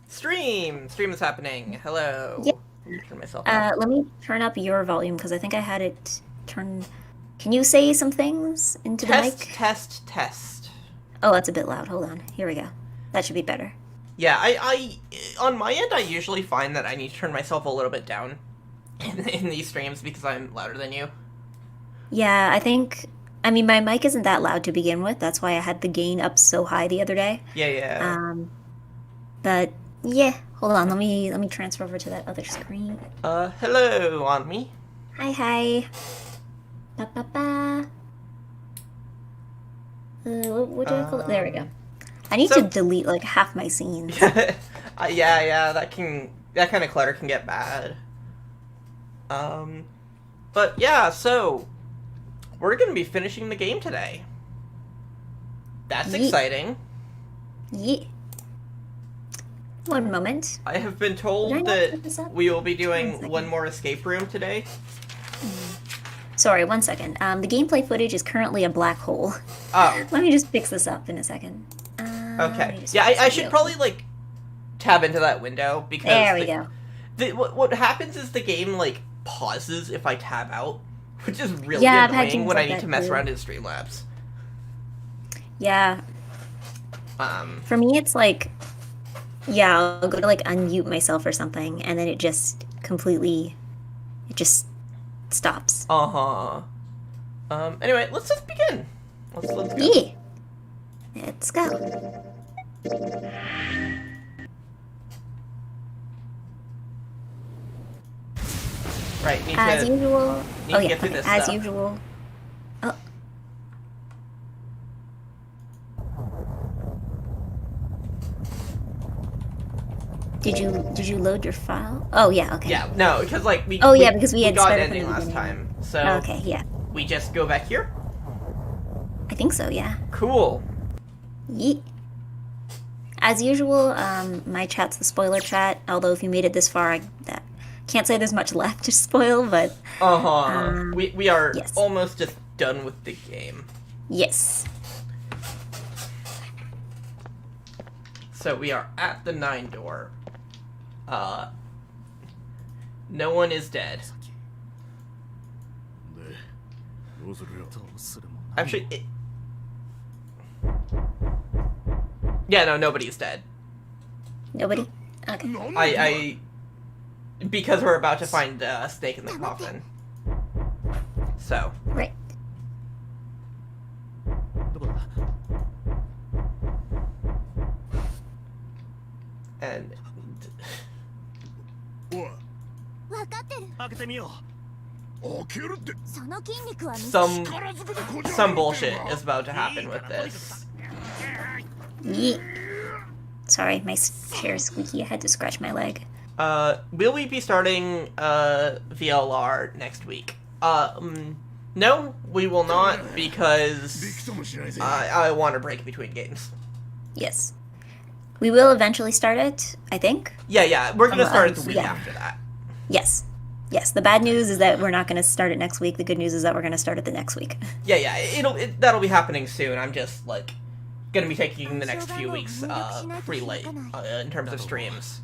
Stream is happening. Hello. Yeah. Turn myself up. Let me turn up your volume because I think I had it turned. Can you say some things into the mic? Test. Oh, that's a bit loud. Hold on. Here we go. That should be better. Yeah, I on my end, I usually find that I need to turn myself a little bit down in these streams because I'm louder than you. Yeah, I mean, my mic isn't that loud to begin with. That's why I had the gain up so high the other day. Yeah. But yeah, hold on. Let me transfer over to that other screen. Hello, Anmi. Hi. Ba ba ba. What do I call it? There we go. I need to delete like half my scenes. Yeah, that kind of clutter can get bad. But yeah, so we're gonna be finishing the game today. That's exciting. Yeah. One moment. I have been told that we will be doing one more escape room today. Sorry, one second. The gameplay footage is currently a black hole. Oh. Let me just fix this up in a second. Okay. Yeah, I should probably, like, tab into that window, because... There we go. What happens is the game, like, pauses if I tab out, which is really Yeah, annoying when I need to mess around in Streamlabs. Yeah. For me, it's like... Yeah, I'll go to, like, unmute myself or something, and then it just completely... It just stops. Uh-huh. Anyway, let's just begin. Let's go. Yeah. Let's go. Right, As usual. Oh yeah, get through this as stuff. usual. Oh. Did you load your file? Oh yeah, okay. Yeah, no, because like we because we had got an started from ending the last beginning. time, so Okay, yeah. we just go back here. I think so, yeah. Cool. Yeet. As usual, my chat's the spoiler chat. Although if you made it this far, I can't say there's much left to spoil, but we are yes. almost just done with the game. Yes. So we are at the 9 door. No one is dead. Actually, yeah, no, nobody's dead. Nobody? Okay. I because we're about to find a snake in the coffin. So. Right. And some bullshit is about to happen with this. Yeet. Sorry, my chair's squeaky. I had to scratch my leg. Will we be starting VLR next week? No, we will not, because I want a break between games. Yes. We will eventually start it, I think. Yeah, we're gonna start it the week after that. Yes. Yes, the bad news is that we're not going to start it next week. The good news is that we're going to start it the next week. Yeah, that'll be happening soon. I'm just, like, gonna be taking the next few weeks, pretty late, in terms of streams.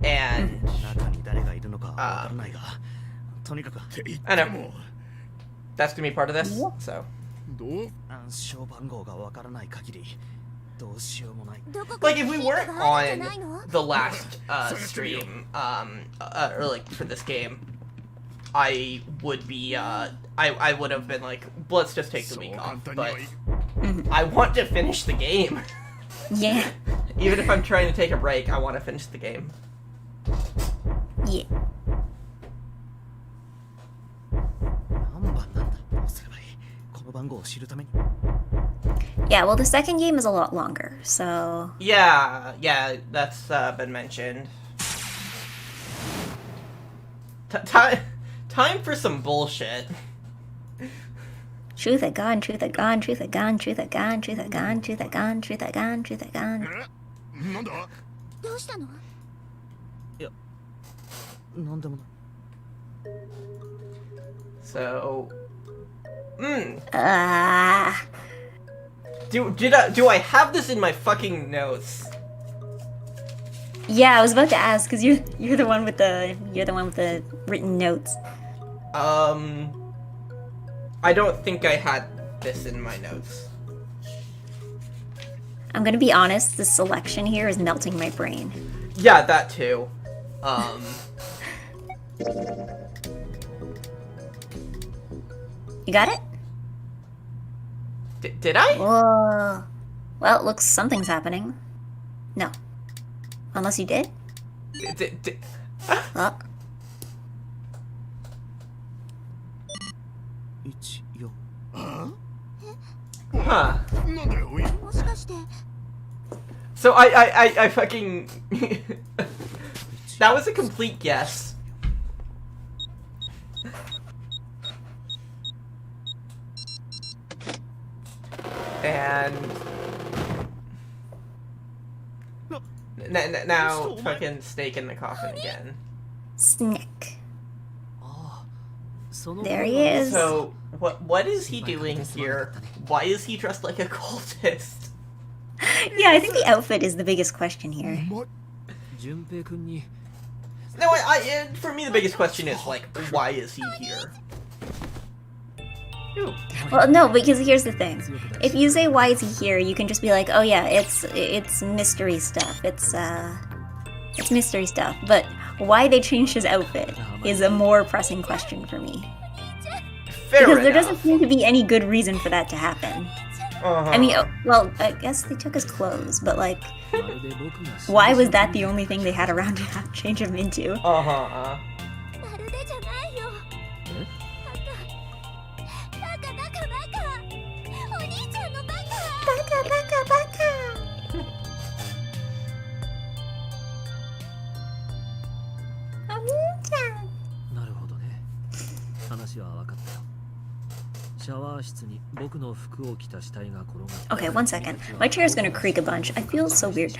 And, I know. That's gonna be part of this, so. Like, if we weren't on the last, stream, or, like, for this game, I would be, I would have been like, let's just take the week off, but I want to finish the game. Yeah. Even if I'm trying to take a break, I want to finish the game. Yeah. Yeah, well, the second game is a lot longer, so... Yeah, that's been mentioned. Time for some bullshit. Truth at gone, truth at gone, truth at gone, truth at gone, truth at gone, truth at gone, truth at gone, truth at gone. So... Ah. Do I have this in my fucking notes? Yeah, I was about to ask because you're the one with the written notes. I don't think I had this in my notes. I'm gonna be honest, the selection here is melting my brain. Yeah, that too. You got it? Did I? Whoa. Well, it looks something's happening. No. Unless you did? Oh. Huh. So I fucking... That was a complete guess. And... Now, fucking steak in the coffin again. Snick. There he is. So, what is he doing here? Why is he dressed like a cultist? Yeah, I think the outfit is the biggest question here. No, for me the biggest question is, like, why is he here? Ooh. Well, no, because here's the thing. If you say why is he here, you can just be like, oh yeah, it's mystery stuff. It's mystery stuff. But why they changed his outfit is a more pressing question for me. Fair because there enough. doesn't seem to be any good reason for that to happen. I mean, well, I guess they took his clothes, but like, why was that the only thing they had around to change him into? Okay, 1 second. My chair's gonna creak a bunch. I feel so weird.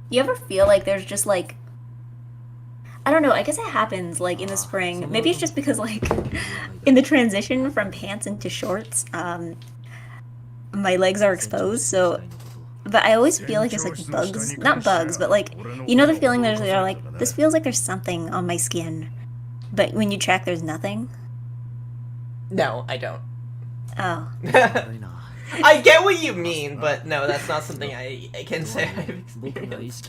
You ever feel like there's just like... I don't know, I guess it happens like in the spring. Maybe it's just because like in the transition from pants into shorts, my legs are exposed, so... But I always feel like there's like bugs, not bugs, but like, you know the feeling that they're like, this feels like there's something on my skin. But when you check, there's nothing? No, I don't. Oh. I get what you mean, but no, that's not something I can say I've experienced.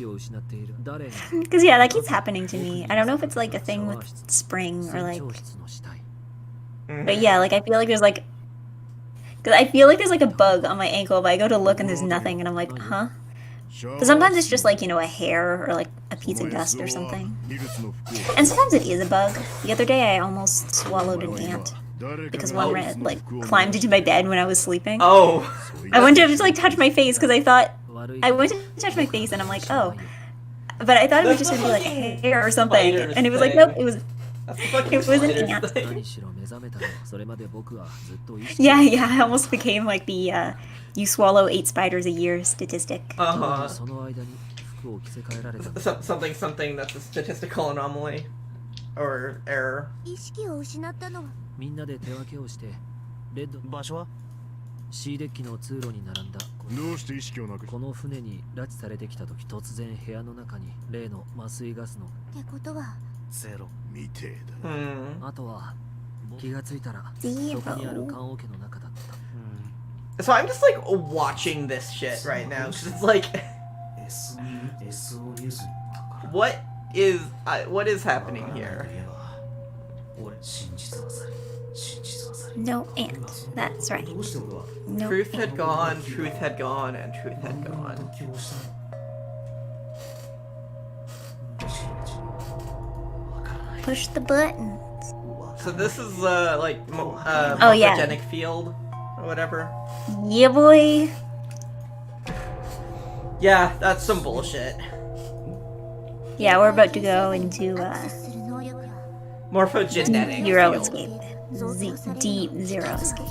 Because yeah, that keeps happening to me. I don't know if it's like a thing with spring or like... But yeah, like I feel like there's like... Because I feel like there's like a bug on my ankle, but I go to look and there's nothing, and I'm like, huh? But sometimes it's just like, you know, a hair or like a piece of dust or something. And sometimes it is a bug. The other day I almost swallowed an ant. Because one rat like climbed into my bed when I was sleeping. Oh. I went to just like touch my face because I thought... I went to touch my face and I'm like, oh. But I thought it was just going to be like a hair or something. And it was like, nope, it was an ant. Yeah, I almost became like the you swallow 8 spiders a year statistic. Something that's a statistical anomaly. Or error. みんなで手分けをしてレッド場所は C デッキの通路に並んだどうして意識をなくこの船に拉致されてきた時突然部屋の中に例の麻酔ガスのってことはゼロみてえだあとは気がついたらそこにある棺桶の中だった So I'm just like watching this shit right now because it's like what is happening here? No ant. That's right. No Truth ant. had gone, truth had gone, and truth had gone. Push the button. So this is like oh, yeah. morphogenic field or whatever. Yeah, boy. Yeah, that's some bullshit. Yeah, we're about to go into Morphogenetic zero field. escape. Deep zero escape.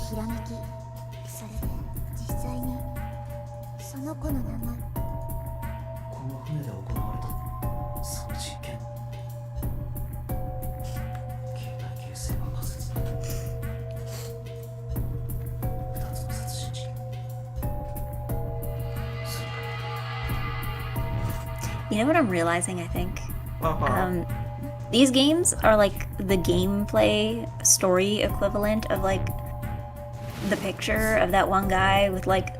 You know what I'm realizing, I think? Uh-huh. These games are like the gameplay story equivalent of like the picture of that one guy with like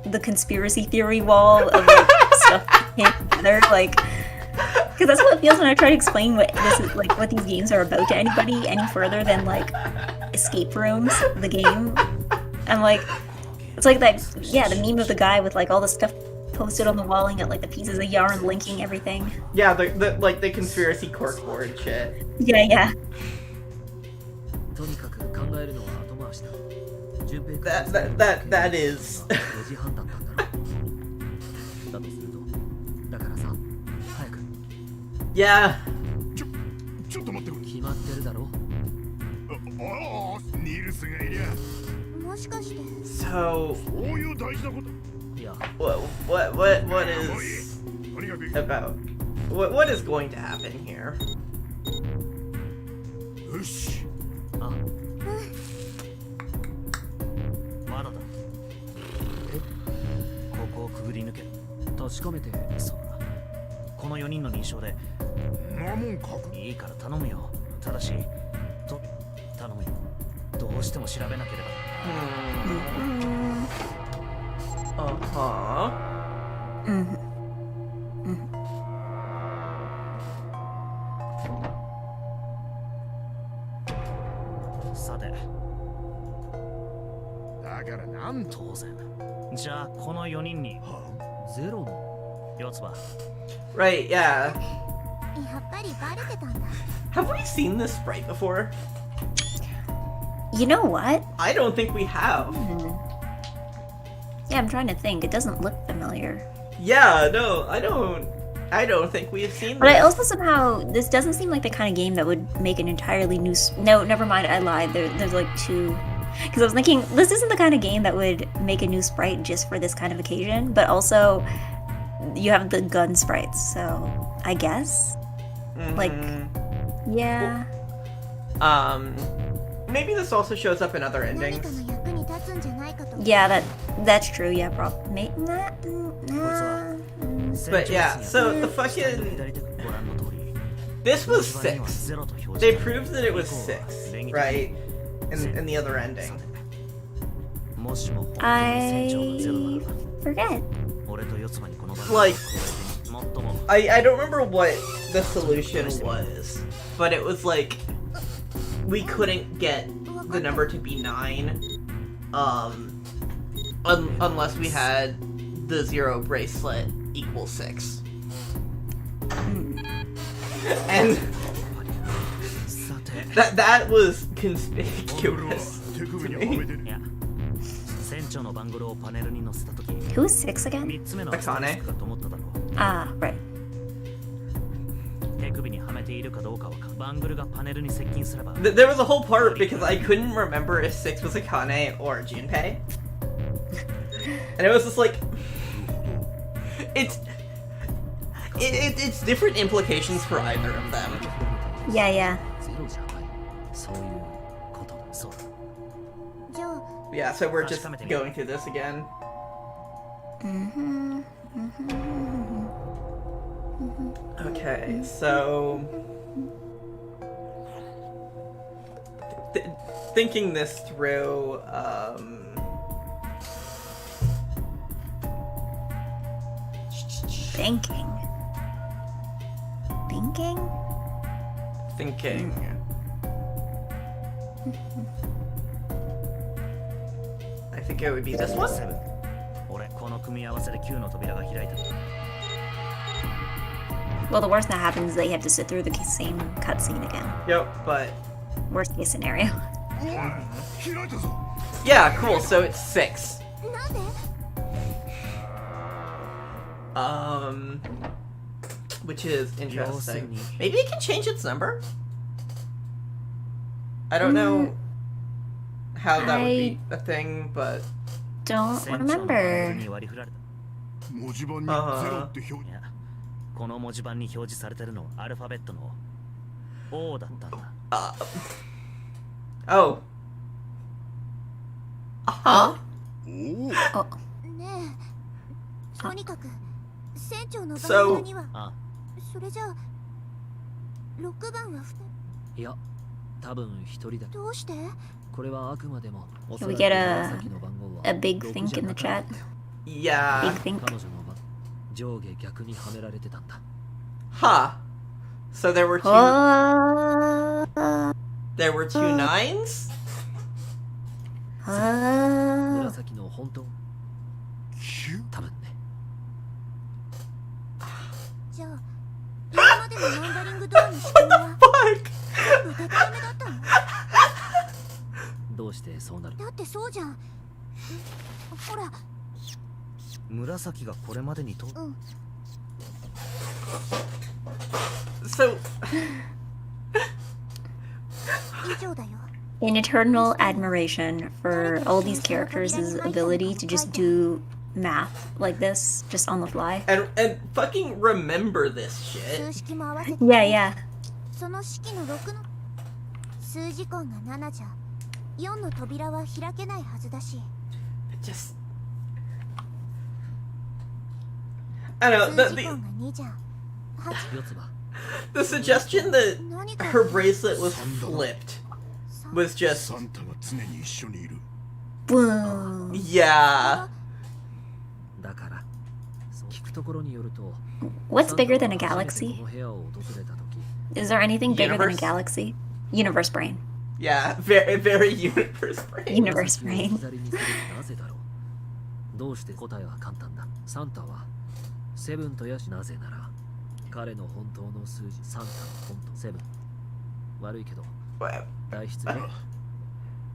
the conspiracy theory wall of like stuff together, like, because that's what it feels when I try to explain what this is, like what these games are about to anybody any further than like escape rooms, the game. I'm like, it's like that, yeah, the meme of the guy with like all the stuff posted on the wall and got like the pieces of yarn linking everything. Yeah, the like the conspiracy corkboard shit. Yeah. That is. Yeah. So what is about what is going to happen here? Right, yeah. Have we seen this sprite before? You know what? I don't think we have. Yeah, I'm trying to think. It doesn't look familiar. Yeah, no, I don't think we have seen But this. I also somehow, this doesn't seem like the kind of game that would make an entirely new... No, never mind, I lied. There's like two... Because I was thinking, this isn't the kind of game that would make a new sprite just for this kind of occasion, but also you have the gun sprites, so I guess? Like, yeah. Maybe this also shows up in other endings. Yeah, that's true, yeah, probably. But yeah, so the fucking... This was 6. They proved that it was 6, right? In the other ending. I forget. Like, I don't remember what the solution was, but it was like, we couldn't get the number to be 9, unless we had the 0 bracelet equal 6. And that was conspicuous to me. Who's 6 again? Akane. Ah, right. There was a whole part because I couldn't remember if 6 was Akane or Junpei. And it was just like... It's different implications for either of them. Yeah. Yeah, so we're just going through this again. Okay, so... Thinking this through, Thinking. I think it would be this one. Well, the worst that happens is they have to sit through the same cutscene again. Yep, but... Worst case scenario. Yeah, cool, so it's 6. Which is interesting. Maybe it can change its number? I don't know how that would be a thing, but... Don't remember. Oh. So, あそれじゃあ6番はいや多分一人だどうしてこれはあくまでもお Can そ we らく get 紫の番号は a big 6 think じゃ in な the かっ chat? たよ yeah. Big think? 彼女の番上下逆にはめられてたんだ Huh. So there were two Oh. nines? 紫の本当多分ねじゃあ今までのナンバリングドアの仕組みは Fuck! 全部デタラメだったのどうしてそうなるだってそうじゃんほら紫がこれまでにとうん So, 以上だよ In eternal admiration for all these characters' ability to just do math like this, just on the fly. and fucking remember this 数 shit. 式も合わせて Yeah, yeah. その式の6の数字根が7じゃ4の扉は開けないはずだし Just, I don't 数 know, 字根が the, 2じゃ8 四つ葉 the suggestion that 何か her bracelet was flipped was just, サンタが常に一緒にいる Boom. yeah. だからそう聞くところによると What's bigger than a サンタが初め galaxy? てこの部屋を訪れた時 Is there anything bigger than a Universe? galaxy? Universe brain. Yeah, very, very universe brain. Universe 紫を brain. 置き去りにするなぜだろうどうして答えは簡単だサンタはセブンとヤシなぜなら彼の本当の数字サンタの本当セブン悪いけど Wow. 代筆ね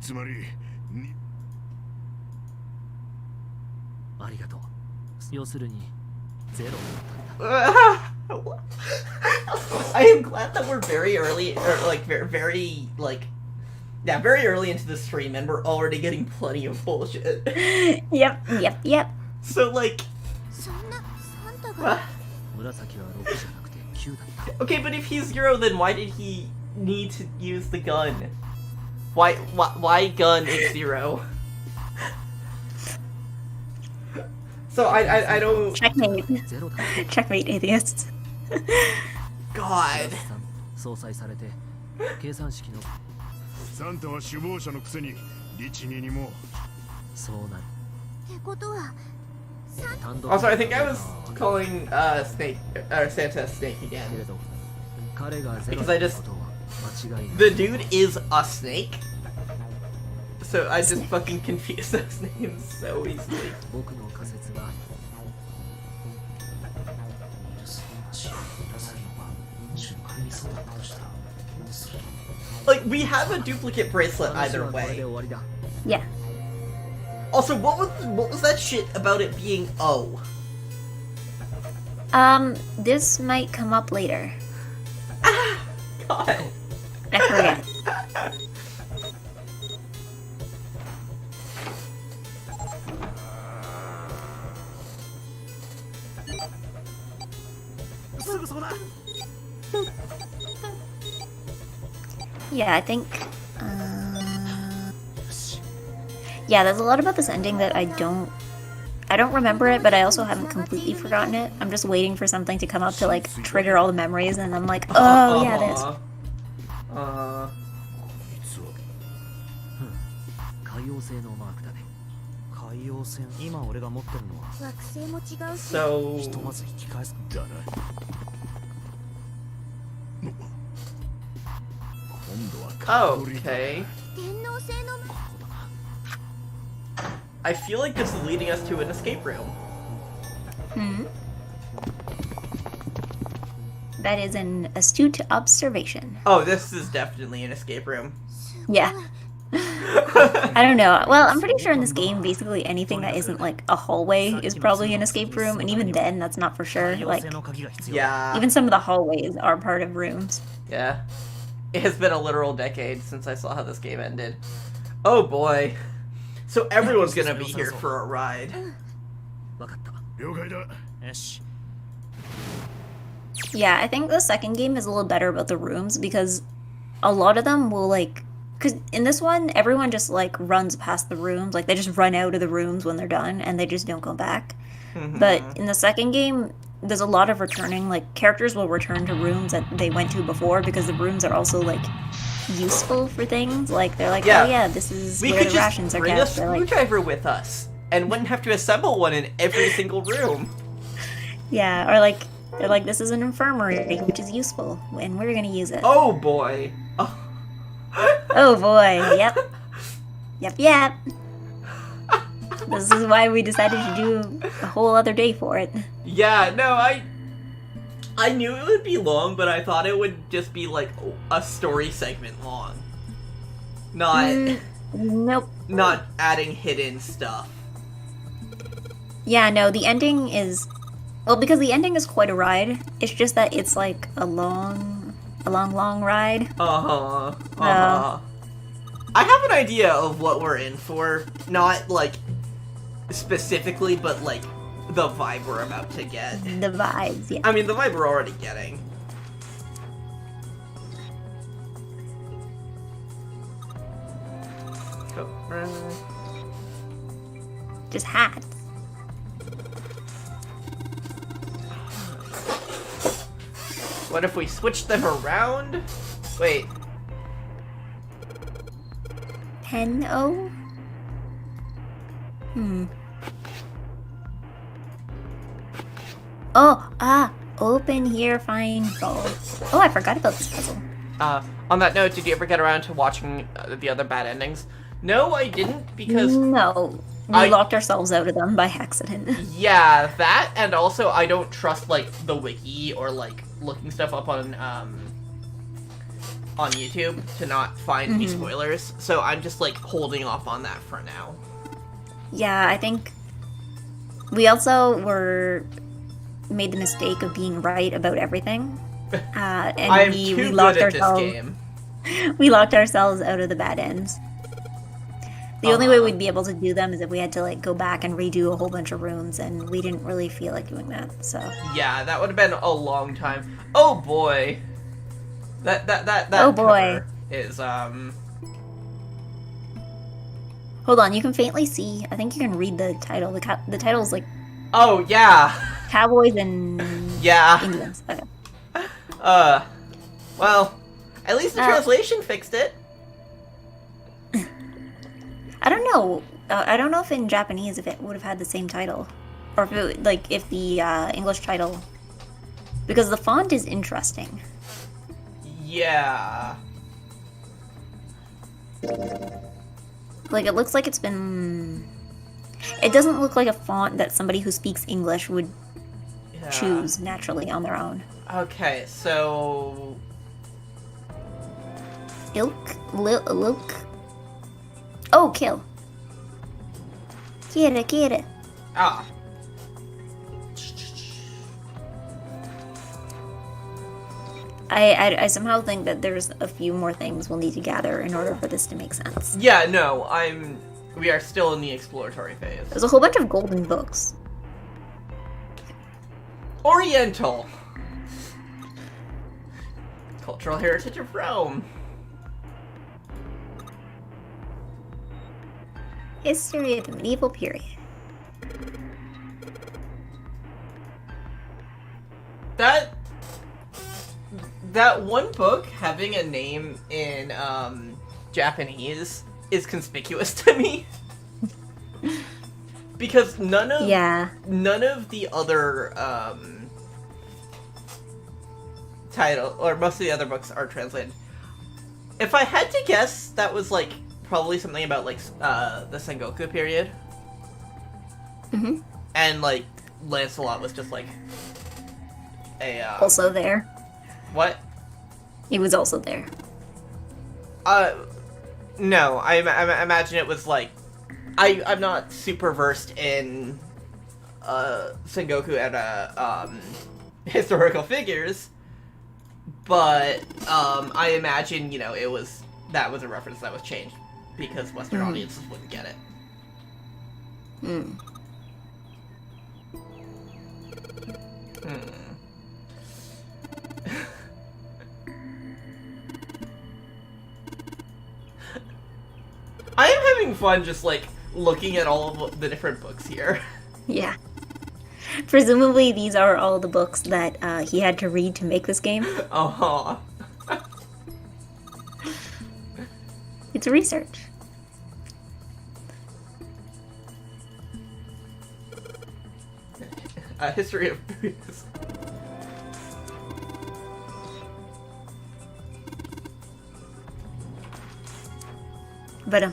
つまりにありがとう要するにゼロだったんだ I am glad that we're very early, or like very like, yeah, very early into the stream, and we're already getting plenty of bullshit. Yep. So like, そんなサンタが 紫は6じゃなくて9だった okay, but if he's zero, then why did he need to use the gun? Why gun is zero? So I don't. Checkmate. ゼロだった Checkmate, atheists. God. 相殺されて計算式のサンタは首謀者のくせに律儀にもそうなるってことは単独 Also, I think I was calling Snake or Santa Snake けれ again. ど彼がゼロ Because だ I った just- ことは間違いない The dude is a snake. So I just fucking confuse those names so easily. 僕の仮説が Like, we have a duplicate bracelet 話 either はこれで way. 終わりだ Yeah. Also, what was that shit about it being O? This might come up later. God. I forget. Yeah, I think. Yeah, there's a lot about this ending that I don't remember it, but I also haven't completely forgotten it. I'm just waiting for something to come up to like trigger all the memories, and I'm like, oh yeah, this. Uh, 海洋性のマークだね海洋線今俺が持ってるのは惑星も違うし so ひとまず引き返すだな今度はカトリーだ okay. 天皇制の I feel like this is leading us to an escape room. That is an astute observation. Oh, this is definitely an escape room. Yeah. I don't know. Well, I'm pretty sure in this game, basically anything that isn't like a hallway is probably an escape room, and even then, that's not for sure. Like, Yeah. even some of the hallways are part of rooms. Yeah. It has been a literal decade since I saw how this game ended. Oh boy. So everyone's gonna be here for a ride. 分かった了解だよし Yeah, I think the second game is a little better about the rooms because a lot of them will like, because in this one, everyone just like runs past the rooms, like they just run out of the rooms when they're done and they just don't go back. But in the second game, there's a lot of returning. Like, characters will return to rooms that they went to before because the rooms are also, like, useful for things. Like, they're like, Yeah. oh yeah, this is We where could the just rations are bring a kept. They're like, screwdriver with us and wouldn't have to assemble one in every single room. yeah, or like, they're like, this is an infirmary, which is useful, and we're gonna use it. Oh boy. Oh, Oh boy, yep. Yep. This is why we decided to do a whole other day for it. yeah, no, I knew it would be long, but I thought it would just be like a story segment long. Not Nope. not adding hidden stuff. Yeah, no, the ending is... Well, because the ending is quite a ride, it's just that it's like a long ride. I have an idea of what we're in for. Not, like, specifically, but, like, the vibe we're about to get. The vibes, yeah. I mean, the vibe we're already getting. Go. Just hats. What if we switch them around? Wait. Pen-O? Oh, open here, find balls. Oh, I forgot about this puzzle. On that note, did you ever get around to watching the other bad endings? No, I didn't, because... No. We locked ourselves out of them by accident. Yeah, that, and also I don't trust, like, the wiki or, like, looking stuff up on YouTube to not find any spoilers, so I'm just, like, holding off on that for now. Yeah, I think we also made the mistake of being right about everything. And I'm we too locked good at ourselves. this game. We locked ourselves out of the bad ends. The only way we'd be able to do them is if we had to like go back and redo a whole bunch of rooms, and we didn't really feel like doing that. So Yeah, that would have been a long time. Oh boy, that Oh, boy. cover is hold on, you can faintly see. I think you can read the title. The title is like Oh yeah, Cowboys and yeah. Indians. Okay. Well, at least the translation fixed it. I don't know. I don't know if in Japanese if it would have had the same title, or if it, like if the English title, because the font is interesting. Yeah. Like it looks like it's been. It doesn't look like a font that somebody who speaks English would Yeah. choose naturally on their own. Okay, so Ilk. Oh, kill. Kire. ah. I somehow think that there's a few more things we'll need to gather in order for this to make sense. Yeah, no, we are still in the exploratory phase. There's a whole bunch of golden books. Oriental. Cultural heritage of Rome. History of the medieval period. That one book having a name in Japanese is conspicuous to me. Because none of the other title, or most of the other books are translated. If I had to guess, that was like probably something about like the Sengoku period. Mm-hmm. And like Lancelot was just like a Also there. What? He was also there. No, I imagine it was like I'm not super versed in Sengoku and historical figures, but I imagine, you know, that was a reference that was changed because Western audiences wouldn't get it. I am having fun just like looking at all of the different books here. Yeah. Presumably, these are all the books that he had to read to make this game. Uh-huh. It's research. A history of booze. But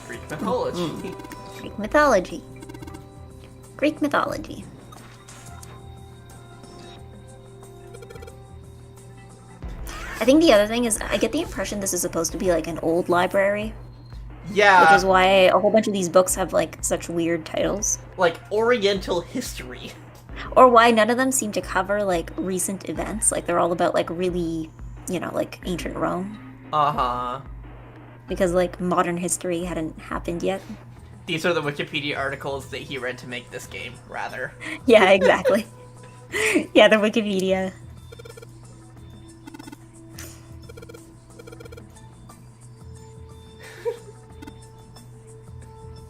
Greek mythology. Greek mythology. Greek mythology. I think the other thing is, I get the impression this is supposed to be like an old library, Yeah. which is why a whole bunch of these books have like such weird titles. Like Oriental history. Or why none of them seem to cover like recent events. Like they're all about like really, like ancient Rome. Uh-huh. Because like modern history hadn't happened yet. These are the Wikipedia articles that he read to make this game, rather. Yeah, exactly. Yeah, the Wikipedia.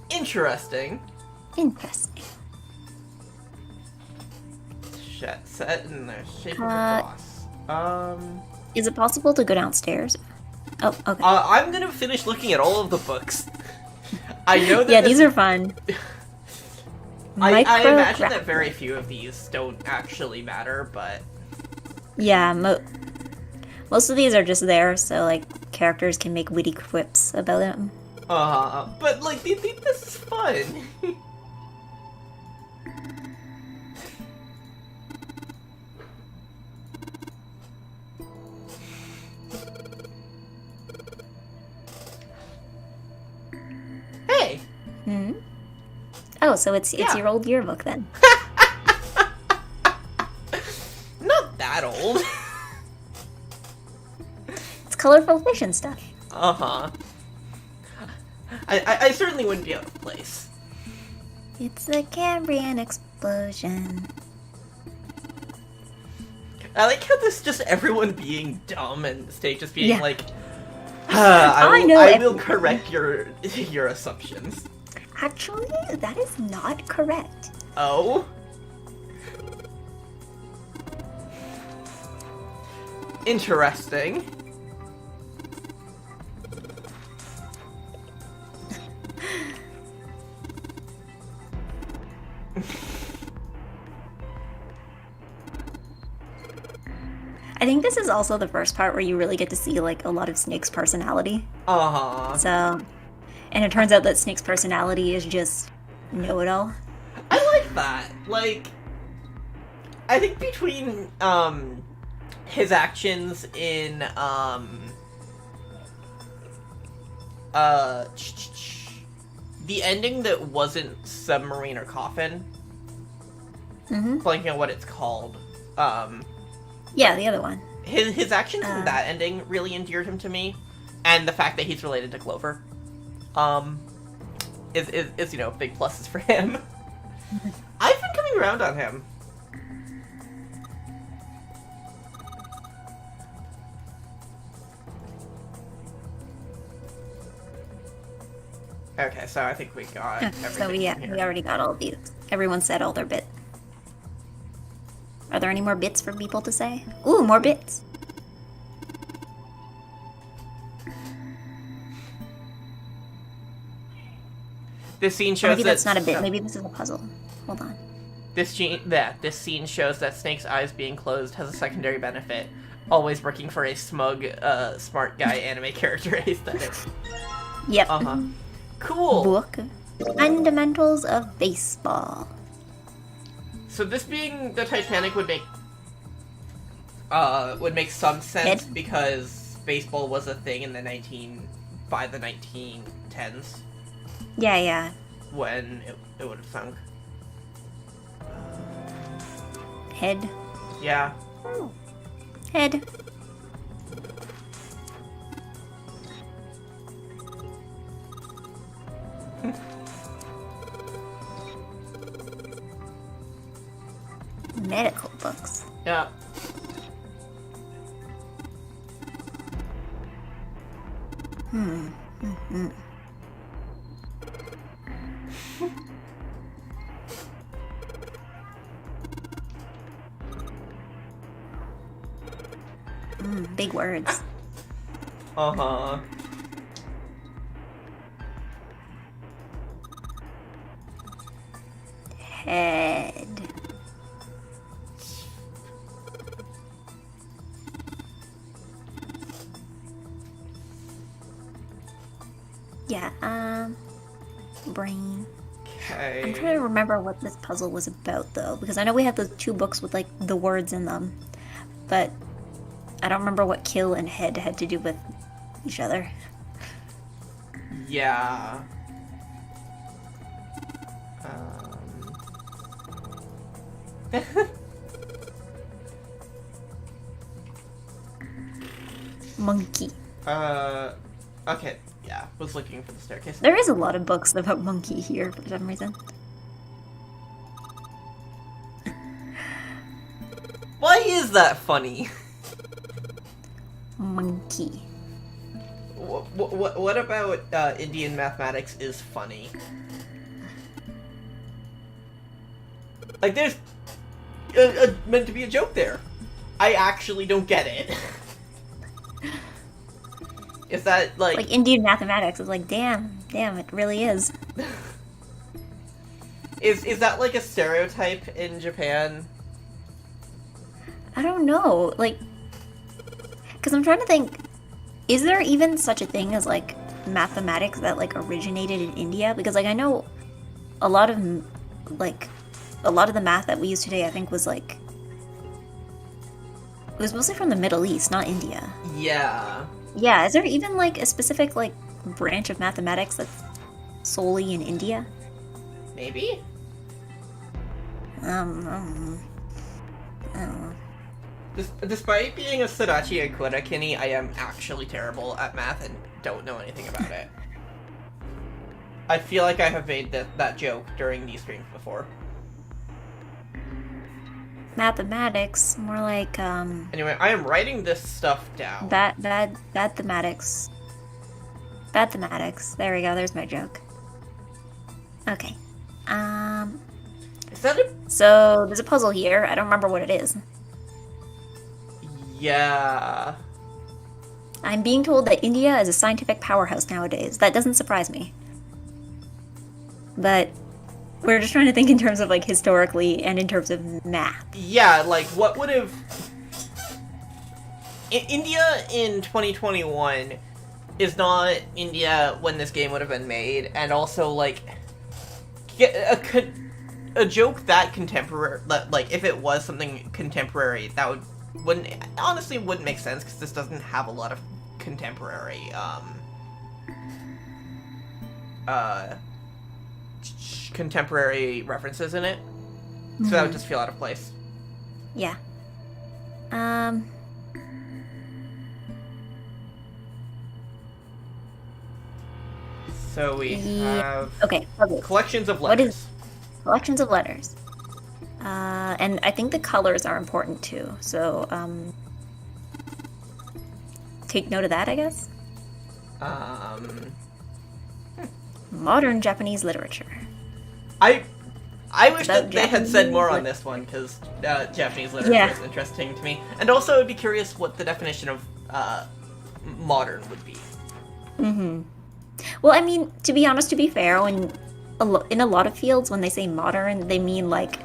Interesting. Interesting. Set in the shape of a cross. Is it possible to go downstairs? Oh, okay. I'm gonna finish looking at all of the books. I know that Yeah, these are fun. I imagine that very few of these don't actually matter, but... Yeah, most of these are just there, so, like, characters can make witty quips about them. But, like, they think this is fun. Hey! Hmm? Oh, so it's Yeah. your old yearbook, then. Not that old. It's colorful fish and stuff. Uh-huh. I certainly wouldn't be out of place. It's the Cambrian explosion. I like how this just everyone being dumb and Snake just being Yeah. like, I I will correct your assumptions. Actually, that is not correct. Oh? Interesting. I think this is also the first part where you really get to see, like, a lot of Snake's personality. Uh-huh. So, and it turns out that Snake's personality is just know-it-all. I like that. Like, I think between, his actions in, the ending that wasn't Submarine or Coffin, blanking on what it's called, Yeah, the other one. his actions in that ending really endeared him to me, and the fact that he's related to Clover, is big pluses for him. I've been coming around on him. Okay, so I think we got everything. So we from here. already got all of these. Everyone said all their bit. Are there any more bits for people to say? Ooh, more bits. This scene Or shows maybe that that's not a bit. Maybe this is a puzzle. Hold on. This scene shows that Snake's eyes being closed has a secondary benefit. Always working for a smug, smart guy anime character aesthetic. Yep. Cool. Book. Fundamentals of Baseball. So this being the Titanic would make some sense because baseball was a thing in the 1910s Yeah. when it would have sunk. Head. Yeah. Head. Medical books. Yeah. Big words. Uh-huh. Head. Yeah, brain. Okay. I'm trying to remember what this puzzle was about, though, because I know we had those 2 books with, like, the words in them, but I don't remember what kill and head had to do with each other. Yeah. Monkey. Okay. Yeah, was looking for the staircase. There is a lot of books about monkey here for some reason. Why is that funny? Monkey. What about Indian mathematics is funny? Like, there's meant to be a joke there. I actually don't get it. Is that like Indian mathematics is like, damn, it really is. Is that like a stereotype in Japan? I don't know, like, because I'm trying to think, is there even such a thing as like mathematics that like originated in India? Because like I know a lot of the math that we use today, I think was like, it was mostly from the Middle East, not India. Yeah. Yeah, is there even like a specific like branch of mathematics that's solely in India? Maybe? I don't know. Despite being a Sadachi Akuda Kenny, I am actually terrible at math and don't know anything about it. I feel like I have made that joke during these streams before. Mathematics, more like Anyway, I am writing this stuff down. bad thematics. Bad thematics. There we go, there's my joke. Okay. Is that a... So there's a puzzle here. I don't remember what it is. Yeah. I'm being told that India is a scientific powerhouse nowadays. That doesn't surprise me. But we're just trying to think in terms of like historically and in terms of math. Yeah, like what would have... India in 2021 is not India when this game would have been made, and also like a joke that contemporary, like if it was something contemporary, that wouldn't make sense, because this doesn't have a lot of contemporary contemporary references in it, so that would just feel out of place. Yeah. So we have collections of letters. What is collections of letters? And I think the colors are important too. So take note of that, I guess. Modern Japanese literature. I wish that they had said more on this one, because Japanese literature is interesting to me. And also, I'd be curious what the definition of modern would be. Mm-hmm. Well, I mean, to be honest, to be fair, in a lot of fields, when they say modern, they mean like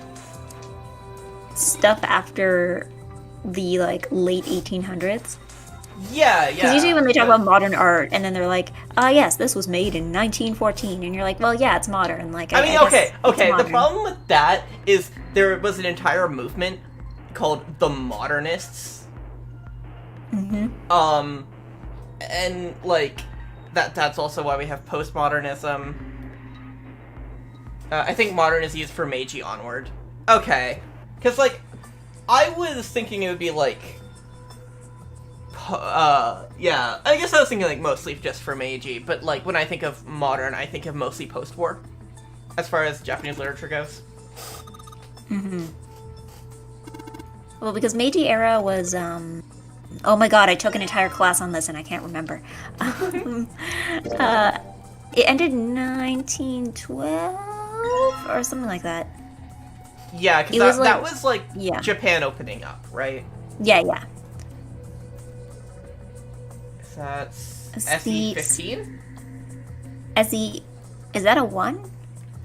stuff after the like late 1800s. Yeah. Because usually when they talk about modern art, and then they're like, yes, this was made in 1914, and you're like, well, yeah, it's modern. Like, I mean, okay. The problem with that is there was an entire movement called the Modernists. Mm-hmm. And like that's also why we have postmodernism. I think modern is used for Meiji onward. Okay, because like I was thinking it would be like. Yeah, I guess I was thinking like mostly just for Meiji, but like when I think of modern, I think of mostly post-war, as far as Japanese literature goes. Mm-hmm. Well, because Meiji era was, oh my god, I took an entire class on this and I can't remember. It ended in 1912 or something like that. Yeah, because that was like Japan opening up, right? Yeah. That's SE15? SE... Is that a 1?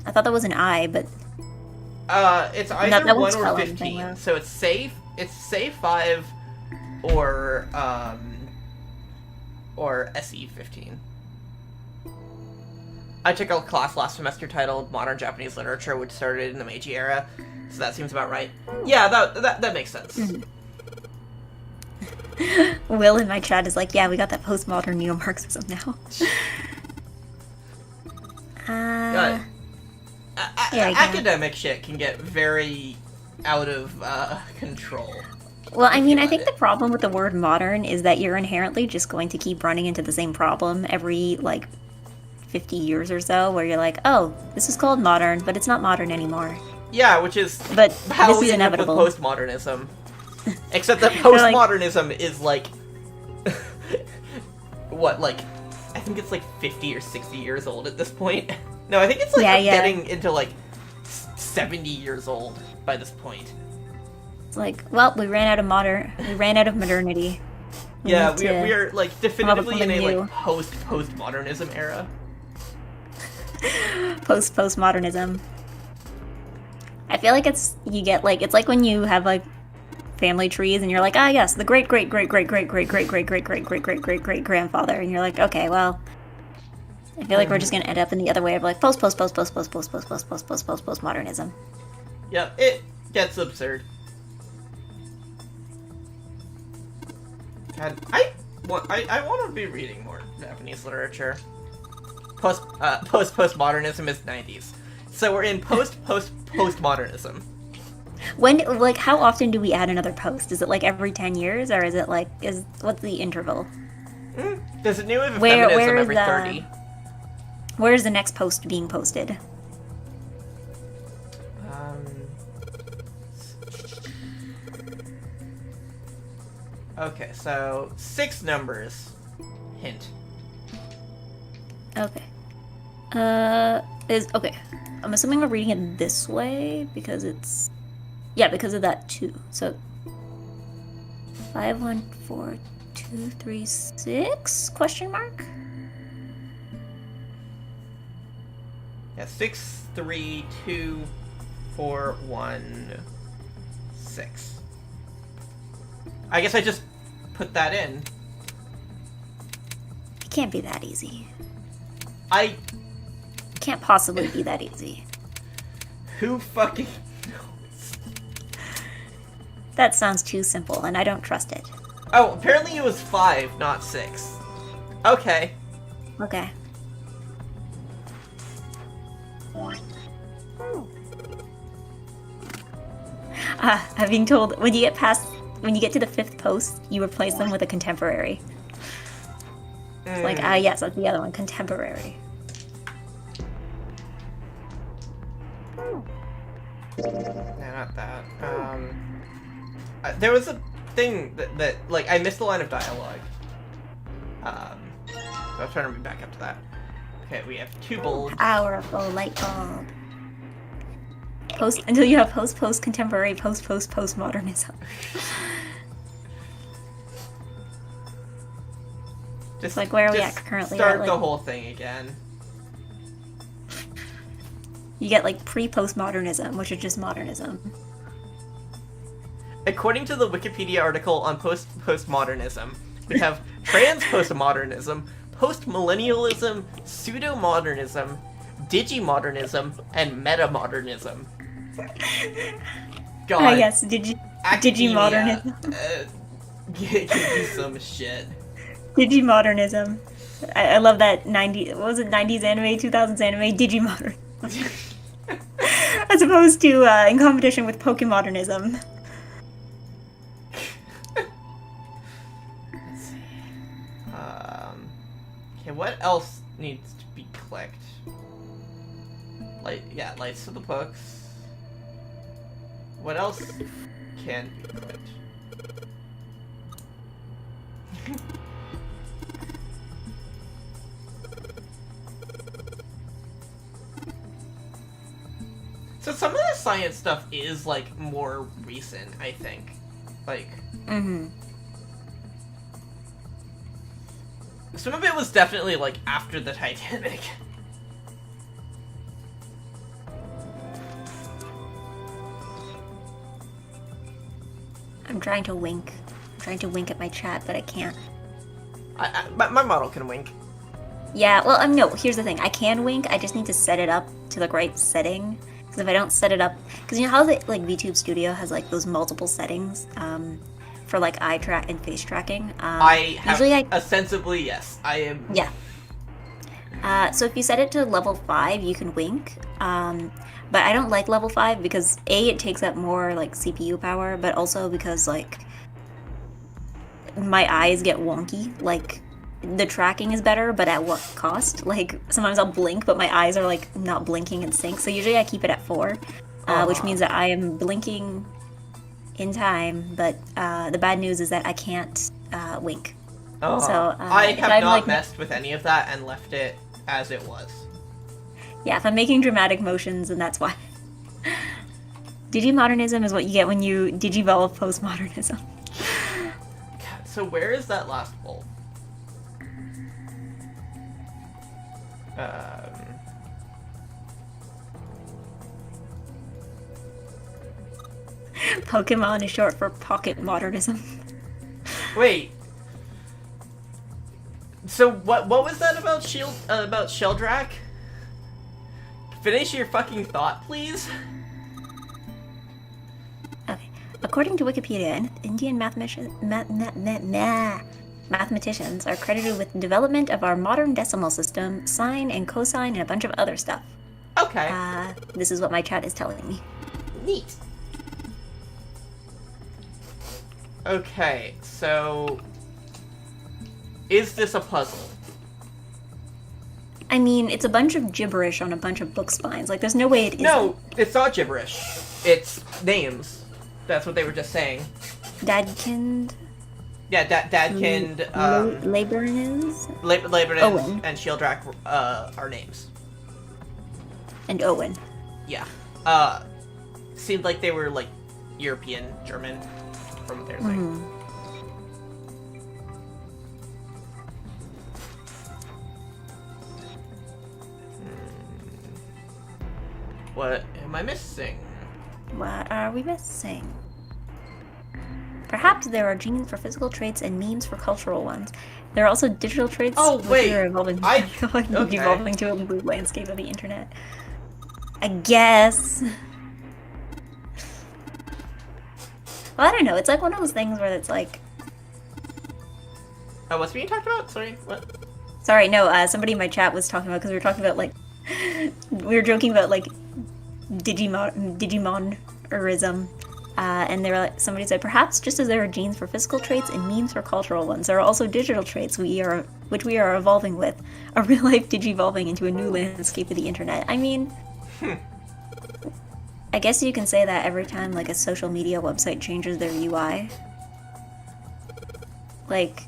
I thought that was an I, but... It's either that 1 one's or spelling 15. thing, So it's safe 5 or SE15. I took a class last semester titled Modern Japanese Literature, which started in the Meiji era, so that seems about right. Yeah, that makes sense. Mm-hmm. Will in my chat is like, yeah, we got that postmodern neo-Marxism now. Academic shit can get very out of control. Well, I mean, I think the problem with the word modern is that you're inherently just going to keep running into the same problem every, 50 years or so, where you're like, oh, this is called modern, but it's not modern anymore. Yeah, which is how we end up with inevitable. Postmodernism. Except that postmodernism is I think it's 50 or 60 years old at this point. No, I think it's getting into 70 years old by this point. It's well, we ran out of modernity. We are definitively in a postmodernism era. Postmodernism. I feel like it's like when you have family trees and you're like, ah, yes, the great grandfather, and you're like, okay, well, I feel like we're just gonna end up in the other way of postmodernism. Yeah, it gets absurd. God, I want to be reading more Japanese literature. Postmodernism is 90s, so we're in postmodernism. When, how often do we add another post? Is it every 10 years, or is it what's the interval? There's a new wave of feminism every 30. Where is the next post being posted? Okay, so 6 numbers. Hint. Okay. Okay. I'm assuming we're reading it this way because it's... Yeah, because of that too. So 5, 1, 4, 2, 3, 6? Question mark? Yeah, 6, 3, 2, 4, 1, 6. I guess I just put that in. It can't be that easy. It can't possibly be that easy. Who fucking knows? That sounds too simple, and I don't trust it. Oh, apparently it was 5, not 6. Okay. Okay. I'm being told when you get to the 5th post, you replace them with a contemporary. It's yes, that's the other one, contemporary. No, not that. There was a thing that I missed the line of dialogue. So I was trying to read back up to that. Okay, we have 2 bulbs. Powerful light bulb. Until you have post contemporary, postmodernism. Just where are we at currently? Start the whole thing again. You get pre-postmodernism, which is just modernism. According to the Wikipedia article on postmodernism, we have trans-postmodernism, postmillennialism, pseudo-modernism, digimodernism, and metamodernism. God. Yes, digimodernism. Give me some shit. Digimodernism. I love that 90s anime, 2000s anime, digimodern. As opposed to in competition with Pokemodernism. Let's see. Okay, what else needs to be clicked? Lights to the books. What else can be clicked? So some of the science stuff is more recent, I think. Some of it was definitely, like, after the Titanic. I'm trying to wink. I'm trying to wink at my chat, but I can't. My model can wink. Yeah, well, no, here's the thing. I can wink, I just need to set it up to the right setting. Because if I don't set it up... Because you know how, like, VTube Studio has, like, those multiple settings for, like, eye track and face tracking? I have... Ostensibly, yes. I am... Yeah. So if you set it to level 5, you can wink. But I don't like level 5 because, A, it takes up more, like, CPU power, but also because, like, my eyes get wonky. Like, the tracking is better, but at what cost? Like, sometimes I'll blink, but my eyes are, like, not blinking in sync. So usually I keep it at 4, which means that I am blinking in time, but the bad news is that I can't wink. So, I have not messed with any of that and left it as it was. Yeah, if I'm making dramatic motions, then that's why. Digimodernism is what you get when you digivolve postmodernism. So where is that last bulb? Pokemon is short for pocket modernism. Wait. So what was that about Sheldrak? Finish your fucking thought, please. Okay. According to Wikipedia, Indian mathematicians are credited with development of our modern decimal system, sine and cosine, and a bunch of other stuff. Okay. This is what my chat is telling me. Neat. Okay, so... Is this a puzzle? I mean, it's a bunch of gibberish on a bunch of book spines. Like, there's no way it isn't. No, it's not gibberish. It's names. That's what they were just saying. Dadkind? Yeah, Dadkind, Labyrinth? Labyrinth Owen. and Sheldrak are names. And Owen. Yeah. Seemed like they were, like, European, German, from what they're saying. What am I missing? What are we missing? Perhaps there are genes for physical traits and memes for cultural ones. There are also digital traits which are evolving to a blue landscape of the internet. I guess. Well, I don't know. It's like one of those things where it's like... Oh, what's being talked about? Sorry, what? Sorry, no, somebody in my chat was talking about, because we were talking about, like... we were joking about, like, Digimonerism. And they were like, somebody said, perhaps just as there are genes for physical traits and memes for cultural ones, there are also digital traits which we are evolving with, a real-life digivolving into a new landscape of the internet. I mean, I guess you can say that every time, like, a social media website changes their UI. Like,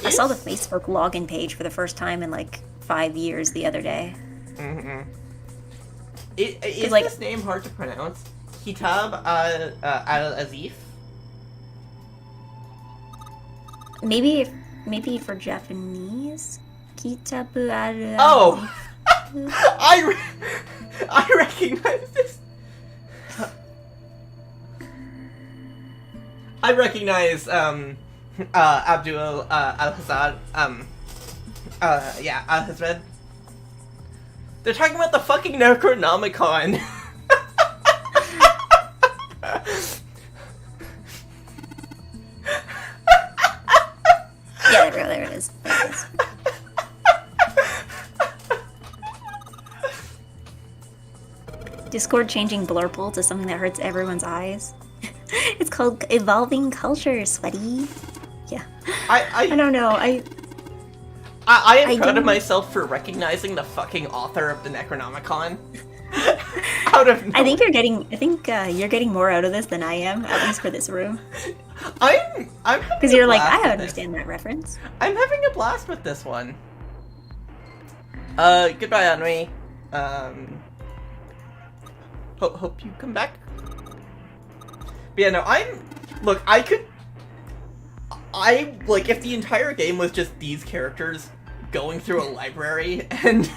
I saw the Facebook login page for the first time in, like, 5 years the other day. Is like, this name hard to pronounce? Kitab al-Azif? Maybe for Japanese? Kitabu al-Azif. Oh! I recognize this. I recognize Abdul al-Hazad. Yeah, al-Hazred. They're talking about the fucking Necronomicon. Yeah, there it is. There it is. Discord changing Blurple to something that hurts everyone's eyes. It's called Evolving Culture, sweaty. Yeah. I don't know. I am proud of myself for recognizing the fucking author of the Necronomicon. Out of nowhere. I think you're getting more out of this than I am, at least for this room. I'm because you're like, I understand that reference. I'm having a blast with this one. Goodbye, Henri. Hope you come back. But yeah, no, if the entire game was just these characters going through a library and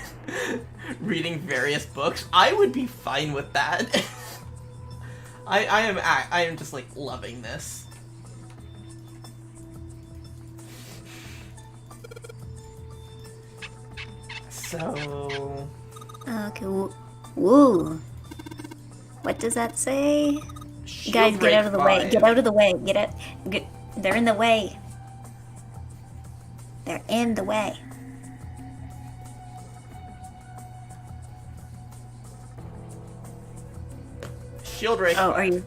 reading various books, I would be fine with that. I am just like loving this. So Okay. Woo. What does that say? Guys, get out of the way. Get out of the way. Get out. They're in the way. They're in the way. Shield Ray. Oh, are you?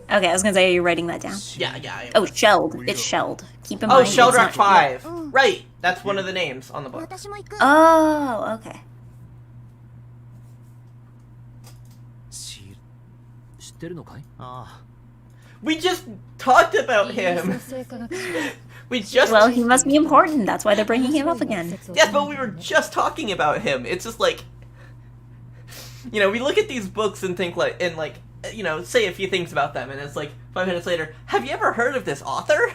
Okay, I was gonna say, are you writing that down? Yeah, I am. Oh, shelled. It's shelled. Keep in mind. Oh, Shelled Rock 5. Mm. Right. That's one of the names on the book. 私も行く Oh, okay. 知ってるのかい？あ We just talked about him. We just Well, he must be important. That's why they're bringing him up again. Yeah, but we were just talking about him. It's just like, you know, we look at these books and think like, you know, say a few things about them, and it's like 5 minutes later, have you ever heard of this author?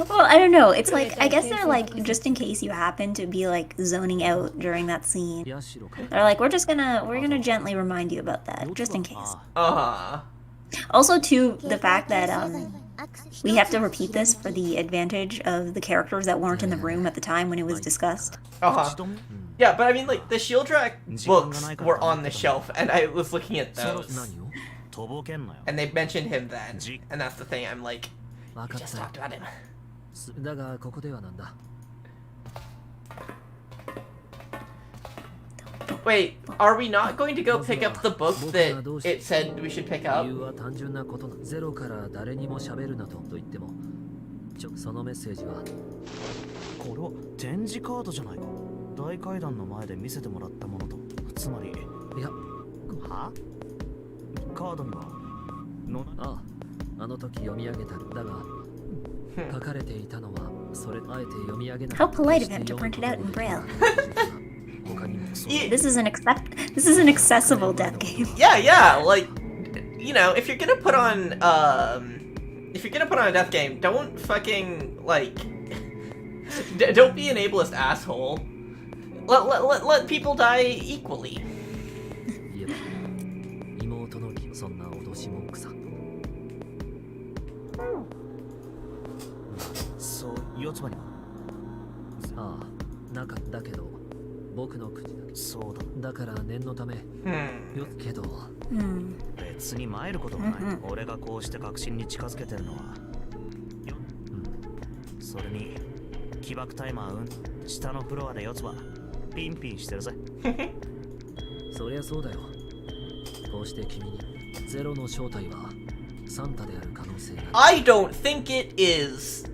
Well, I don't know. It's like, I guess they're like, just in case you happen to be like zoning out during that scene. ヤシロか。 They're like, we're gonna gently remind you about that, just in case. あ Also, too, the fact that we have to repeat this for the advantage of the characters that weren't in the room at the time when it was discussed. Yeah, but I mean, like, the Shield Rack books were on the shelf, and I was looking at 何 those, を？ とぼけんなよ and they mentioned him then, and that's the thing, I'm like, 分 we かっ just たよ talked。about him. だがここではなんだ。 Wait, are we not going to go pick up the book that it said we should pick 理 up? 由は単純なことな。ゼロから誰にも喋るなと言っても、そのメッセージはこれは展示カードじゃないか。大階段の前で見せてもらったものと、つまりいや、はカードにはのあの時読み上げた。だが書かれていたのはそれあえて読み上げな How polite of him to print it out in braille. 他にもそう This is an accessible death game. Yeah, like, you know, if you're gonna put on a death game, don't fucking, like, don't be an ableist asshole. Let people die equally. 言えば妹のそんな脅し文句さ。そう四つ葉にはああ、なかったけど僕の口だけ。そうだ。だから念のため Hmm. よけど 別に参ることはない。俺がこうして確信に近づけてるのはそれに起爆タイマー下のフロアで四つ葉ピンピンしてるぜ。そりゃそうだよ。こうして君にゼロの正体はサンタである可能性が。 I don't think it is.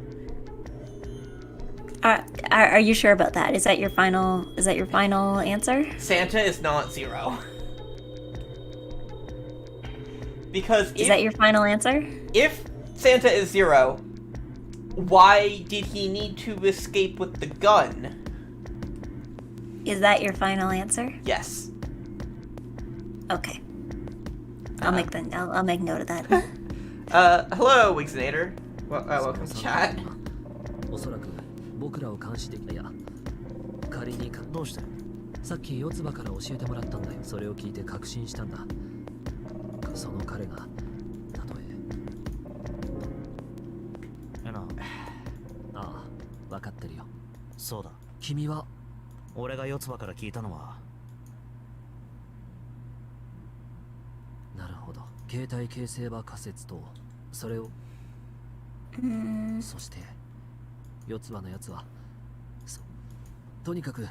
Are you sure about that? Is that your final answer? Santa is not Zero. Because Is that your final answer? if Santa is Zero, why did he need to escape with the gun? Is that your final answer? Yes. Okay. I'll make note of that. Hello, Wixinator. Welcome to chat. おそらく僕らを監視できた。いや、仮にか。どうして？さっき四つ葉から教えてもらったんだよ。それを聞いて確信したんだ。その彼がたとえなああ、分かってるよ。そうだ。君は俺が四つ葉から聞いたのはなるほど。携帯形成場仮説とそれをそして四つ葉のやつはとにかく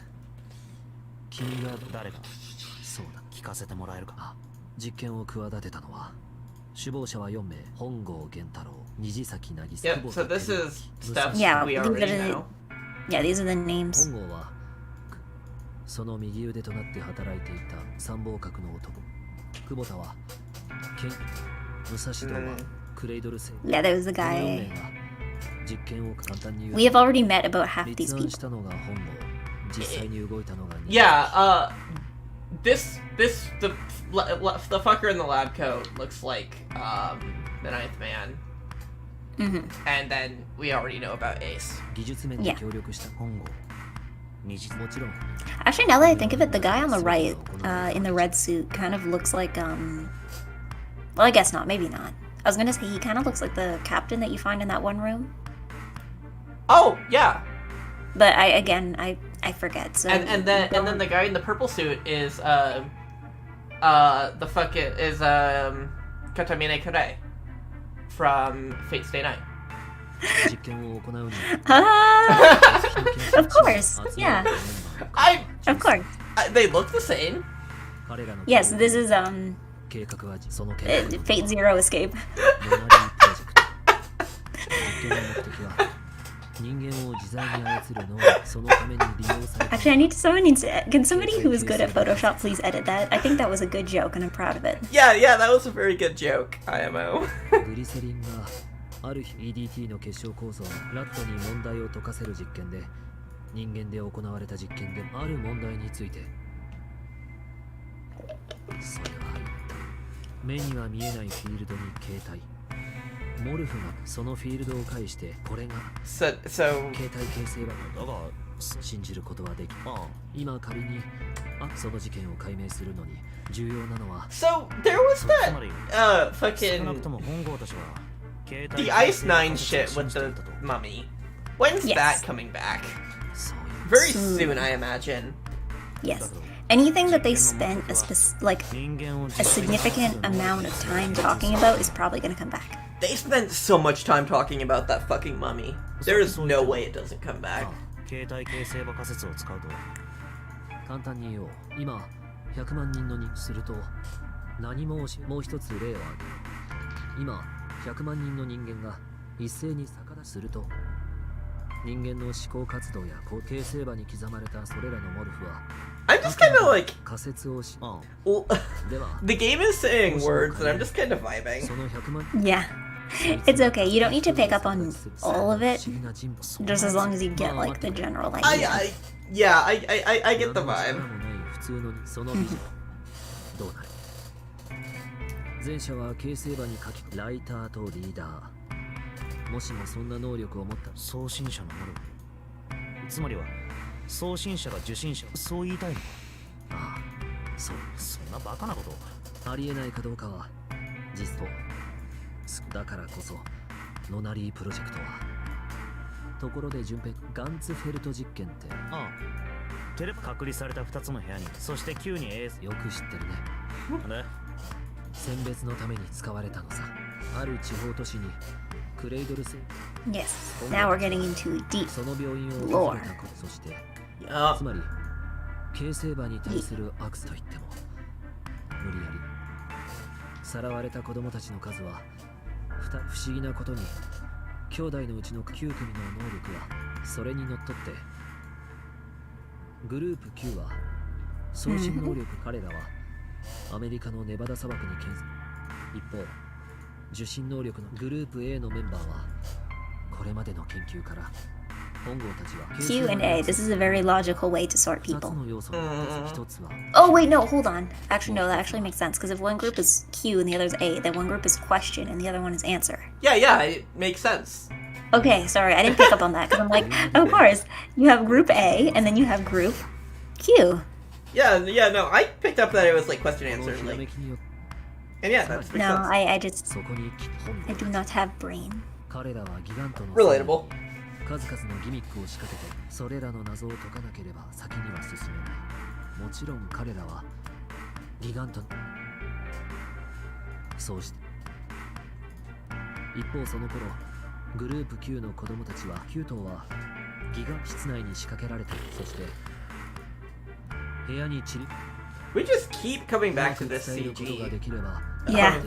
君が誰かそうだ。聞かせてもらえるか。あ、実験を企てたのは首謀者は4名。本郷源太郎、虹崎渚、 Yep, so this is stuff Yeah, we these already are the- know. Yeah, these are the names. 本郷はその右腕となって働いていた参謀閣の男。久保田は武蔵堂はクレイドル生。 Yeah, that was the この4 guy. 名が実験を簡単に言う We have already met about half 立 these 案 people. したのが本郷。実際に動いたのが Yeah, this the fucker in the lab coat looks like the Ninth Man. And then we already know about Ace. Yeah. Actually, now that I think of it, the guy on the right, in the red suit, kind of looks like, well, I guess not, maybe not. I was gonna say, he kind of looks like the captain that you find in that one room. Oh, yeah. But I forget, so... And then the guy in the purple suit is, Katamine Kure from Fate Stay Night. Of course, yeah. Of course. They look the same. Yes, this is, Fate Zero Escape. Actually, I need to, can somebody who is good at Photoshop please edit that? I think that was a good joke and I'm proud of it. Yeah, that was a very good joke, IMO. ある日 EDT の結晶構造ラットに問題を解かせる実験で人間で行われた実験である問題についてそれは目には見えないフィールドに携帯モルフがそのフィールドを介してこれが So 携帯形成はだが信じることはでき今仮にその事件を解明するのに重要なのは So there was that fucking the Ice 9 shit with the mummy. When's that coming back? Very soon, I imagine. Yes. Anything that they spent a significant amount of time talking about is probably going to come back. They spent so much time talking about that fucking mummy. There is no way it doesn't come back. 簡単に言おう。今100万人のにすると何ももう一つ例を挙げる。今100万人の人間が一斉に逆立ちすると人間の思考活動や形成場に刻まれたそれらのモルフは I'm just kind of like 仮説をし well, the game is saying words and I'm just kind of vibing. Yeah. It's okay. You don't need to pick up on all of it, just as long as you get like the general idea. I get the vibe. 前者は形成場に書きライターとリーダーもしもそんな能力を持った送信者のモルフつまりは送信者が受信者そう言いたいのああそんなバカなことありえないかどうかは実装だからこそノナリープロジェクトはところで順平ガンツフェルト実験ってテレ隔離された2つの部屋にそして9にエースよく知ってるね選別のために使われたのさある地方都市にクレイドル製 Yes, now we're getting into deep その病院を訪れたことそしてつまり形成場に対するアクセといっても無理やりさらわれた子供たちの数は不思議なことに兄弟のうちの9組の能力はそれにのっとってグループ9は送信能力彼らはアメリカのネバダ砂漠に建設一方受信能力のグループ A のメンバーはこれまでの研究から本郷たちは Q and A. This is a very logical way to sort people. Oh wait, no, hold on. Actually, no, that actually makes sense because if one group is Q and the other is A, then one group is question and the other one is answer. Yeah, it makes sense. Okay, sorry, I didn't pick up on that because I'm like, of course, you have group A and then you have group Q. Yeah, no, I picked up that it was like question answer, like, and yeah, that's no, I do not have brain. Relatable. 数々のギミックを仕掛けてそれらの謎を解かなければ先には進めないもちろん彼らはギガントそうして一方その頃グループ9の子供たちは9頭はギガ室内に仕掛けられてそして部屋に散り We just keep coming back to this CG. Yeah.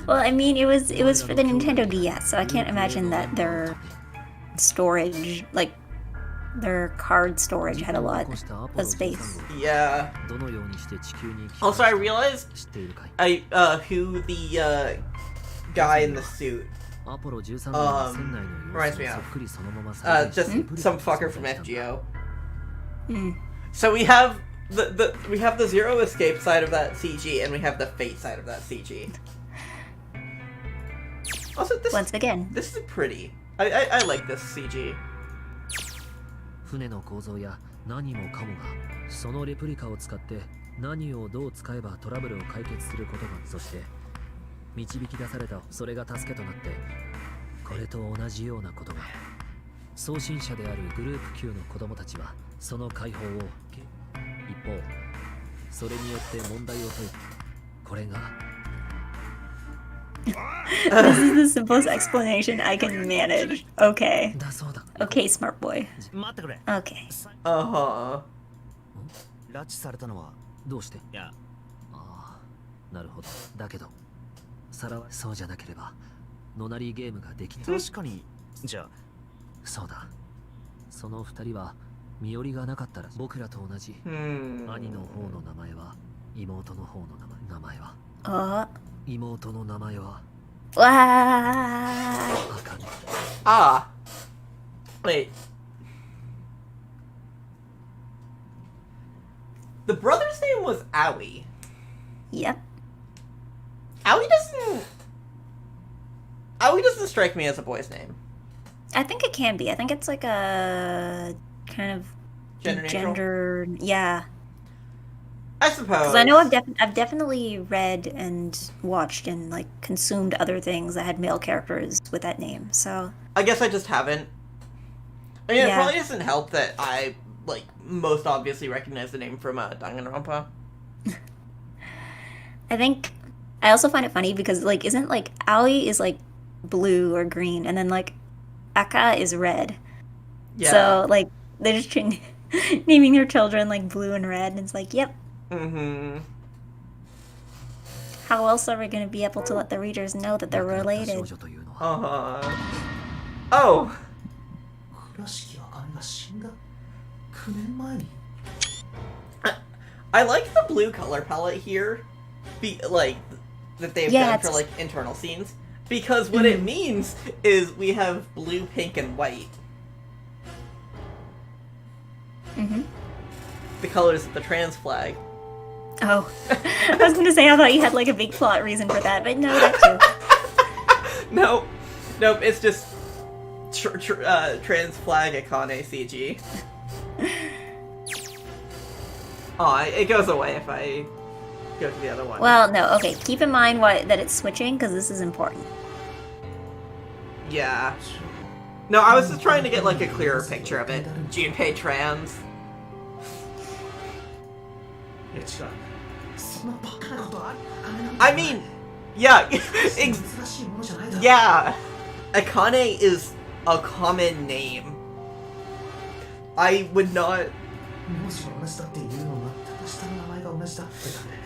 Well, I mean, it was for the Nintendo DS, so I can't imagine that their storage, like their card storage, had a lot of space. Yeah. Also, I realized who the guy in the suit reminds me of. Just some fucker from FGO. So we have the Zero Escape side of that CG, and we have the Fate side of that CG. Also, Once again. This is pretty. I like this CG. 船の構造や何もかもがそのレプリカを使って何をどう使えばトラブルを解決することが、そして導き出されたそれが助けとなってこれと同じようなことが送信者であるグループ級の子供たちはその解放を一方それによって問題を解いてこれが This is the simplest explanation I can manage. Okay. だそうだ。 Okay, smart boy. 待ってくれ Okay. 拉致されたのはどうして？いやああ、なるほど。だけどサラはそうじゃなければノナリーゲームができた。確かにじゃあそうだ。その二人は身寄りがなかったら僕らと同じ。兄の方の名前は妹の方の名前は妹の名前は Wow. 赤ね。Ah. Wait. The brother's name was Owie. Yep. Owie doesn't strike me as a boy's name. I think it can be. I think it's like a kind of Gender neutral? Yeah. I suppose. Because I know I've definitely read and watched and like consumed other things that had male characters with that name. So I guess I just haven't. I mean, Yeah. it probably doesn't help that I like most obviously recognize the name from Danganronpa. I think I also find it funny because like isn't like Aoi is like blue or green and then like Aka is red. Yeah. So like they're just naming their children like blue and red and it's like, yep. Mm-hmm. How else are we going to be able to let the readers know that they're related? Uh-huh. Oh. I like the blue color palette here, that they've done for like internal scenes, because what it means is we have blue, pink, and white. Mm-hmm. The colors of the trans flag. Oh, I was going to say I thought you had like a big plot reason for that, but no, that too. Nope, it's just trans flag Akane CG. Aw, it goes away if I go to the other one. Well, no, okay, keep in mind that it's switching, because this is important. Yeah. No, I was just trying to get like a clearer picture of it. Junpei trans. I mean, yeah, yeah. Akane is a common name. I would not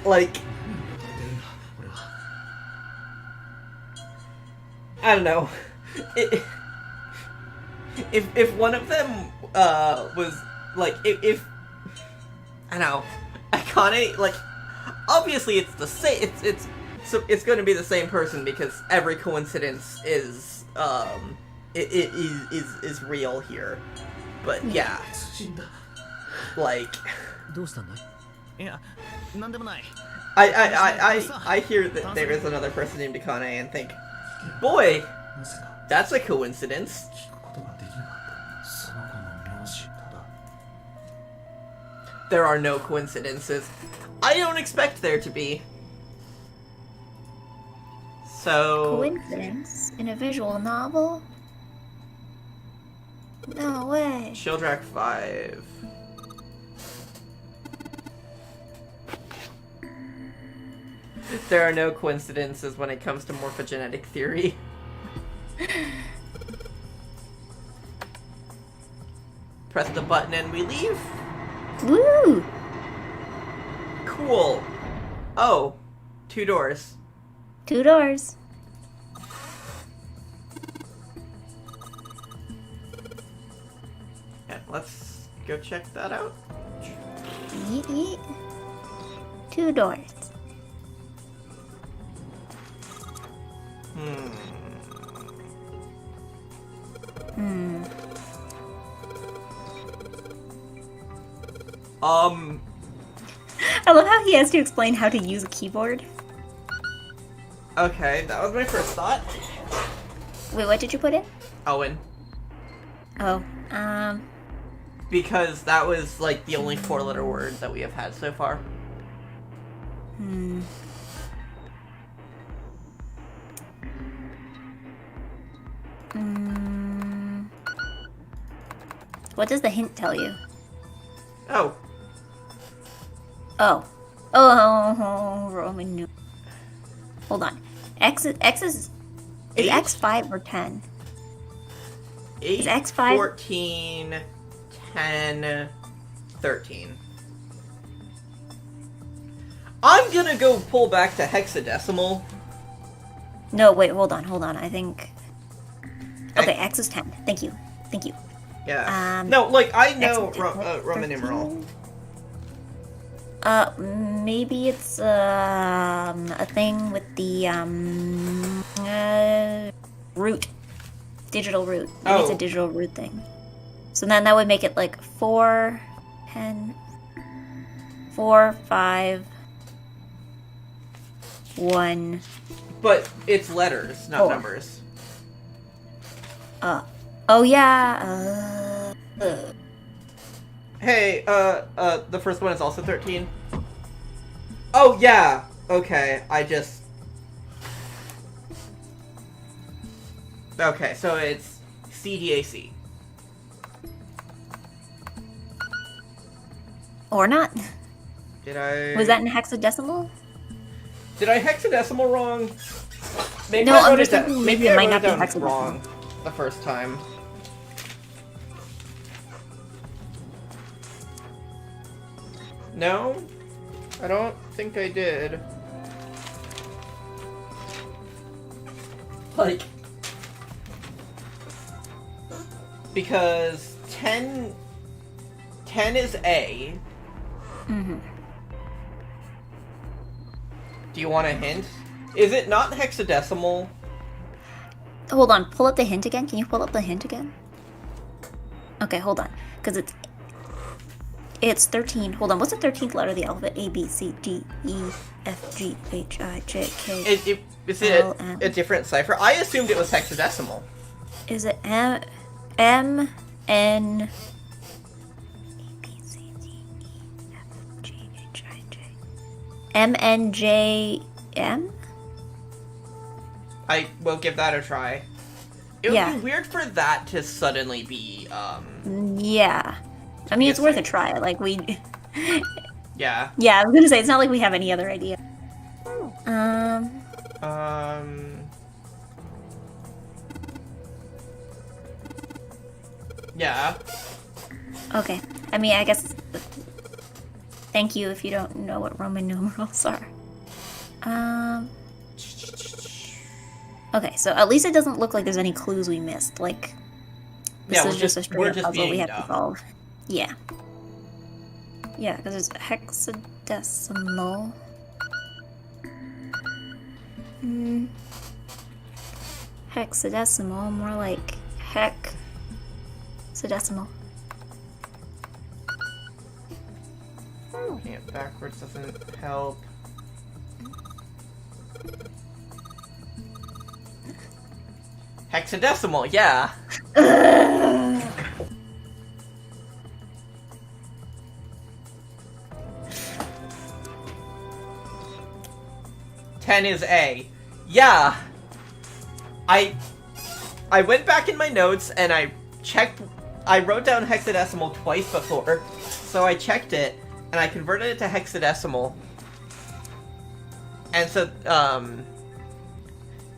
like. I don't know. If one of them was like if I don't know, Akane, like obviously it's the same. It's going to be the same person because every coincidence is is real here. But yeah, like I hear that there is another person named Akane and think, boy, that's a coincidence. There are no coincidences. I don't expect there to be. So... Coincidence? In a visual novel? No way. Shieldrak 5. There are no coincidences when it comes to morphogenetic theory. Press the button and we leave. Woo! Cool. Oh, 2 doors. 2 doors. Yeah, let's go check that out. Yeet, yeet. 2 doors. I love how he has to explain how to use a keyboard. Okay, that was my first thought. Wait, what did you put in? Owen. Oh, Because that was, like, the only 4-letter word that we have had so far. Hmm. What does the hint tell you? Oh. Oh, Roman numeral. Hold on. X is Eight? X 5 or 10? 8, Is X 5? 14, 10, 13. I'm gonna go pull back to hexadecimal. No, wait, hold on. I think. Okay, X is 10. Thank you. Yeah. No, like, I know X is Roman 13? numeral. Maybe it's a thing with the root, digital root. Maybe it's a digital root thing. So then that would make it like 4, 10, 4, 5, 1. But it's letters, not 4. numbers. Oh yeah. Hey, the first one is also 13. Oh, yeah. Okay, Okay, so it's CDAC. Or not. Did I... Was that in hexadecimal? Did I hexadecimal wrong? Maybe No, I I'm wrote just it down. thinking Maybe maybe it I might wrote not be it down hexadecimal. wrong the first time. No? I don't think I did. Like... Because 10 is A. Mm-hmm. Do you want a hint? Is it not hexadecimal? Hold on, pull up the hint again. Can you pull up the hint again? Okay, hold on. Because it's 13. Hold on, what's the 13th letter of the alphabet? A, B, C, D, E, F, G, H, I, J, K, Is it L, M. a different cipher? I assumed it was hexadecimal. Is it M, N, A, B, C, D, E, F, G, H, I, J. M, N, J, M? I will give that a try. It would Yeah. be weird for that to suddenly be, Yeah. I mean, it's Yes, worth I- a try. Like, we... yeah. Yeah, I was gonna say, it's not like we have any other idea. Yeah. Okay. I mean, I guess... Thank you if you don't know what Roman numerals are. Okay, so at least it doesn't look like there's any clues we missed. Like, this Yeah, is just a we're straight up just puzzle we being have dumb. to solve. Yeah. Yeah, because it's hexadecimal. Hexadecimal, more like hexadecimal. Looking it backwards doesn't help. Hexadecimal, yeah. Ten is A. Yeah. I went back in my notes and I checked. I wrote down hexadecimal twice before, so I checked it and I converted it to hexadecimal. And so,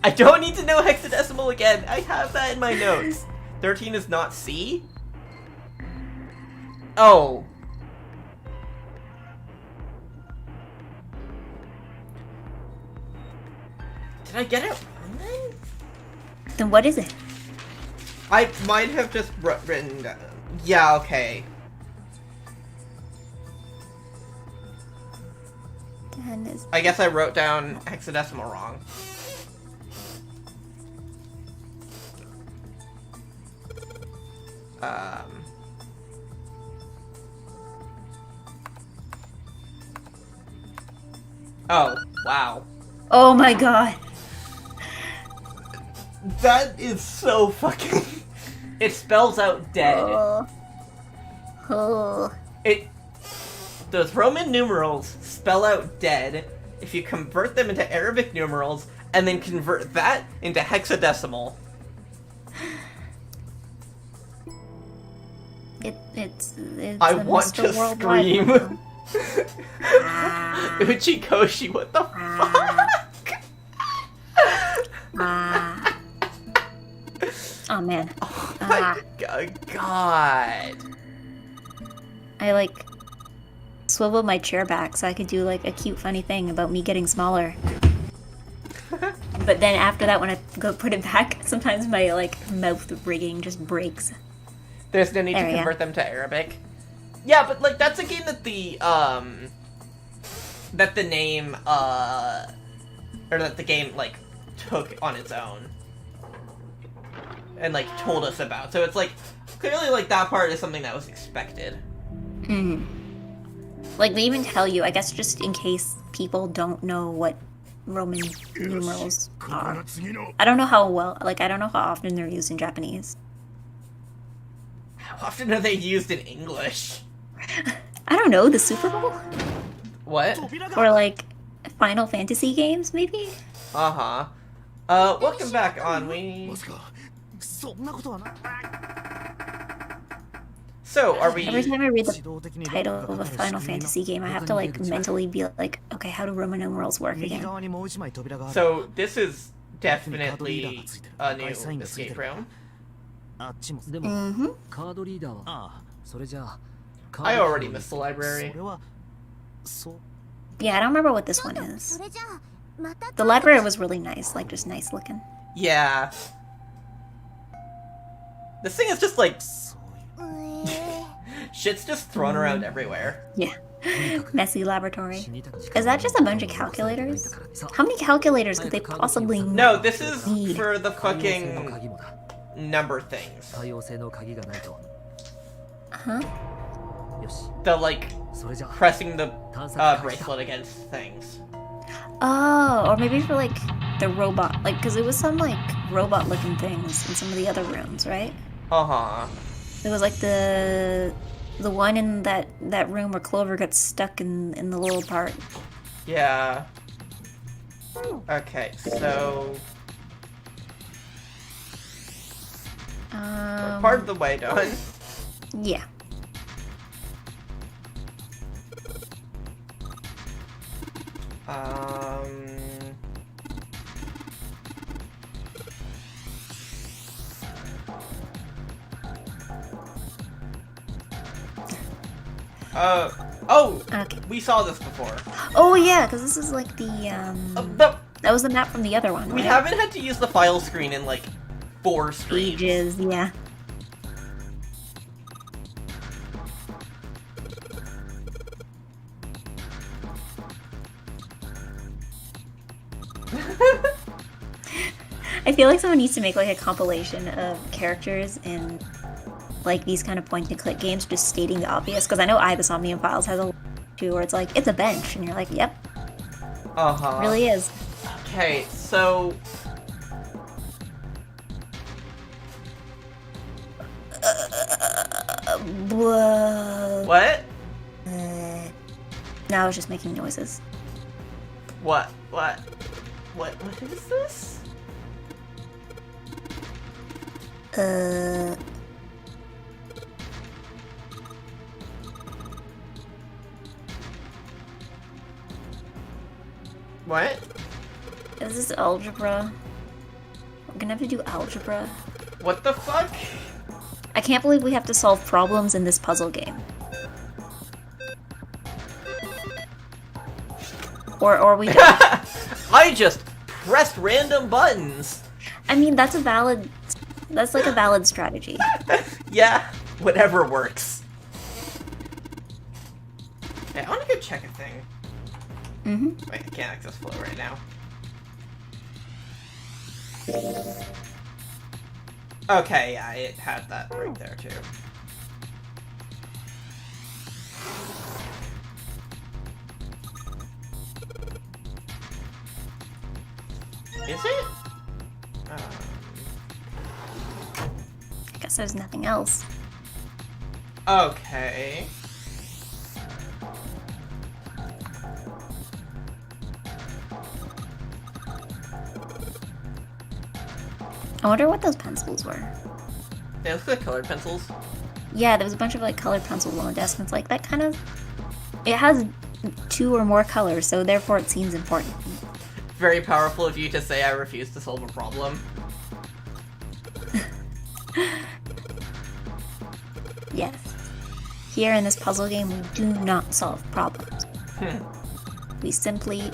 I don't need to know hexadecimal again. I have that in my notes. 13 is not C? Oh. Did I get it wrong then? Then what is it? I might have just written down. Yeah, okay. I guess I wrote down hexadecimal wrong. Oh, wow. Oh my god. That is so fucking... It spells out dead. Those Roman numerals spell out dead if you convert them into Arabic numerals and then convert that into hexadecimal. It's I want to scream. Uchikoshi, what the fuck? Oh man. Oh my god. I like swiveled my chair back so I could do like a cute funny thing about me getting smaller. But then after that, when I go put it back, sometimes my like mouth rigging just breaks. There's no need to convert them to Arabic. Yeah, but like that's a game that the name or that the game like took on its own and like told us about. So it's like clearly like that part is something that was expected. Mm. Like they even tell you, I guess, just in case people don't know what Roman numerals are. I don't know how well, like I don't know how often they're used in Japanese. How often are they used in English? I don't know, the Super Bowl? What? Or like Final Fantasy games, maybe? Uh-huh. Welcome back, Onwe. So, are we... Every time I read the title of a Final Fantasy game, I have to like mentally be like, okay, how do Roman numerals work again? So, this is definitely a new escape room. Mm-hmm. I already missed the library. Yeah, I don't remember what this one is. The library was really nice, like just nice looking. Yeah. This thing is just like... shit's just thrown around everywhere. Yeah. Messy laboratory. Is that just a bunch of calculators? How many calculators could they possibly need? No, this is for the fucking number things. Huh? The, like, pressing the bracelet against things. Oh, or maybe for, like, the robot. Like, because it was some, like, robot-looking things in some of the other rooms, right? Uh-huh. It was, like, the one in that room where Clover got stuck in the little part. Yeah. Okay, so... we're part of the way done. Yeah. Oh! Okay. We saw this before. Oh yeah, because this is like the that was the map from the other one, We right? haven't had to use the file screen in like 4 streams. Ages, yeah. I feel like someone needs to make like a compilation of characters in like these kind of point-and-click games, just stating the obvious. Because I know I, the Somnium Files, has a too where it's like it's a bench, and you're like, yep, Uh-huh. it really is. Okay, so Whoa. what? No, I was just making noises. What is this? What? Is this algebra? We're gonna have to do algebra. What the fuck? I can't believe we have to solve problems in this puzzle game. Or we don't. I just pressed random buttons. I mean, that's like a valid strategy. Yeah, whatever works. Okay, I want to go check a thing. Mm-hmm. Wait, I can't access flow right now. Okay, yeah, it had that right there too. Is it? there's nothing else. Okay. I wonder what those pencils were. They look like colored pencils. Yeah, there was a bunch of like colored pencils on the desk, and it's like that kind of. It has 2 or more colors, so therefore it seems important. Very powerful of you to say I refuse to solve a problem. Yes. Here in this puzzle game, we do not solve problems. We simply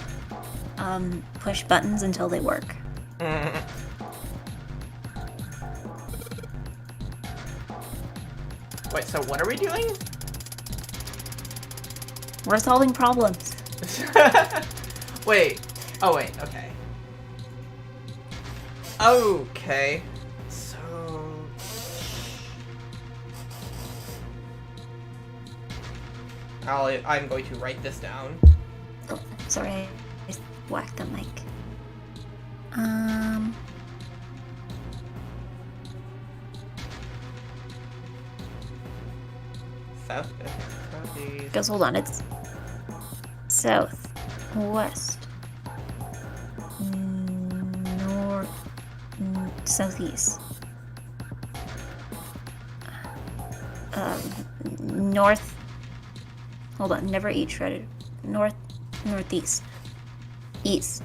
push buttons until they work. Wait, so what are we doing? We're solving problems. Wait. Oh, wait. Okay. Okay. So... I'm going to write this down. Oh, sorry, I just whacked the mic. Southeast. Guys, hold on. It's south, west, north, southeast, north. Hold on. Never eat shredded. North, northeast, east,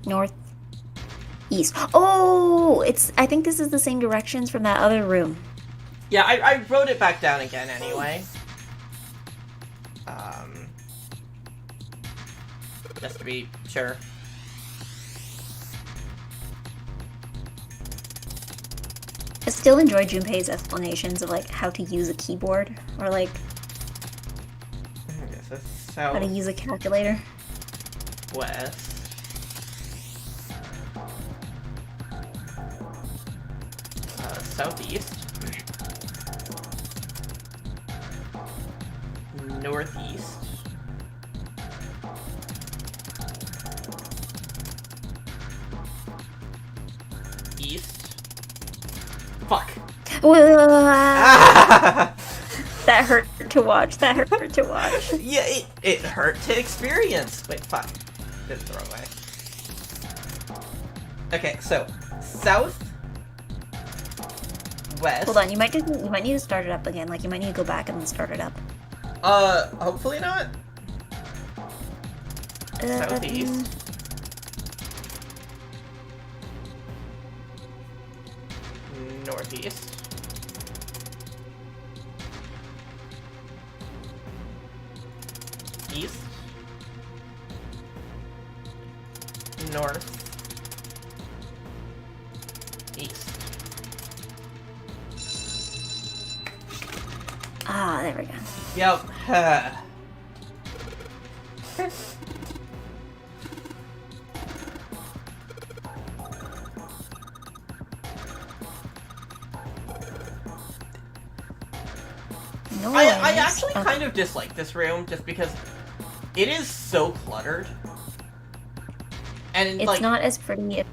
north, east. Oh, it's. I think this is the same directions from that other room. Yeah, I wrote it back down again anyway. Just to be sure. I still enjoy Junpei's explanations of like how to use a keyboard or like how to use a calculator. West. Southeast. Northeast. East. Fuck. That hurt to watch. That hurt to watch. Yeah, it hurt to experience. Wait, fuck. Did it the wrong way. Okay, so south, west. Hold on, you might need to start it up again. Like you might need to go back and then start it up. Hopefully not. Southeast. Northeast. East. North. East. Ah, there we go. Yep. No, I actually kind of dislike this room just because it is so cluttered. And it's like, not as pretty.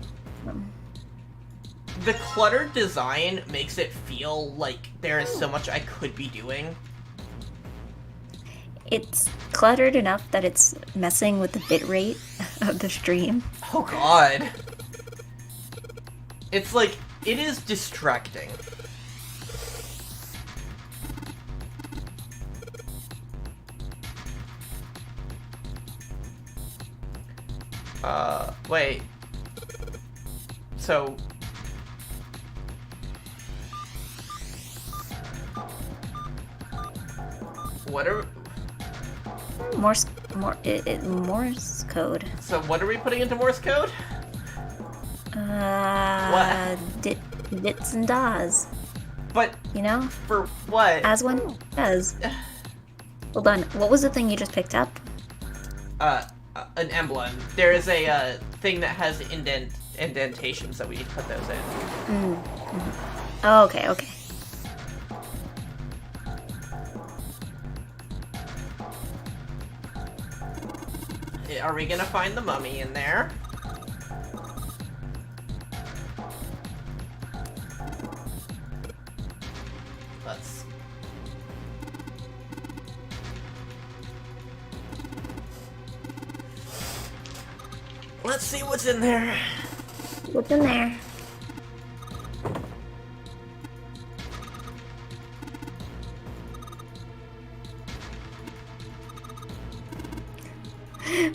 the cluttered design makes it feel like there is so much I could be doing. It's cluttered enough that it's messing with the bitrate of the stream. Oh god. It's like, it is distracting. Wait. So... What are... Morse code. So what are we putting into Morse code? Dits and das. But You know? for what? As one does. Hold on, what was the thing you just picked up? An emblem. There is a thing that has indentations that we need to put those in. Oh, okay. Are we gonna find the mummy in there? Let's see what's in there. What's in there?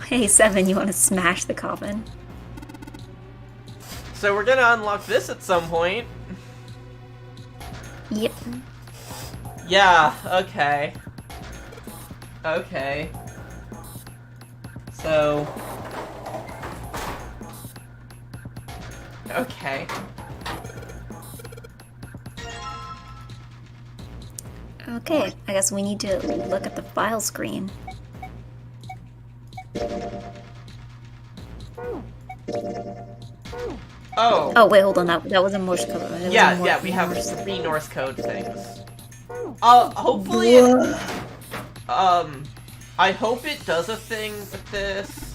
Hey, Seven, you want to smash the coffin? So we're gonna unlock this at some point. Yep. Yeah, okay. Okay. So... Okay. Okay, I guess we need to look at the file screen. Oh. Oh, wait, hold on. That was a Morse code. Yeah, we have 3 Norse code things. Hopefully I hope it does a thing with this.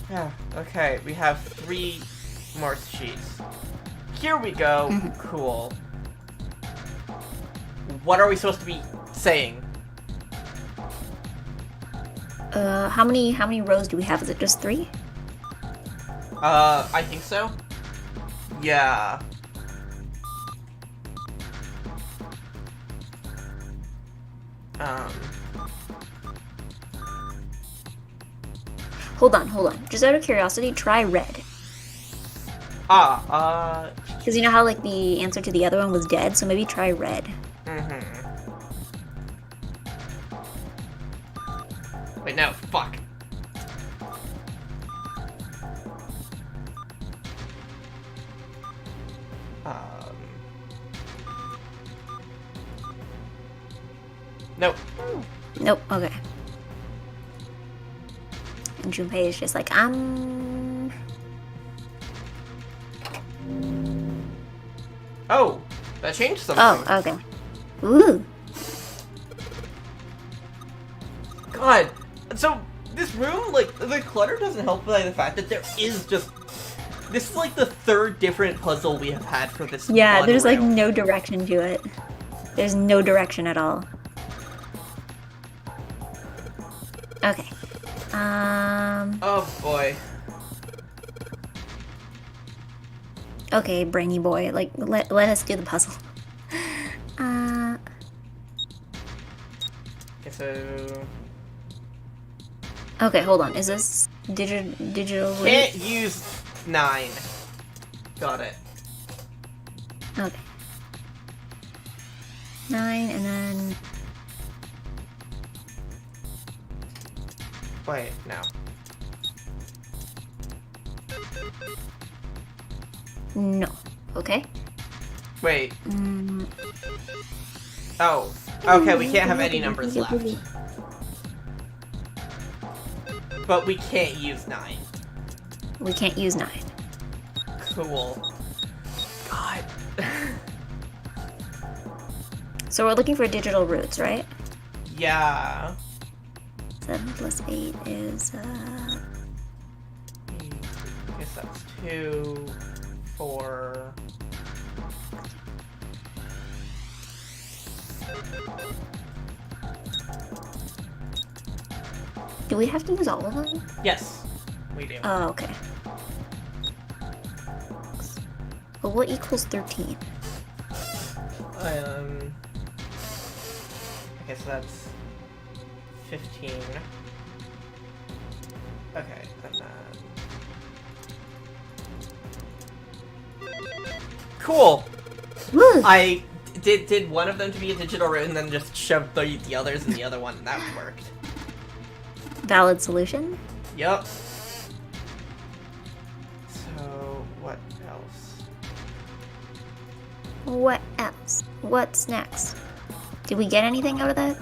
Yeah, okay, we have 3 Morse sheets. Here we go. Cool. What are we supposed to be saying? How many rows do we have? Is it just 3? I think so. Yeah. Hold on. Just out of curiosity, try red. Because you know how, like, the answer to the other one was dead, so maybe try red. Wait, no, fuck. Nope. Nope, okay. And Junpei is just like, Oh, that changed something. Oh, okay. Ooh. God. So, this room, like, the clutter doesn't help by the fact that there is just... This is like the 3rd different puzzle we have had for this Yeah, there's like room. no direction to it. There's no direction at all. Okay. Oh boy. Okay, brainy boy. Like, let us do the puzzle. Okay, so... Okay, hold on. Is this digital? Can't use 9. Got it. Okay. 9 and then... Wait, no. No. Okay. Wait. Oh. Okay, we can't have any numbers left. But we can't use 9. We can't use 9. Cool. God. So we're looking for digital roots, right? Yeah. 7 plus 8 is, I guess that's 2, 4... Do we have to use all of them? Yes, we do. Oh, okay. Well, what equals 13? Okay, so that's 15. Okay, and then... Cool! Woo! I did one of them to be a digital root and then just shoved the others in the other one, and that worked. Valid solution? Yup. So, what else? What else? What's next? Did we get anything out of that?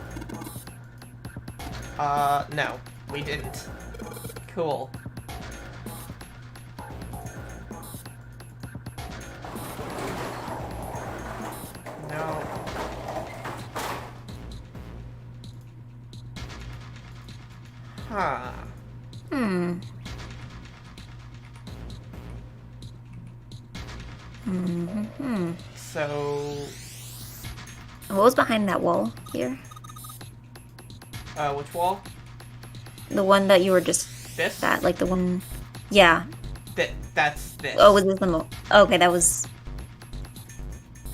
No, we didn't. Cool. No. Huh. Hmm. Mm-hmm. So... What was behind that wall here? Which wall? The one that you were just... This? That, like the one... Yeah. That's this. Oh, was this the okay, that was...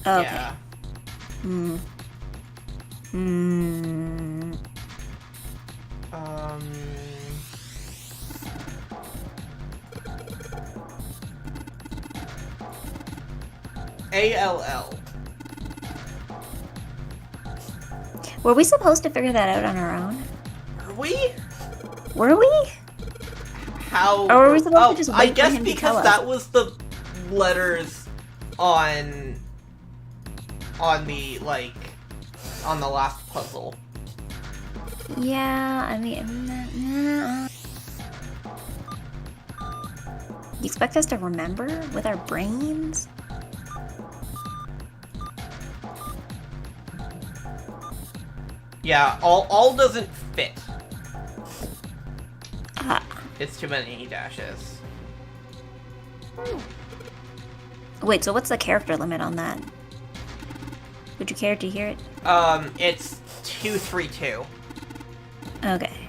Okay. Yeah. Hmm. Hmm. ALL. Were we supposed to figure that out on our own? Are we? Were we? How? Or were we supposed to just wait I for guess him to because tell that us? was the letters on the, like, on the last puzzle. Yeah, I mean... You expect us to remember with our brains? Yeah, all doesn't fit. Ah. It's too many dashes. Wait, so what's the character limit on that? Would you care to hear it? It's 232. Okay.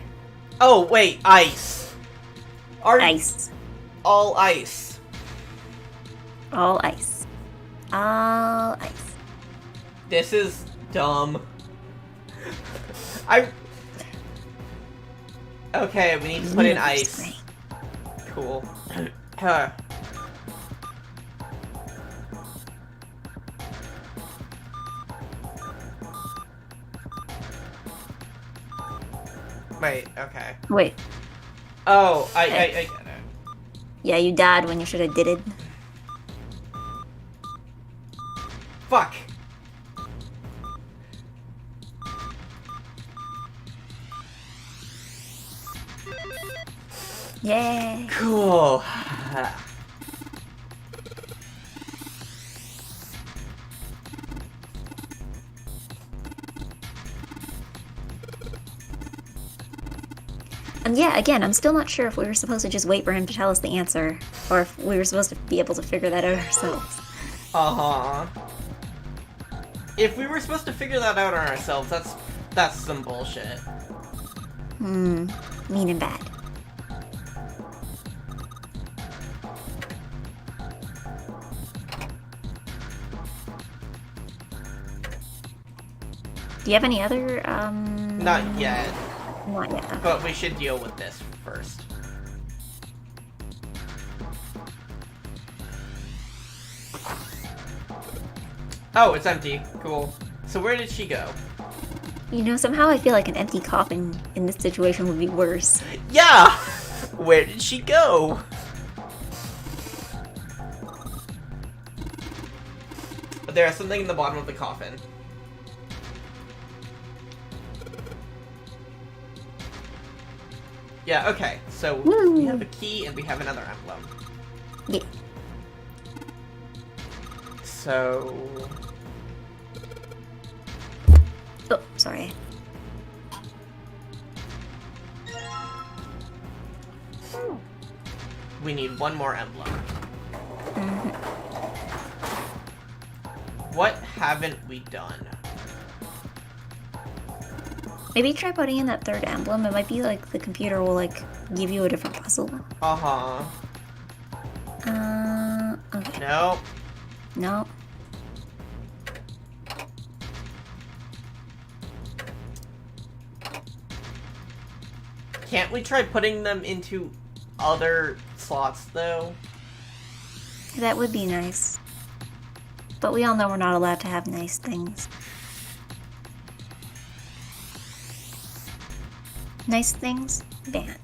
Oh, wait, ice. Ice. All ice. All ice. All ice. This is dumb. Okay, we need to put in ice. Great. Cool. Wait, okay. Wait. Oh, I get it. Yeah, you died when you should have did it. Fuck. Yay. Cool. And yeah, again, I'm still not sure if we were supposed to just wait for him to tell us the answer, or if we were supposed to be able to figure that out ourselves. Uh-huh. If we were supposed to figure that out on ourselves, that's some bullshit. Mean and bad. Do you have any other, Not yet, Not yet. Okay. but we should deal with this first. Oh, it's empty. Cool. So where did she go? You know, somehow I feel like an empty coffin in this situation would be worse. Yeah! Where did she go? There's something in the bottom of the coffin. Yeah, okay. So we have a key and we have another emblem. Yeah. So... Oh, sorry. we need one more emblem. What haven't we done? Maybe try putting in that third emblem. It might be like the computer will like give you a different puzzle. Uh-huh. Okay. No. No. Can't we try putting them into other slots, though? That would be nice. But we all know we're not allowed to have nice things. Nice things? Banned.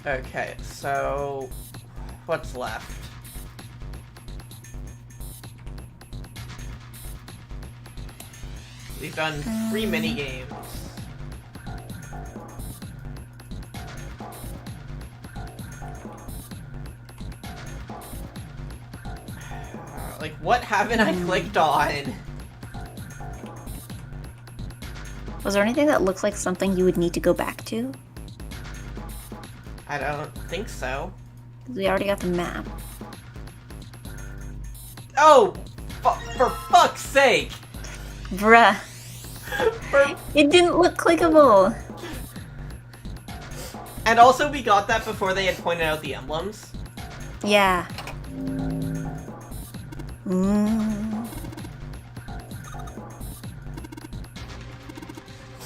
Okay, so... what's left? We've done 3 mini-games. Like, what haven't I clicked on? Was there anything that looks like something you would need to go back to? I don't think so. We already got the map. Oh! For fuck's sake! Bruh. It didn't look clickable. And also, we got that before they had pointed out the emblems. Yeah.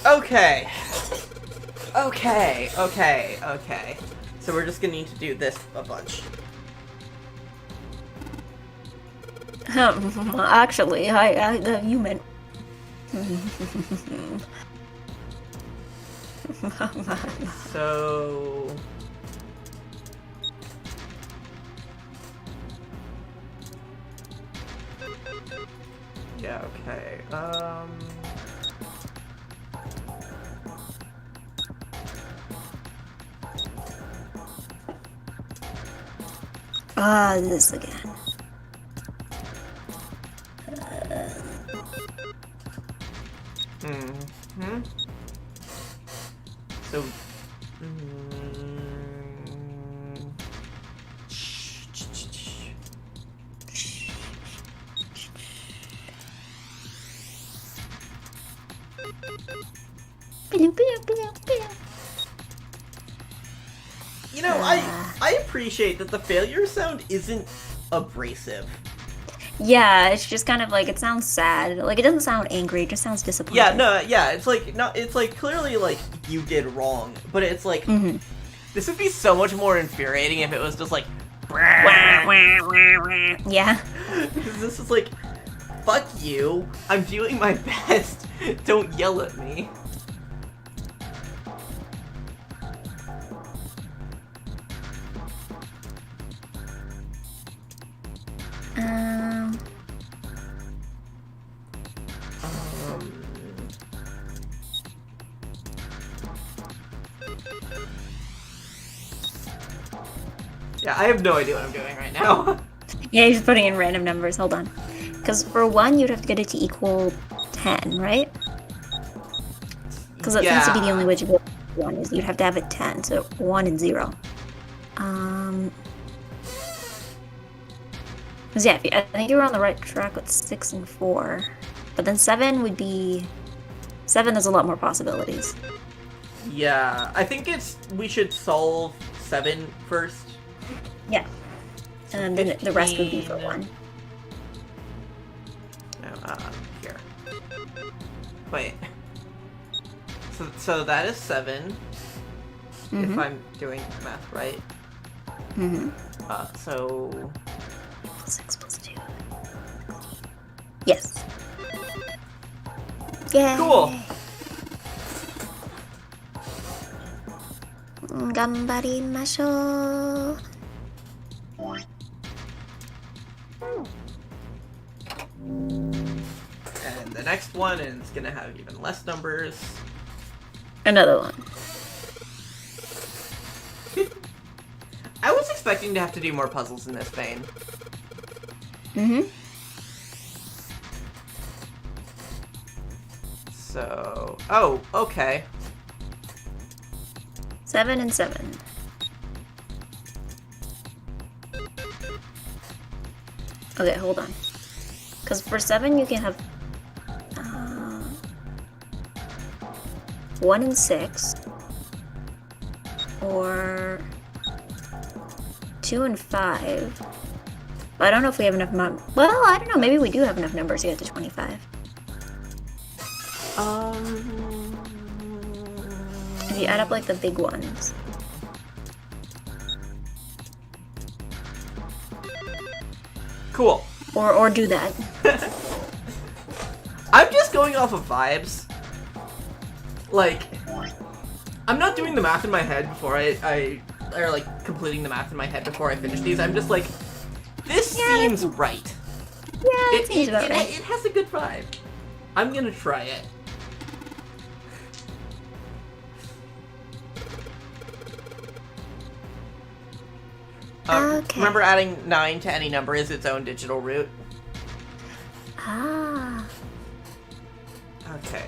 Okay. Okay. So we're just gonna need to do this a bunch. Actually, you meant... So... Yeah, okay. This again. So... You know, I appreciate that the failure sound isn't abrasive. Yeah, it's just kind of like, it sounds sad. Like, it doesn't sound angry, it just sounds disappointed. Yeah, no, yeah, it's like, no, it's like, clearly, like, you did wrong, but it's like, this would be so much more infuriating if it was just like, yeah. Because this is like, fuck you, I'm doing my best, don't yell at me. Yeah, I have no idea what I'm doing right now. Yeah, he's putting in random numbers. Hold on. Because for 1, you'd have to get it to equal 10, right? Because that seems to be the only way to go 1, is you'd have to have it 10, so 1 and 0. Because yeah, I think you were on the right track with 6 and 4. But then 7 would be... 7, there's a lot more possibilities. Yeah, I think we should solve 7 first. Yeah. And then the rest would be for 1. No, here. Wait. So that is 7. If I'm doing math right. So... 6 plus 2. Yes. Yay! Cool! Gambarimashou. And the next one is gonna have even less numbers. Another one. I was expecting to have to do more puzzles in this vein. So... Oh, okay. 7 and 7. Okay, hold on. Because for 7 you can have 1 and 6, or 2 and 5. But I don't know if we have enough well, I don't know, maybe we do have enough numbers to get to 25. If you add up like the big ones. Cool. Or do that. I'm just going off of vibes. Like, I'm not doing the math in my head before or like completing the math in my head before I finish these. I'm just like, this seems right. Yeah, it seems about right. It has a good vibe. I'm gonna try it. Okay. Remember, adding 9 to any number is its own digital root. Ah. Okay.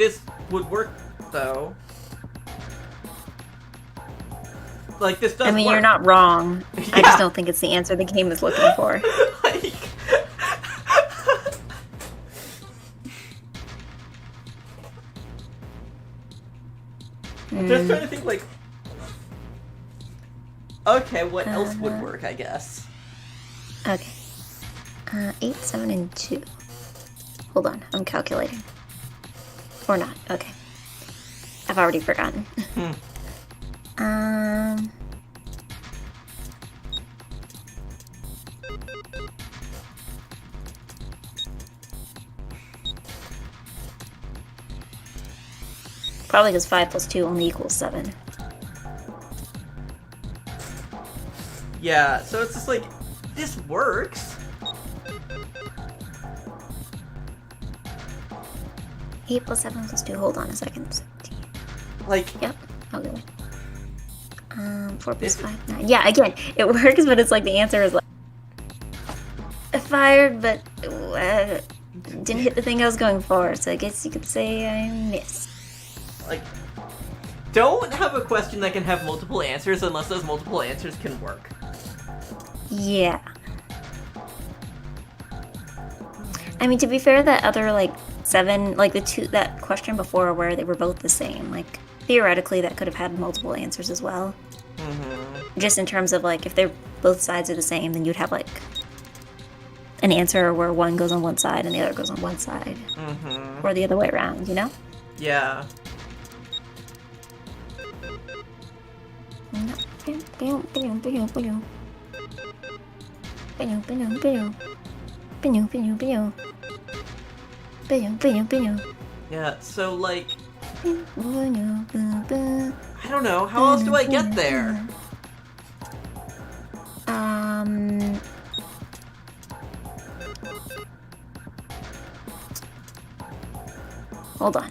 this would work, though. Like, this does I mean, work. you're not wrong. Yeah. I just don't think it's the answer the game is looking for. Like... I'm just trying to think, like... Okay, what else would work, I guess? Okay. 8, 7, and 2. Hold on, I'm calculating. Or not, okay. I've already forgotten. Probably because 5 plus 2 only equals 7. Yeah, so it's just like, this works. 8 plus 7 plus 2, hold on a second. 17. Like, Yep, I'll do it. 4 plus 5, 9. Yeah, again, it works, but it's like the answer is like... I fired, but didn't hit the thing I was going for, so I guess you could say I missed. like, don't have a question that can have multiple answers unless those multiple answers can work. Yeah. I mean, to be fair, that other, like, 7, like, that question before where they were both the same, like, theoretically that could have had multiple answers as well. Just in terms of, like, if they're both sides are the same, then you'd have, like, an answer where one goes on one side and the other goes on one side. Or the other way around, you know? Yeah. Yeah, so, like... I don't know, how else do I get there? Hold on.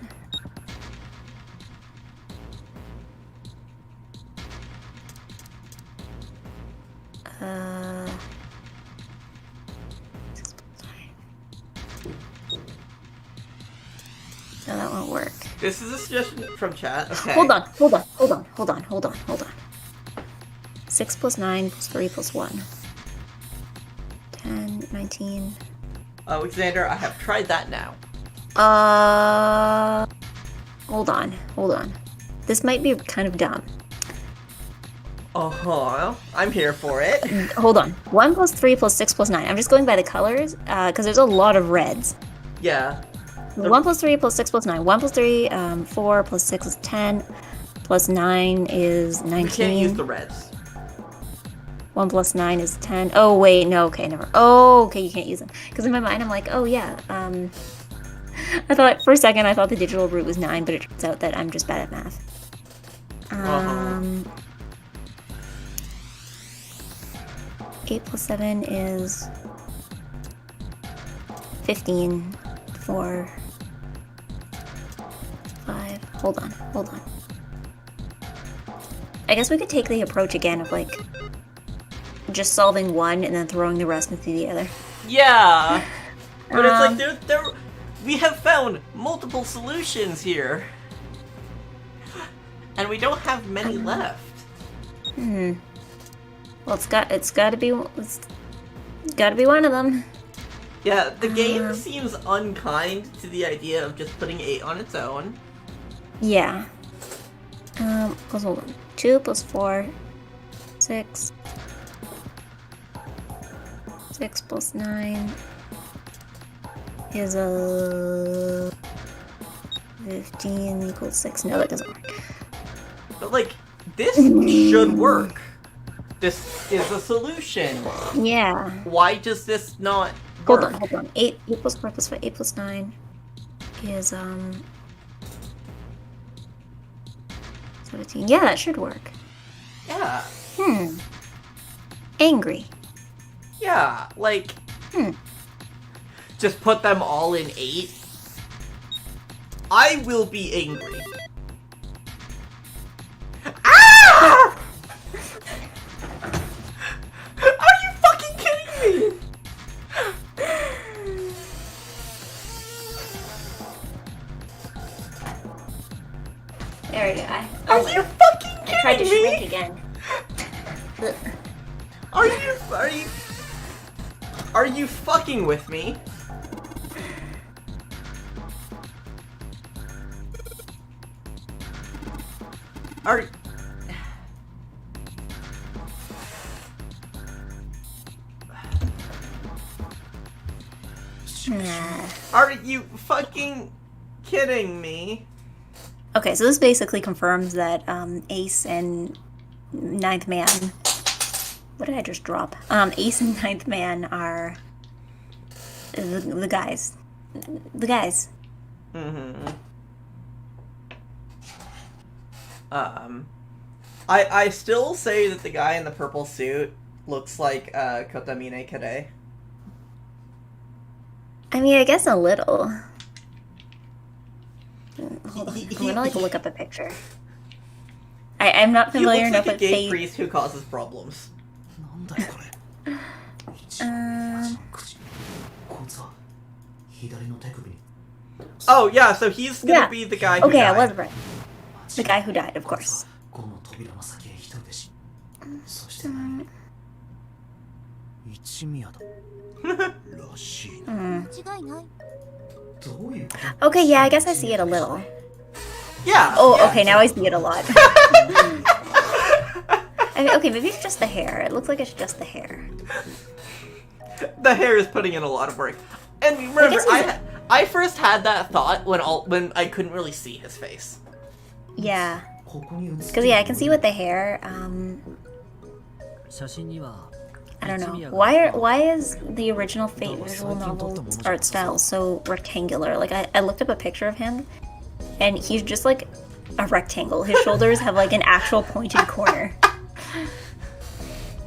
No, that won't work. This is a suggestion from chat. Okay. Hold on. 6 plus 9 plus 3 plus 1. 10, 19. Alexander, I have tried that now. Hold on. This might be kind of dumb. I'm here for it. Hold on. 1 plus 3 plus 6 plus 9. I'm just going by the colors, because there's a lot of reds. Yeah. 1 plus 3 plus 6 plus 9. 1 plus 3, 4 plus 6 is 10. Plus 9 is 19. We can't use the reds. 1 plus 9 is 10. Oh, wait, no, okay, never. Oh, okay, you can't use them. Because in my mind, I'm like, oh, yeah, I thought, for a second, I thought the digital root was 9, but it turns out that I'm just bad at math. 8 plus 7 is 15. 4, 5. Hold on. I guess we could take the approach again of, like, just solving one and then throwing the rest into the other. Yeah! But it's like, we have found multiple solutions here. And we don't have many left. Well, it's gotta be one of them. Yeah, the game seems unkind to the idea of just putting 8 on its own. Yeah. Hold on. 2 plus 4, 6. 6 plus 9 is 15 equals 6. No, that doesn't work. But, like, this should work. This is a solution. Yeah. Why does this not Hold work? on. 8 plus 4 plus 5, 8 plus 9 is 17. Yeah, that should work. Yeah. Angry. Yeah, like... Just put them all in 8? I will be angry. Ah! Are you fucking kidding me? Are you fucking kidding I tried to me? shrink again. Are you fucking with me? Are Nah. Are you fucking kidding me? Okay, so this basically confirms that Ace and Ninth Man. What did I just drop? Ace and Ninth Man are the guys. The guys. Mm-hmm. I still say that the guy in the purple suit looks like Kotamine Kare. I mean, I guess a little. Hold on. I'm gonna look up a picture. I'm not He familiar looks enough like a with gay Fate. priest who causes problems. Oh yeah, so he's gonna be the guy who Okay, died. I was right. The guy who died, of course. Okay, yeah, I guess I see it a little. Yeah. Oh, yeah. okay, now I see it a lot. I mean, okay, maybe it's just the hair. It looks like it's just the hair. The hair is putting in a lot of work. And remember, I first had that thought when I couldn't really see his face. Yeah. Because, yeah, I can see with the hair, I don't know. Why is the original Fate visual novel art style so rectangular? Like, I looked up a picture of him, and he's just like a rectangle. His shoulders have like an actual pointed corner.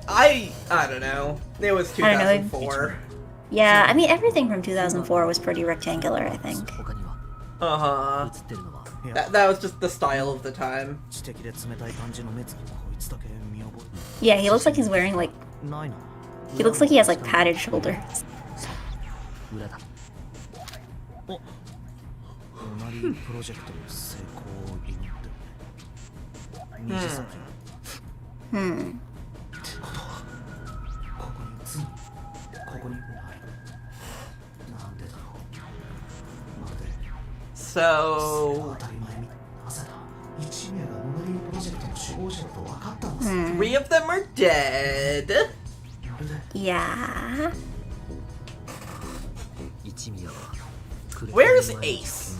I don't know. It was 2004. Yeah, I mean, everything from 2004 was pretty rectangular, I think. Uh-huh. That was just the style of the time. Yeah, he looks like he's wearing like... He looks like he has like padded shoulders. So... 3 of them are dead. Yeah. Where's Ace?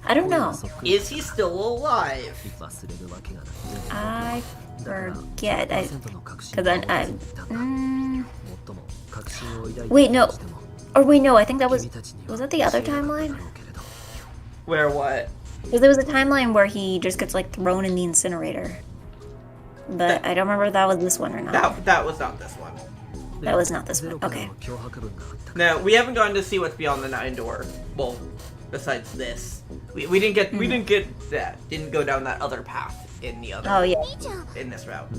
I don't know. Is he still alive? I forget. Because wait, no. Or wait, no, I think that was that the other timeline? Where what? Because there was a timeline where he just gets like thrown in the incinerator. But I don't remember if that was this one or not. That was not this one. That was not this one. Okay. No, we haven't gotten to see what's beyond the 9 door. Well, besides this, we didn't get that. Didn't go down that other path in the other. Oh yeah. In this route.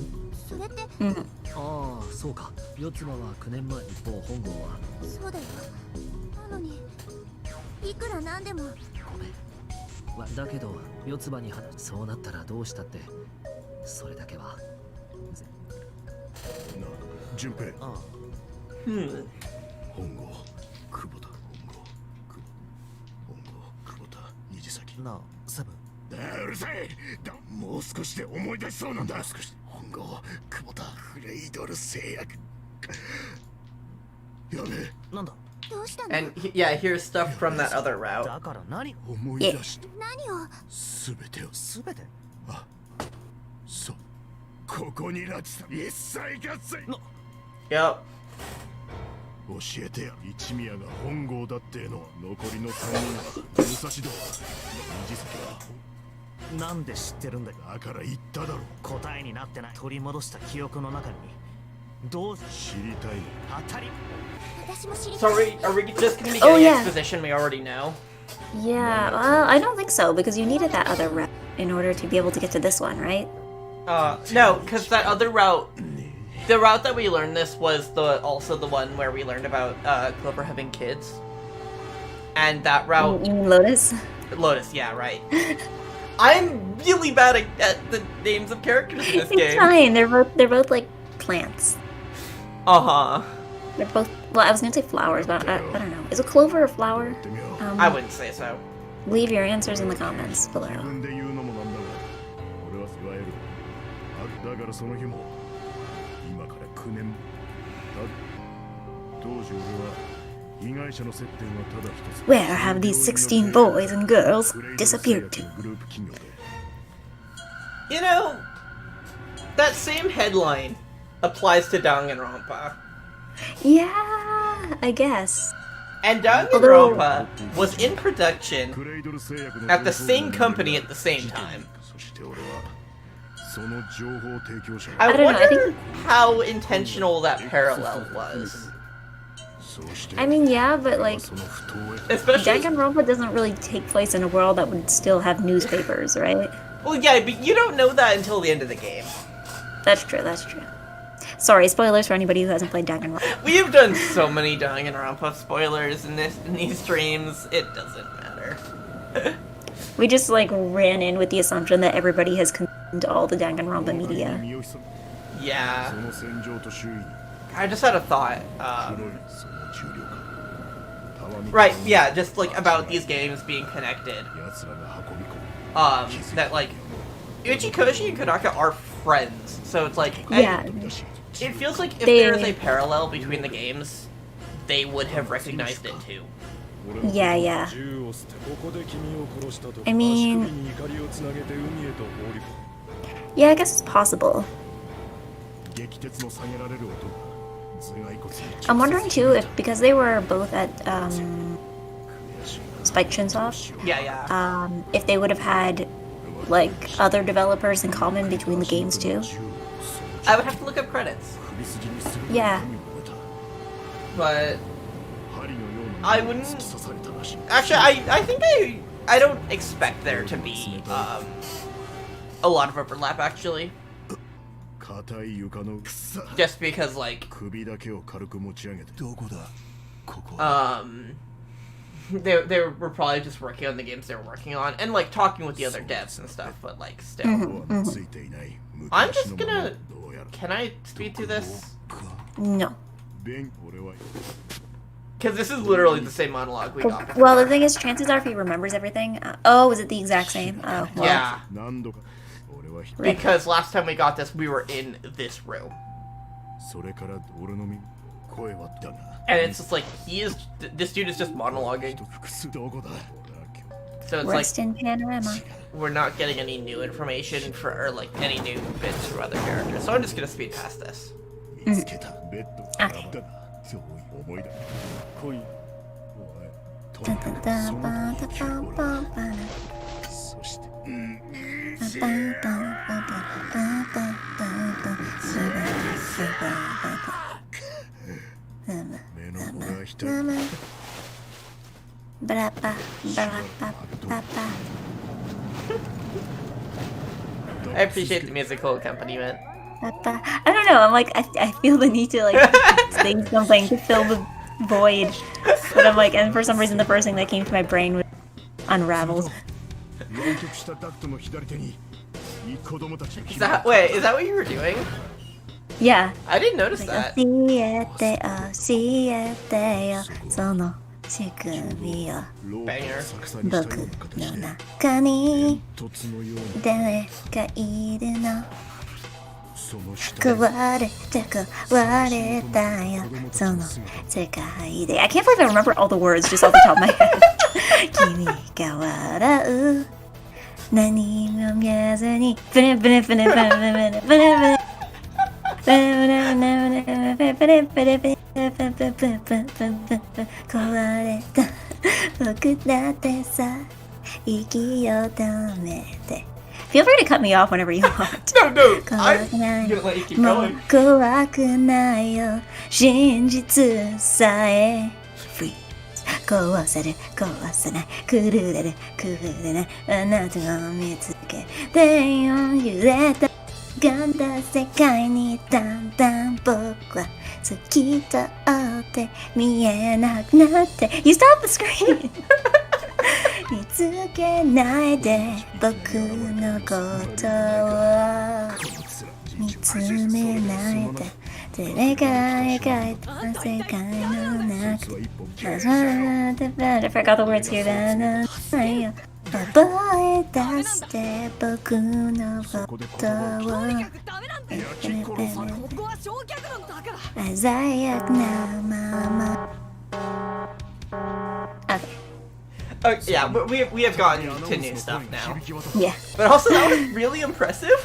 ああそうか四つ葉は9年前一方本郷はそうだよなのにいくらなんでもごめんだけど四つ葉にそうなったらどうしたってそれだけはな順平本郷久保田本郷久保田虹崎なあセブンうるさいもう少しで思い出しそうなんだ少し本郷久保田フレイドル製薬やべえなんだどうしたの And yeah, here's stuff from that other route. だから何思い出した何をすべてをすべてそうここに拉致さ一切合切 Yep. 教えてや一宮が本郷だってのは残りの3人は武蔵堂虹崎はなんで知ってるんだよだから言っただろ答えになってない取り戻した記憶の中にどう知りたい当たり私も知り So た are い we just gonna be Oh, getting yeah. exposition we already know? Yeah, well, I don't think so, because you needed that other route in order to be able to get to this one, right? No, because that other route, the route that we learned this was also the one where we learned about Clover having kids. And that route, You mean Lotus? Lotus, yeah, right. I'm really bad at the names of characters in this game. It's fine. They're both like plants. Uh-huh. They're both. Well, I was gonna say flowers, but I don't know. Is a clover a flower? I wouldn't say so. Leave your answers in the comments below. 自分で言うのもなんだが、俺はいわゆるだからその日も今から9年も当時俺は被害者の接点はただ一つ。 Where have these 16 boys and girls disappeared to? You know, that same headline applies to Danganronpa. Yeah, I guess. And Danganronpa was in production at the same company at the same time. I don't know, I wonder think- how intentional that parallel was. I mean, yeah, but like, Especially, Danganronpa doesn't really take place in a world that would still have newspapers, right? well, yeah, but you don't know that until the end of the game. That's true, that's true. Sorry, spoilers for anybody who hasn't played Danganronpa. We have done so many Danganronpa spoilers in these streams, it doesn't matter. We just like ran in with the assumption that everybody has consumed all the Danganronpa media. Yeah. I just had a thought. Right, yeah, just like about these games being connected. That like Uchikoshi and Kodaka are friends, so it's like Yeah. it feels like if They- there is a parallel between the games, they would have recognized it too. Yeah, yeah. I mean, yeah, I guess it's possible. I'm wondering too if because they were both at Spike Chunsoft, Yeah, yeah. if they would have had like other developers in common between the games too. I would have to look up credits, Yeah. but I wouldn't. Actually, I think I don't expect there to be a lot of overlap actually, just because like they were probably just working on the games they were working on and like talking with the other devs and stuff, but like still. I'm just gonna. Can I speed through this? No. Because this is literally the same monologue we got before. Well, the thing is, chances are if he remembers everything. Oh, is it the exact same? Oh, well. Yeah, because last time we got this, we were in this room. And it's just like, this dude is just monologuing. So it's Rest in panorama. like, we're not getting any new information or like any new bits from other characters. So I'm just gonna speed past this. Okay. I appreciate the musical accompaniment. I don't know. I'm like, I feel the need to like say something to fill the void, but I'm like, and for some reason, the first thing that came to my brain was unravels. Is that what you were doing? Yeah. I didn't notice that. 教えてよその仕組みを Banger. 僕の中に誰かいるの壊れて壊れたよその世界で I can't believe I remember all the words just off the top of my head 君が笑う何も見えずにブネブネブネブネブネブネブネ壊れた僕だってさ息を止めて Feel free to cut me off whenever you want. No, 怖 I'm くない gonna let you keep もう going. 怖くないよ真実さえ Freeze 壊せる壊せない狂れる狂れないあなたを見つけてよ揺れたがんだ世界にだんだん僕は透き通って見えなくなって You stop the screen! 見つけないで僕のことを見つめないで誰かが描いた世界の中 I forgot the words here 覚え出して僕のことを鮮やかなまま Oh, yeah, we have gotten to new stuff now. Yeah. But also, that was really impressive.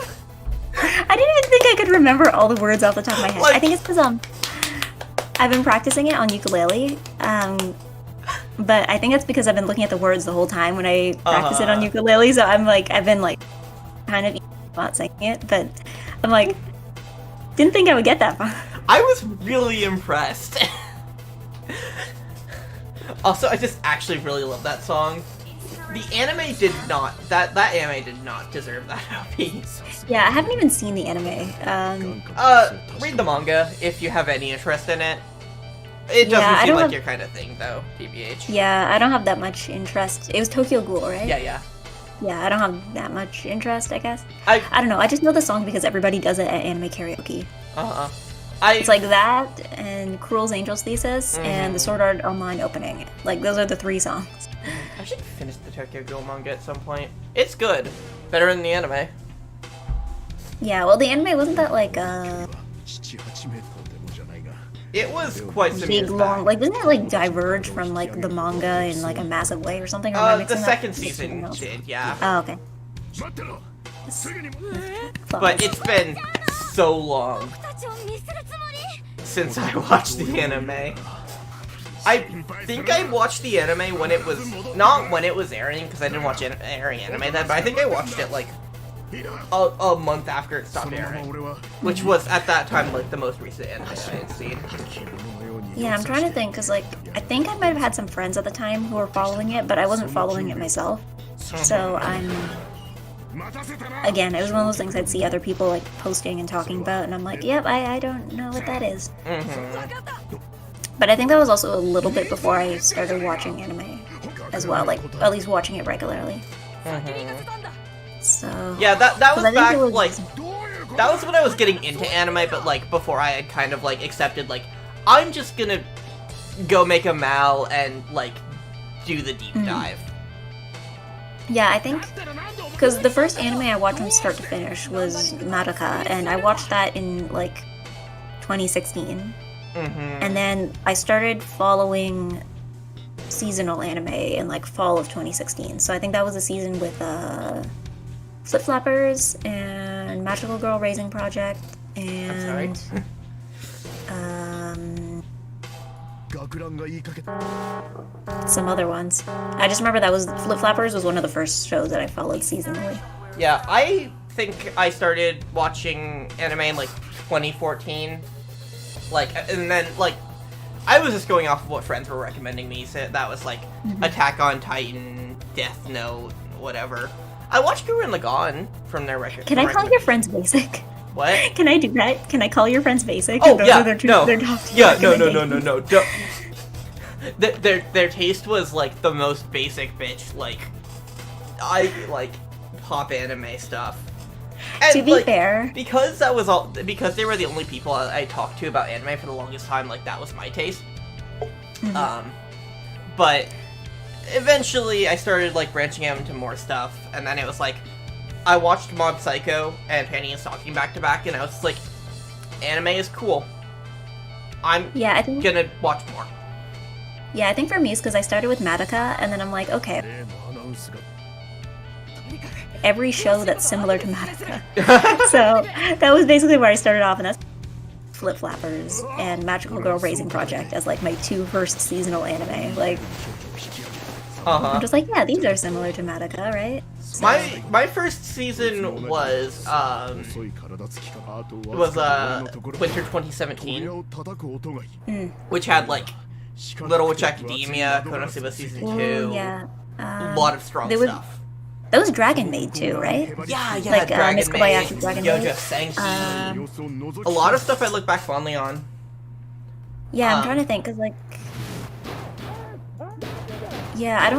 I didn't even think I could remember all the words off the top of my head. Like, I think it's because I've been practicing it on ukulele. But I think it's because I've been looking at the words the whole time when I practice it on ukulele. So I've been like kind of not singing it, but I'm like, didn't think I would get that far. I was really impressed. Also, I just actually really love that song. The anime did not, that anime did not deserve that OP. Yeah, I haven't even seen the anime. Read the manga if you have any interest in it. It doesn't seem like your kind of thing, though, TBH. Yeah, I don't have that much interest. It was Tokyo Ghoul, right? Yeah. Yeah, I don't have that much interest, I guess. I don't know, I just know the song because everybody does it at anime karaoke. It's like that, and Cruel's Angel's Thesis, and the Sword Art Online opening. Like, those are the 3 songs. I should finish the Tokyo Ghoul manga at some point. It's good. Better than the anime. Yeah, well, the anime wasn't that, like, It was quite some big, years long, back. like, doesn't it, like, diverge from, like, the manga in, like, a massive way or something? Or am I The mixing that second with season something else? did, yeah. Oh, okay. But it's been so long since I watched the anime. I think I watched the anime when it was, not when it was airing, because I didn't watch airing anime then, but I think I watched it like a month after it stopped airing, which was at that time like the most recent anime I had seen. Yeah, I'm trying to think, because, like, I think I might have had some friends at the time who were following it, but I wasn't following it myself. So again, it was one of those things I'd see other people, like, posting and talking about, and I'm like, yep, I don't know what that is. But I think that was also a little bit before I started watching anime as well, like, at least watching it regularly. So... Yeah, that was back, like, that was when I was getting into anime, but, like, before I had kind of, like, accepted, like, I'm just gonna go make a Mal and, like, do the deep dive. Yeah, I think, because the first anime I watched from start to finish was Madoka, and I watched that in, like, 2016. And then I started following seasonal anime in, like, fall of 2016. So I think that was a season with, Flip Flappers, and Magical Girl Raising Project, and... some other ones. I just remember that was Flip Flappers was one of the first shows that I followed seasonally. Yeah, I think I started watching anime in like 2014. Like, and then like I was just going off of what friends were recommending me. So that was like Attack on Titan, Death Note, whatever. I watched Gurren Lagann from their record. Can I call your friends basic? What? Can I do that? Can I call your friends basic? Oh, those yeah, are their no. their top Yeah, no. recommendations? Don't. Their taste was like the most basic bitch. Like, I like pop anime stuff. And, To be fair, because they were the only people I talked to about anime for the longest time. Like that was my taste. But eventually I started like branching out into more stuff, and then it was like I watched Mob Psycho and Penny and Stocking back to back, and I was just like, anime is cool. I'm gonna watch more. Yeah, I think for me it's because I started with Madoka, and then I'm like, okay, every show that's similar to Madoka. So that was basically where I started off, and that's Flip Flappers and Magical Girl Raising Project as like my 2 first seasonal anime. Like, I'm just like, yeah, these are similar to Madoka, right? So. My first season was Winter 2017, which had like Little Witch Academia, Konosuba Season 2, a lot of strong stuff. That was Dragon Maid too, right? Yeah, like, Dragon Miss Maid, Kobayashi Dragon Yojo Maid. Senki. A lot of stuff I look back fondly on. Yeah, I'm trying to think, because like... Yeah, I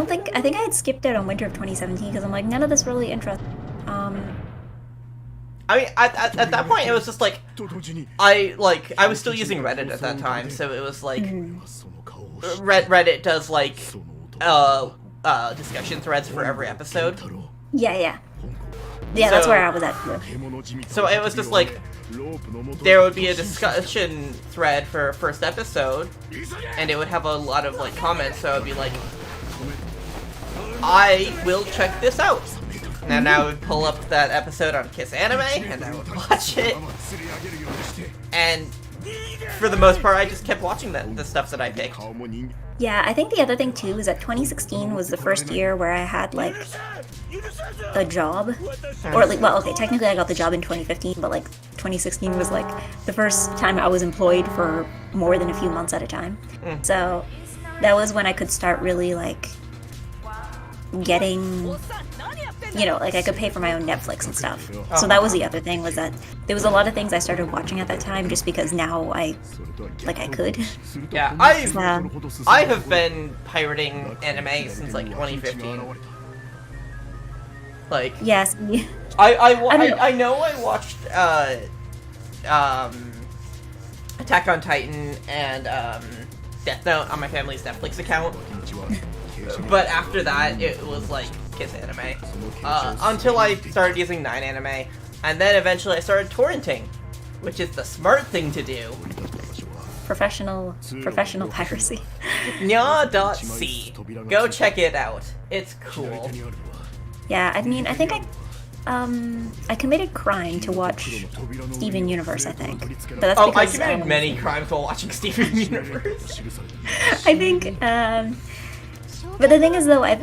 think I had skipped out on winter of 2017 because I'm like, none of this really interests. I mean, at that point, it was just like, I was still using Reddit at that time, so it was like, Reddit does like, discussion threads for every episode. Yeah, that's where I was at too. So it was just like, there would be a discussion thread for first episode, and it would have a lot of like comments, so it would be like, I will check this out. And I would pull up that episode on Kiss Anime, and I would watch it. And for the most part, I just kept watching the stuff that I picked. Yeah, I think the other thing too is that 2016 was the first year where I had like a job, or like, well, okay, technically I got the job in 2015, but like 2016 was like the first time I was employed for more than a few months at a time. So that was when I could start really like getting, you know, like I could pay for my own Netflix and stuff. So that was the other thing, was that there was a lot of things I started watching at that time just because now I could. Yeah, I have been pirating anime since like 2015. Like, yes. I know I watched Attack on Titan and Death Note on my family's Netflix account. But after that, it was like Kiss Anime. Until I started using 9 Anime, and then eventually I started torrenting, which is the smart thing to do. Professional piracy. Nya.c. Go check it out. It's cool. Yeah, I mean, I think I committed crime to watch Steven Universe, I think. But that's because, I committed many crimes while watching Steven Universe. I think, but the thing is, though, I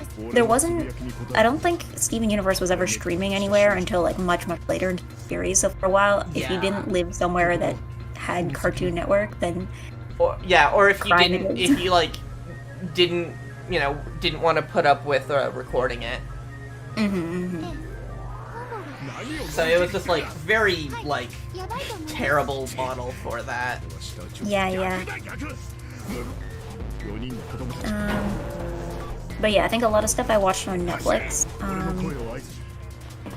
don't think Steven Universe was ever streaming anywhere until, like, much later in the series. So for a while, if you didn't live somewhere that had Cartoon Network, then... Or if you didn't want to put up with recording it. So it was just, like, very, like, terrible model for that. Yeah. But yeah, I think a lot of stuff I watched on Netflix.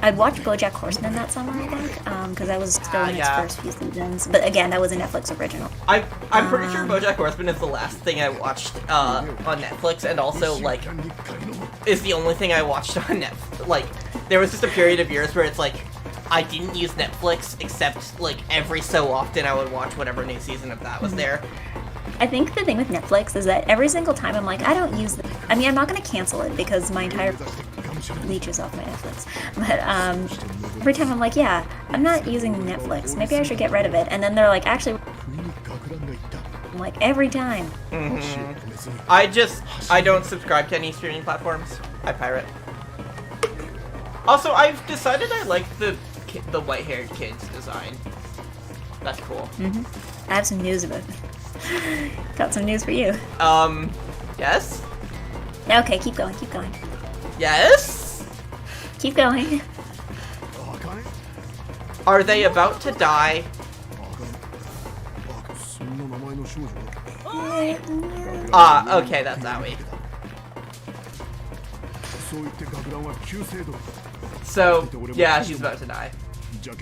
I watched BoJack Horseman that summer, I think, because I was still in its first few seasons. But again, that was a Netflix original. I'm pretty sure BoJack Horseman is the last thing I watched on Netflix, and also, like, is the only thing I watched on Netflix. Like, there was just a period of years where it's like, I didn't use Netflix, except, like, every so often I would watch whatever new season of that was there. I think the thing with Netflix is that every single time I'm like, I don't use it. I mean, I'm not going to cancel it because my entire leeches off my Netflix. But every time I'm like, yeah, I'm not using Netflix. Maybe I should get rid of it. And then they're like, actually, I'm like, every time. I don't subscribe to any streaming platforms. I pirate. Also, I've decided I like the white-haired kid's design. That's cool. I have some news about it. Got some news for you. Yes? Okay, keep going. Yes? Keep going. Are they about to die? Okay, that's Aoi. So, yeah, she's about to die. Yeah,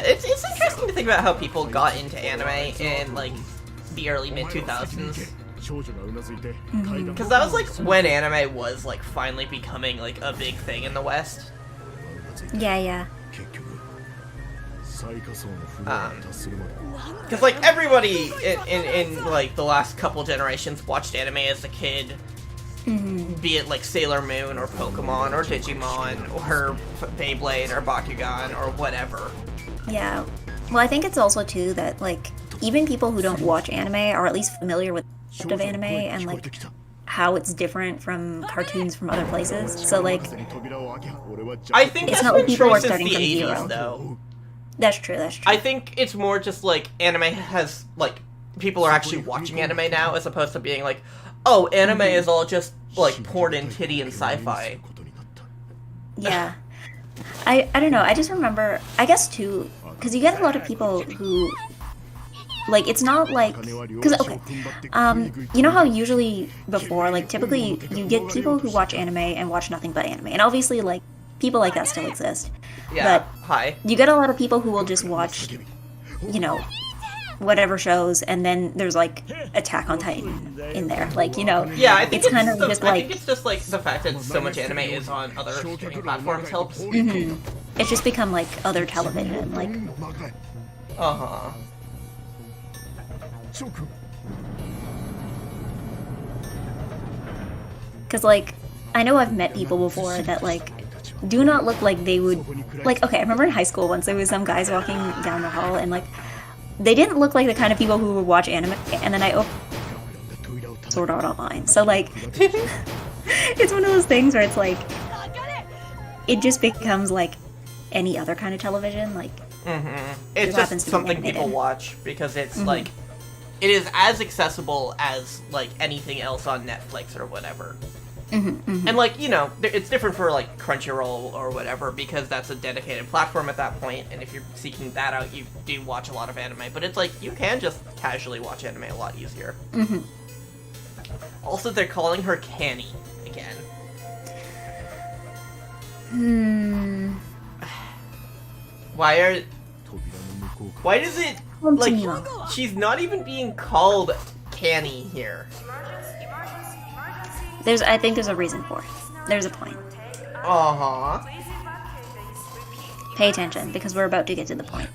it's interesting to think about how people got into anime in, like, the early mid-2000s. Because that was, like, when anime was, like, finally becoming, like, a big thing in the West. Yeah. Because, like, everybody in, like, the last couple generations watched anime as a kid. Be it, like, Sailor Moon, or Pokemon, or Digimon, or Beyblade, or Bakugan, or whatever. Yeah. Well, I think it's also, too, that, like, even people who don't watch anime are at least familiar with the concept of anime and, like, how it's different from cartoons from other places. So, like, I think it's that's not been like people true are since starting the from 80s, zero. though. That's true. I think it's more just, like, anime has, like, people are actually watching anime now, as opposed to being like, oh, anime is all just, like, porn and titty and sci-fi. Yeah. I don't know. I just remember. I guess too, because you get a lot of people who, like, it's not like, because okay, you know how usually before, like, typically you get people who watch anime and watch nothing but anime, and obviously, like, people like that still exist. Yeah. But Hi. you get a lot of people who will just watch, you know, whatever shows, and then there's like Attack on Titan in there, like, you know. Yeah, I think it's kind of the, just I like think it's just like the fact that so much anime is on other streaming platforms helps. it's just become like other television, like. Uh-huh. Because, like, I know I've met people before that, like, do not look like they would, like, okay, I remember in high school once there was some guys walking down the hall, and, like, they didn't look like the kind of people who would watch anime, and then I opened Sword Art Online. So, like, it's one of those things where it's, like, it just becomes, like, any other kind of television, like, It's just something people watch, because it's, like, it is as accessible as, like, anything else on Netflix or whatever. And, like, you know, it's different for, like, Crunchyroll or whatever, because that's a dedicated platform at that point, and if you're seeking that out, you do watch a lot of anime. But it's like, you can just casually watch anime a lot easier. Also, they're calling her Canny again. Why does it, like, she's not even being called Canny here. I think there's a reason for it. There's a point. Pay attention, because we're about to get to the point.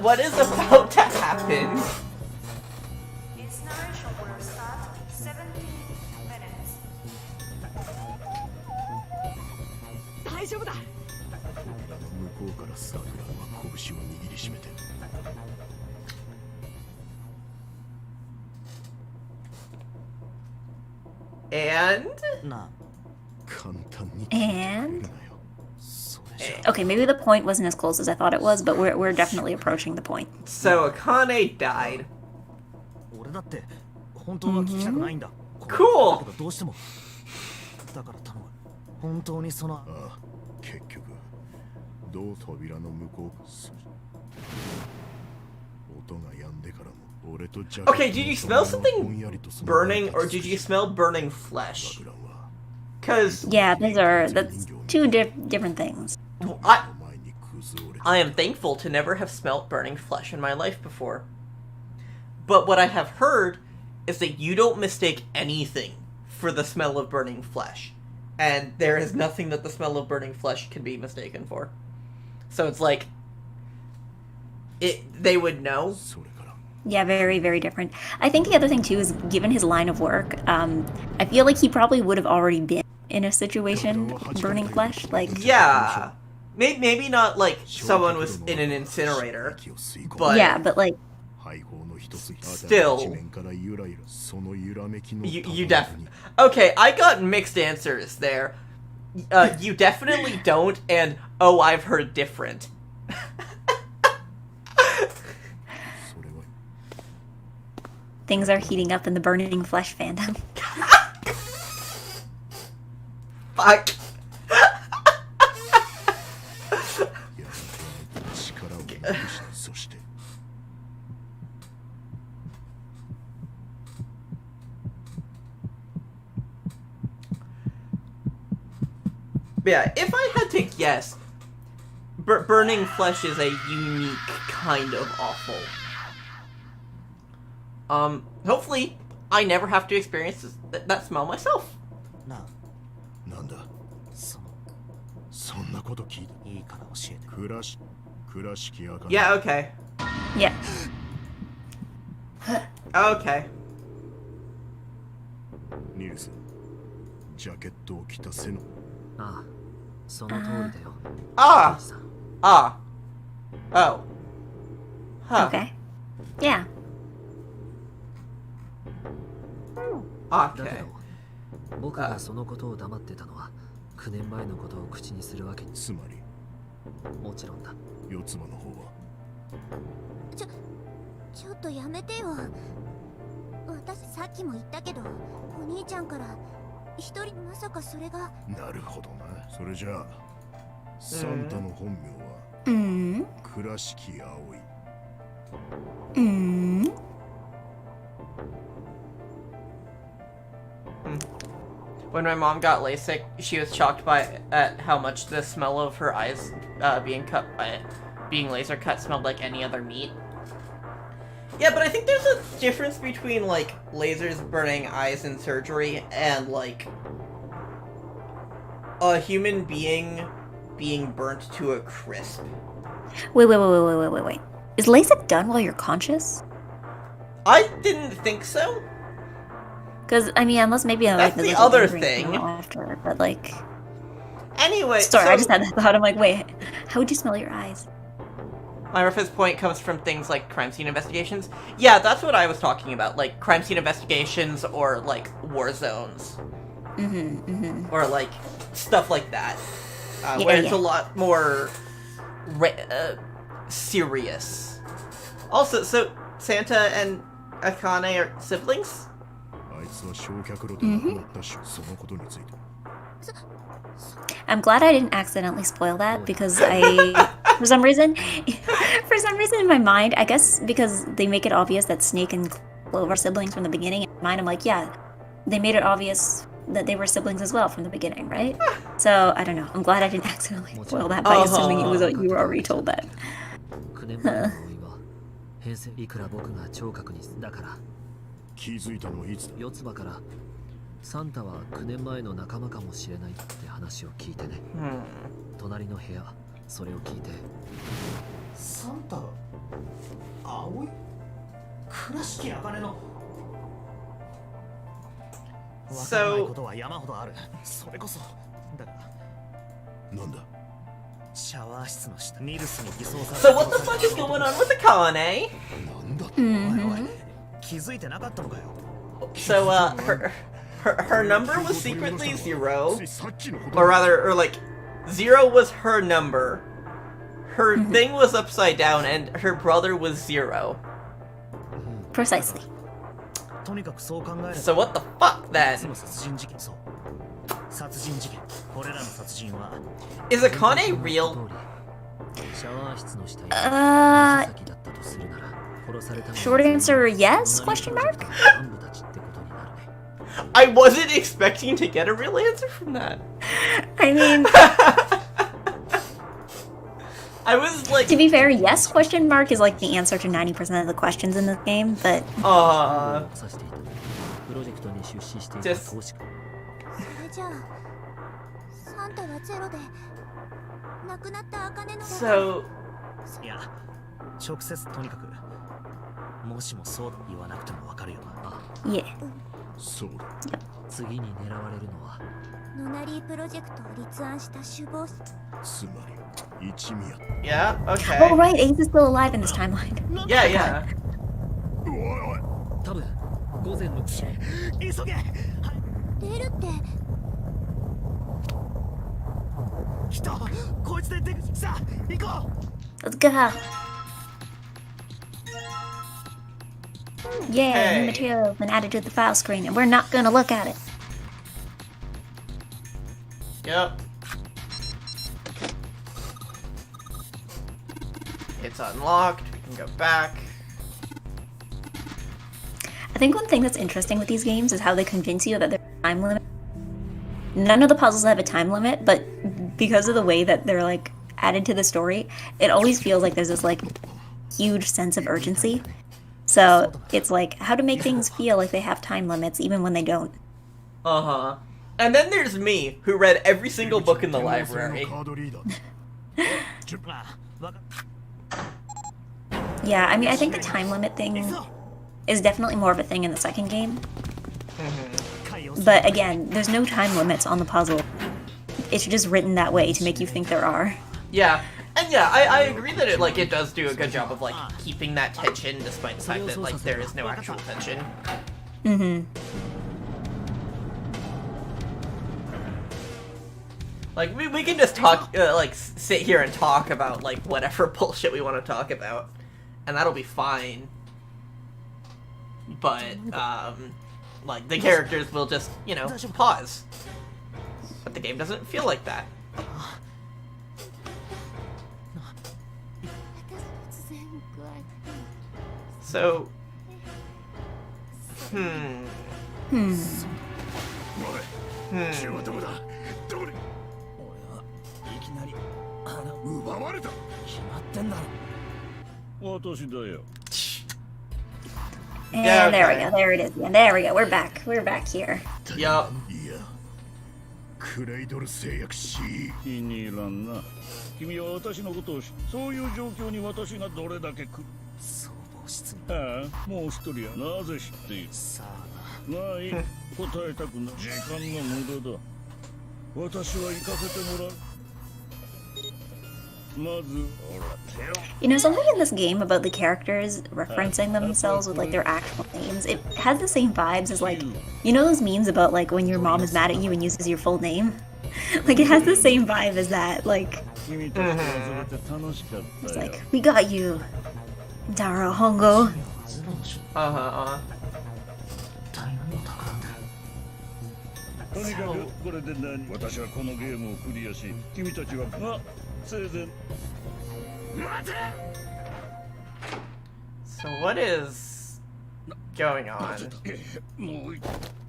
What is about to happen? Its narration will start in 17 minutes. 大丈夫だ。向こうからスターグランは拳を握りしめて And? And? Okay, maybe the point wasn't as close as I thought it was, but we're definitely approaching the point. So Akane died. 俺だって本当は聞きたくないんだ。 Cool. どうしても。だから頼む。本当にその。ああ、結局どう扉の向こう。音が止んでからも俺とジャック。 Okay, did you smell something burning, or did you smell burning flesh? Because yeah, that's two different things. I am thankful to never have smelt burning flesh in my life before. But what I have heard is that you don't mistake anything for the smell of burning flesh. And there is nothing that the smell of burning flesh can be mistaken for. So it's like, they would know. Yeah, very, very different. I think the other thing, too, is given his line of work, I feel like he probably would have already been in a situation burning flesh. Like, yeah. Maybe not like someone was in an incinerator, but yeah, but like still, you definitely. Okay, I got mixed answers there. You definitely don't, and oh, I've heard different. Things are heating up in the burning flesh fandom. Fuck. Yeah, if I had to guess, burning flesh is a unique kind of awful. Hopefully, I never have to experience that smell myself. Yeah, okay. Yeah. Okay. ニルス、ジャケットを着た背の。ああ、その通りだよ。Ah! Ah. Oh. Huh. Okay. Yeah. だけ Okay. ど、僕がそのことを黙ってたのは、9年前のことを口にするわけに。つまり、もちろんだ。四つ葉の方は。ちょっとやめてよ。私さっきも言ったけど、お兄ちゃんから一人まさかそれが。なるほどな。それじゃあサンタの本名は倉敷葵。When my mom got LASIK, she was shocked at how much the smell of her eyes being laser cut smelled like any other meat. Yeah, but I think there's a difference between, like, lasers burning eyes in surgery and, like, a human being burnt to a crisp. Wait. Is LASIK done while you're conscious? I didn't think so. Because, I mean, unless maybe that's the other thing. After, but, like... Anyway, sorry, I just had that thought. I'm like, wait, how would you smell your eyes? My reference point comes from things like crime scene investigations. Yeah, that's what I was talking about, like crime scene investigations or like war zones. Or like stuff like that. Where it's a lot more serious. Also, so Santa and Akane are siblings? I'm glad I didn't accidentally spoil that because for some reason in my mind, I guess because they make it obvious that Snake and Clove are siblings from the beginning, in my mind I'm like, yeah, they made it obvious that they were siblings as well from the beginning, right? So, I don't know. I'm glad I didn't accidentally spoil that by assuming you were already told that. Huh. サンタは9年前の仲間かもしれないって話を聞いてね。隣の部屋、それを聞いて。サンタ、葵？倉敷茜の。わからないことは山ほどある。それこそ。だが。なんだ？シャワー室の下、ニルスに偽装され So what the fuck is going on with Akane? なんだ？おいおい、気づいてなかったのかよ。So, her number was secretly 0, or rather, or like, 0 was her number, her thing was upside down, and her brother was 0. Precisely. So what the fuck then? Is Akane real? Short answer, yes? Question mark? I wasn't expecting to get a real answer from that. I mean... I was like... To be fair, yes question mark is like the answer to 90% of the questions in this game, but... Just... So... 直接とにかくもしもそう言わなくてもわかるよな。いえ。そうだ。次に狙われるのはノナリープロジェクトを立案した首謀者。つまり一味Yeah, や。okay. Oh right, Ace is still alive in this timeline. Yeah, yeah. 多分午前6時。急げ。出るって。来た。こいつで出口さ。行こう。Let's go. Yeah, Hey. new material has been added to the file screen, and we're not gonna look at it. Yep. It's unlocked. We can go back. I think one thing that's interesting with these games is how they convince you that there's a time limit. None of the puzzles have a time limit, but because of the way that they're like added to the story, it always feels like there's this like huge sense of urgency. So it's like how to make things feel like they have time limits even when they don't. Uh-huh. And then there's me, who read every single book in the library. Yeah, I mean, I think the time limit thing is definitely more of a thing in the second game. But again, there's no time limits on the puzzle. It's just written that way to make you think there are. Yeah, and yeah, I agree that it does do a good job of like keeping that tension despite the fact that like there is no actual tension. Like we can just talk like sit here and talk about like whatever bullshit we want to talk about, and that'll be fine. but like the characters will just, you know, pause. But the game doesn't feel like that. So, Hmm. 血はどこだどこに俺はいきなり腹を奪われた決まってんだろ私だよ And Yeah, there we okay. go. There it is. Yeah, there we go. We're back. We're back here. Yup. いやクレイドル製薬し気に入らんな君は私のことをそういう状況に私がどれだけく総合室にああもう一人はなぜ知っているさまあいい答えたくない時間の無駄だ私は行かせてもらうまずほら手を You know, something in this game about the characters referencing themselves with like their actual names, it has the same vibes as like, you know those memes about like when your mom is mad at you and uses your full name? Like it has the same vibe as that. Like, 君たちと遊べて楽しかっ it's たよ like, we got you, Dara Hongo. Uh-huh. 大変な宝だとにかくこれで何私はこのゲームをクリアし君たちは生前待て So what is going on? もう一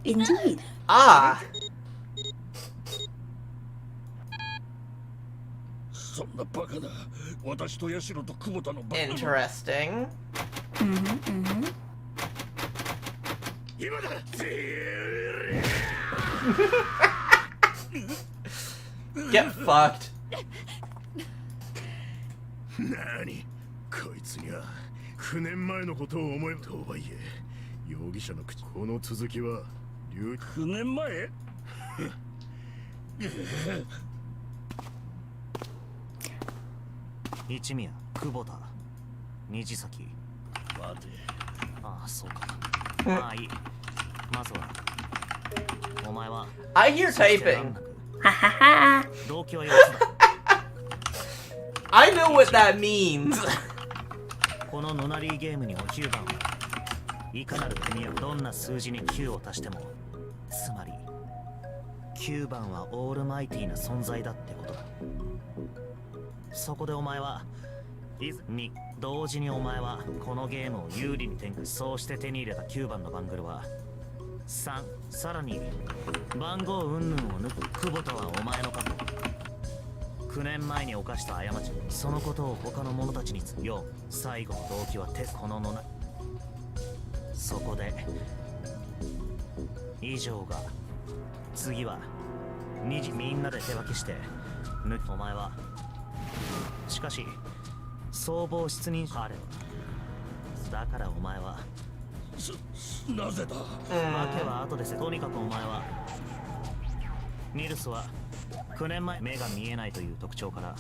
Indeed. Ah, そんなバカな私とヤシロと久保田のバカ interesting. Mm-hmm. 今だ Get fucked. 何こいつには9年前のことを思えとはいえ容疑者の口この続きは9年前一宮久保田虹崎待てああそうかまあいいまずはお前は I hear typing. Ha ha ha. 動機は4つだ I know what that means. このノナリーゲームにお9番はいかなる組はどんな数字に9を足してもつまり9番はオールマイティーな存在だってことだそこでお前はいずに同時にお前はこのゲームを有利に展開そうして手に入れた9番のバングルは3さらに番号云々を抜く久保田はお前の過去9年前に犯した過ちそのことを他の者たちに4最後の動機はこののなそこで以上が次は2時みんなで手分けしてお前はしかし総合失認彼はだからお前はなぜだ負けは後ですとにかくお前はニルスは9年前目が見えないという特徴から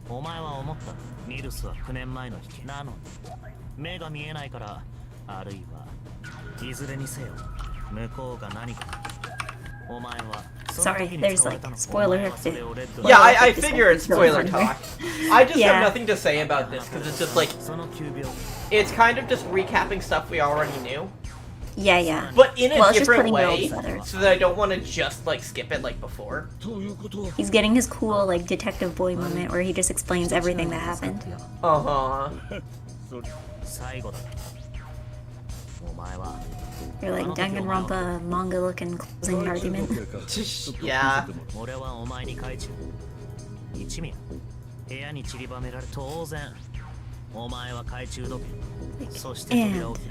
お前は思ったニルスは9年前の引きなのに目が見えないからあるいはいずれにせよ向こうが何かお前は Sorry, there's like spoiler. Yeah, I figure it's spoiler talk. I just Yeah. have nothing to say about this because it's just like, その9秒 it's kind of just recapping stuff we already knew, Yeah, yeah. but in a Well, it's just different putting it all way, together. so that I don't want to just like skip it like before. ということは He's getting his cool like detective boy moment where he just explains everything that happened. Uh-huh. それ最後だお前は You're like Danganronpa manga looking closing argument. Yeah. 俺はお前に懐中一味部屋に散りばめられ当然お前は懐中時計そして扉を開く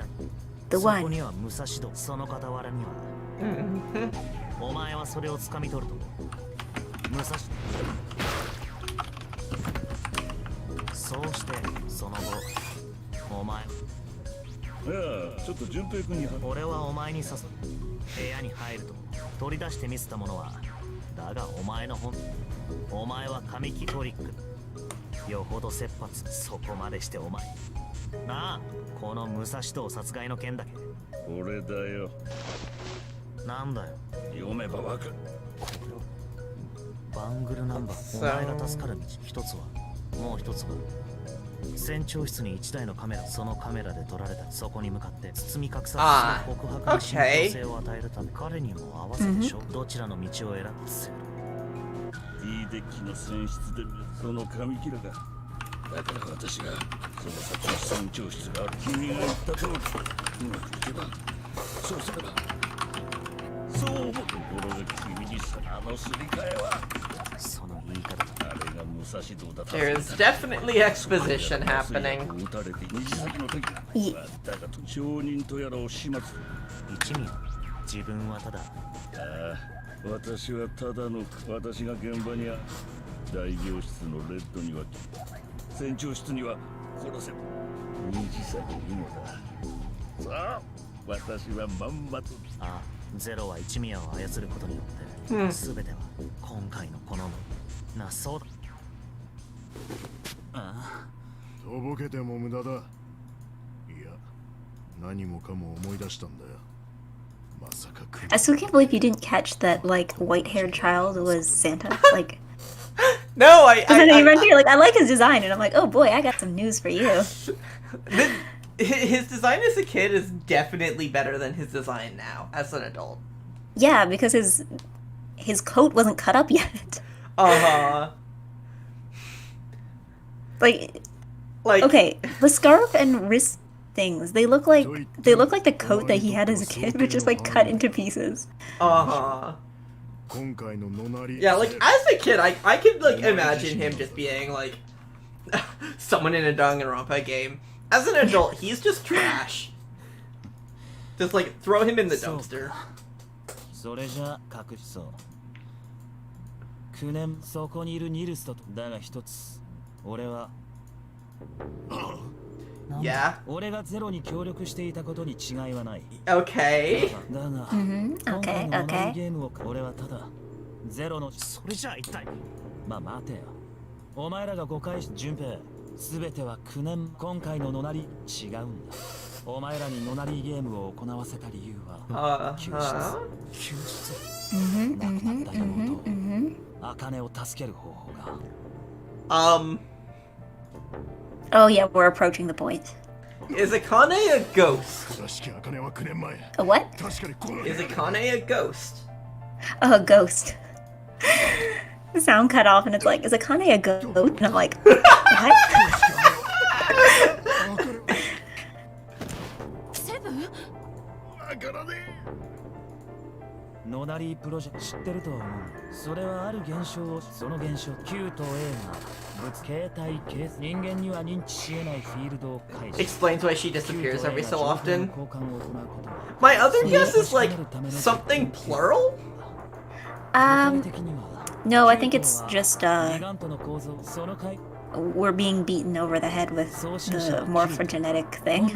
The そこ one. には武蔵戸その傍らにはお前はそれを掴み取ると武蔵戸そうしてその後お前いやちょっと順平君に俺はお前に誘う部屋に入ると取り出してみせたものはだがお前の本お前は神木トリックよほど切羽そこまでしてお前なあこの武蔵戸殺害の件だけ俺だよなんだよ読めばわかるバングルナンバーお前が助かる道一つはもう一つは船長室に1台のカメラ、そのカメラで撮られたそこに向かって包み隠さず告白に信憑性を与えるため彼にも合わせてしょ、どちらの道を選ぶせる。 D デッキの船室でその紙切れがだから私がその先に船長室がある君が言った通りうまくいけばそうすればそう思うところが君にさあのすり替えはその言い方あれが武蔵道だった There's definitely exposition happening. 撃たれて虹先の時だが証人とやらを始末一味自分はただ私はただの私が現場には大病室のレッドには船長室には殺せば虹さでいいのださあ私はまんまとゼロは一宮を操ることによって全ては今回のこのなそうだとぼけても無駄だいや何もかも思い出したんだよ I still can't believe you didn't catch that, like, white-haired child was Santa. Like, no, I like, I like his design, and I'm like, oh boy, I got some news for you. His design as a kid is definitely better than his design now as an adult. Yeah, because his coat wasn't cut up yet. Like, okay, the scarf and wrist things, they look like the coat that he had as a kid, but just like cut into pieces. Yeah, like as a kid, I could like imagine him just being like someone in a Danganronpa game. As an adult, he's just trash. Just like throw him in the dumpster. それじゃ隠しそう9年そこにいるニルスとだが一つ俺は Yeah. 俺がゼロに協力していたことに違いはない Okay. だが Okay, okay. ゲームを俺はただゼロのそれじゃあ一体まあ待てよお前らが誤解し順平すべては9年今回のノナリ違うんだお前らにノナリゲームを行わせた理由は救出亡くなった妹茜を助ける方法が Oh yeah, we're approaching the point. Is Akane a ghost? A what? Is Akane a ghost? Oh, a ghost. The sound cut off and it's like, is Akane a goat? And I'm like, what? Seven? ノナリープロジェクト知ってるとは思うそれはある現象をその現象 Q と A が物形態ケース人間には認知し得ないフィールドを介し Explains why she disappears every so often. My other guess is like something plural? No, I think it's just, we're being beaten over the head with the morphogenetic thing.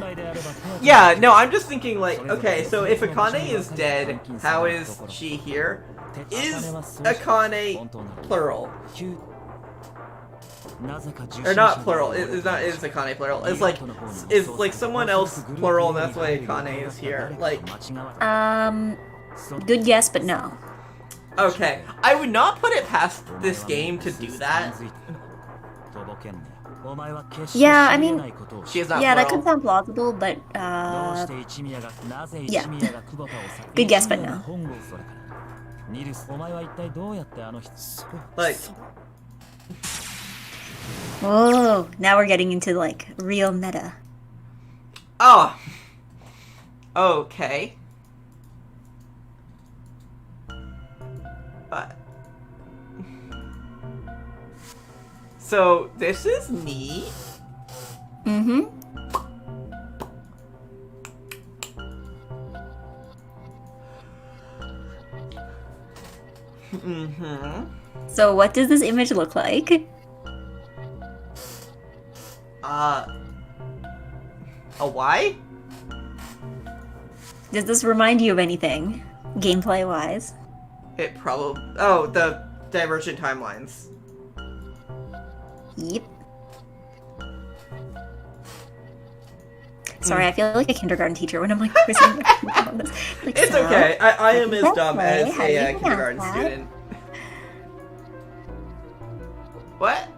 Yeah, no, I'm just thinking like, okay, so if Akane is dead, how is she here? Is Akane plural? Or not plural, is Akane plural? Is like someone else plural and that's why Akane is here? Like, good guess, but no. Okay, I would not put it past this game to do that. Yeah, I mean, She is not yeah, that plural. could sound plausible, but, yeah. Good guess, but no. Like, Oh, now we're getting into, like, real meta. oh, okay. So this is neat. Mm-hmm. Mm-hmm. So what does this image look like? A Y? Does this remind you of anything, gameplay-wise? It probably... Oh, the Divergent Timelines. Yep. Sorry, I feel like a kindergarten teacher when I'm like quizzing on this. Like, It's so, okay. I am as dumb as how do you a pronounce kindergarten that? student. What?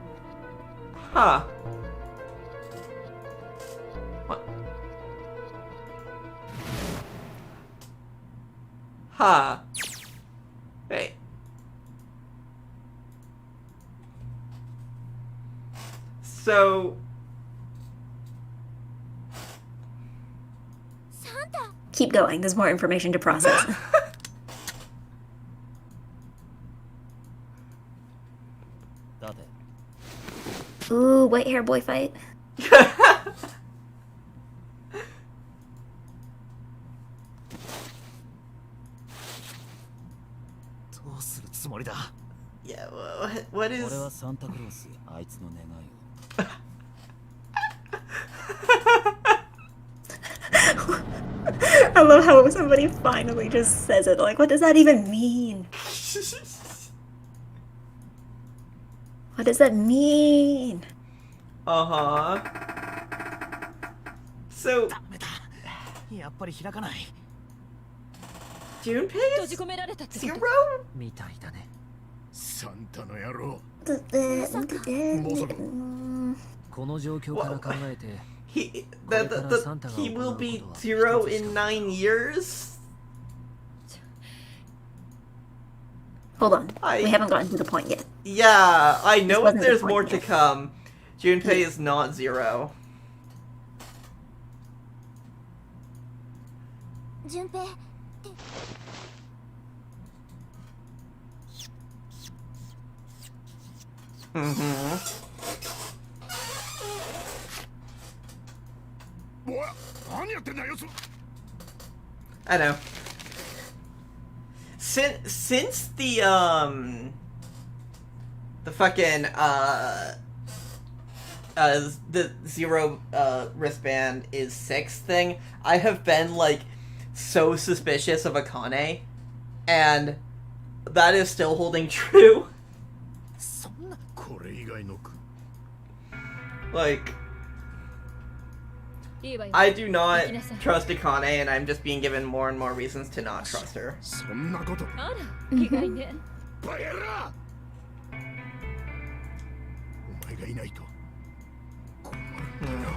Huh. Huh. Wait. So... Santa! Keep going. There's more information to process. Ooh, white hair boy fight. どうするつもりだ Yeah, what is... 俺はサンタクロースあいつの願いを I love how somebody finally just says it. Like, what does that even mean? What does that mean? Uh-huh. So, ダメだやっぱり開かない Junpei is 0? みたいだねサンタの野郎この状況から考えて He will be 0 in 9 years? Hold on. We haven't gotten to the point yet. Yeah, I know wasn't the there's point more to yet. come. Junpei is not 0. 順平って Mm-hmm. おい何やってんだよ I know. Since the fucking the 0 wristband is 6 thing, I have been like so suspicious of Akane, and that is still holding true. そんなこれ以外のく Like, I do not trust Akane, and I'm just being given more and more reasons to not trust her. そんなことバカ野郎お前がいないと困るんだよ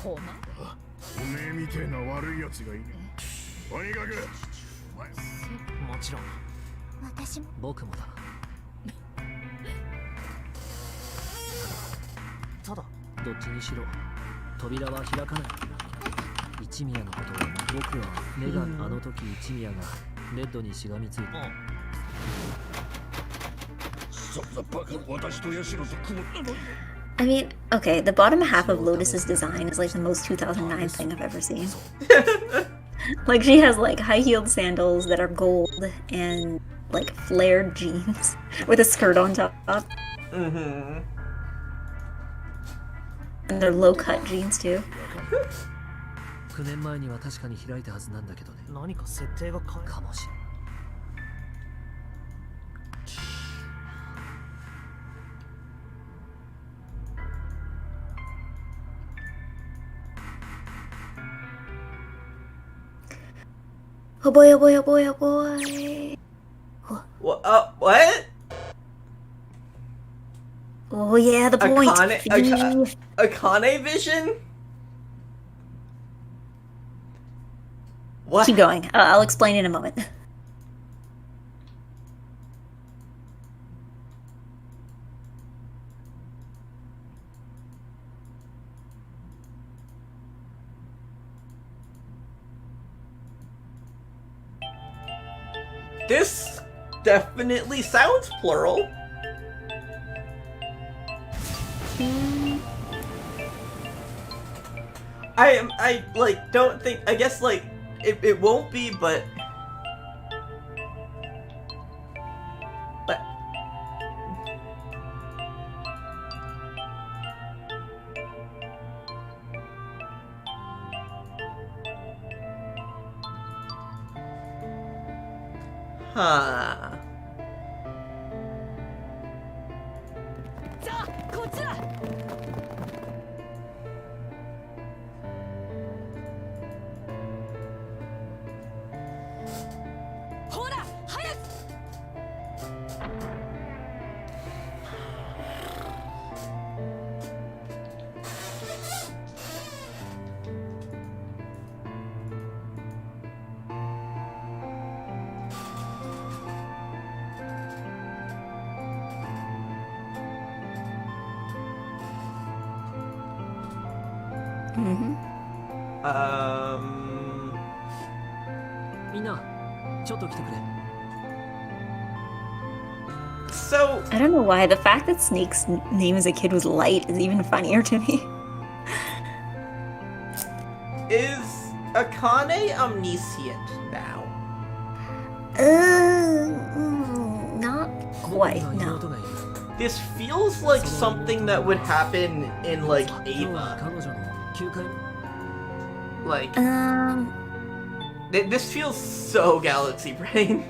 おめえみてえな悪いやつがいねえとにかくお前もちろん私も僕もだただどっちにしろ扉は開かない一宮のことを僕は目があの時一宮がレッドにしがみついてそんなバカ私とヤシロと曇ったのに I mean, okay, the bottom half of Lotus's design is like the most 2009 thing I've ever seen. Like, she has like high-heeled sandals that are gold and like flared jeans with a skirt on top. Mm-hmm. And they're low-cut jeans too. 9年前には確かに開いたはずなんだけどね何か設定が変えかもしれない Oh boy, oh boy, oh boy, oh boy. What? Oh yeah, the point. Akane vision? What? Keep going. I'll explain in a moment. This definitely sounds plural. I like don't think I guess like it won't be, but huh. さあこっちだほら早く Hmm. Mm-hmm. みんなちょっと来てくれ So I don't know why. The fact that Snake's name as a kid was Light is even funnier to me. is Akane omniscient now? Not quite, 僕には no. 妹がいる This feels like something that would happen in like 今日は Ava. 彼女の9回 Like this feels so Galaxy Brain.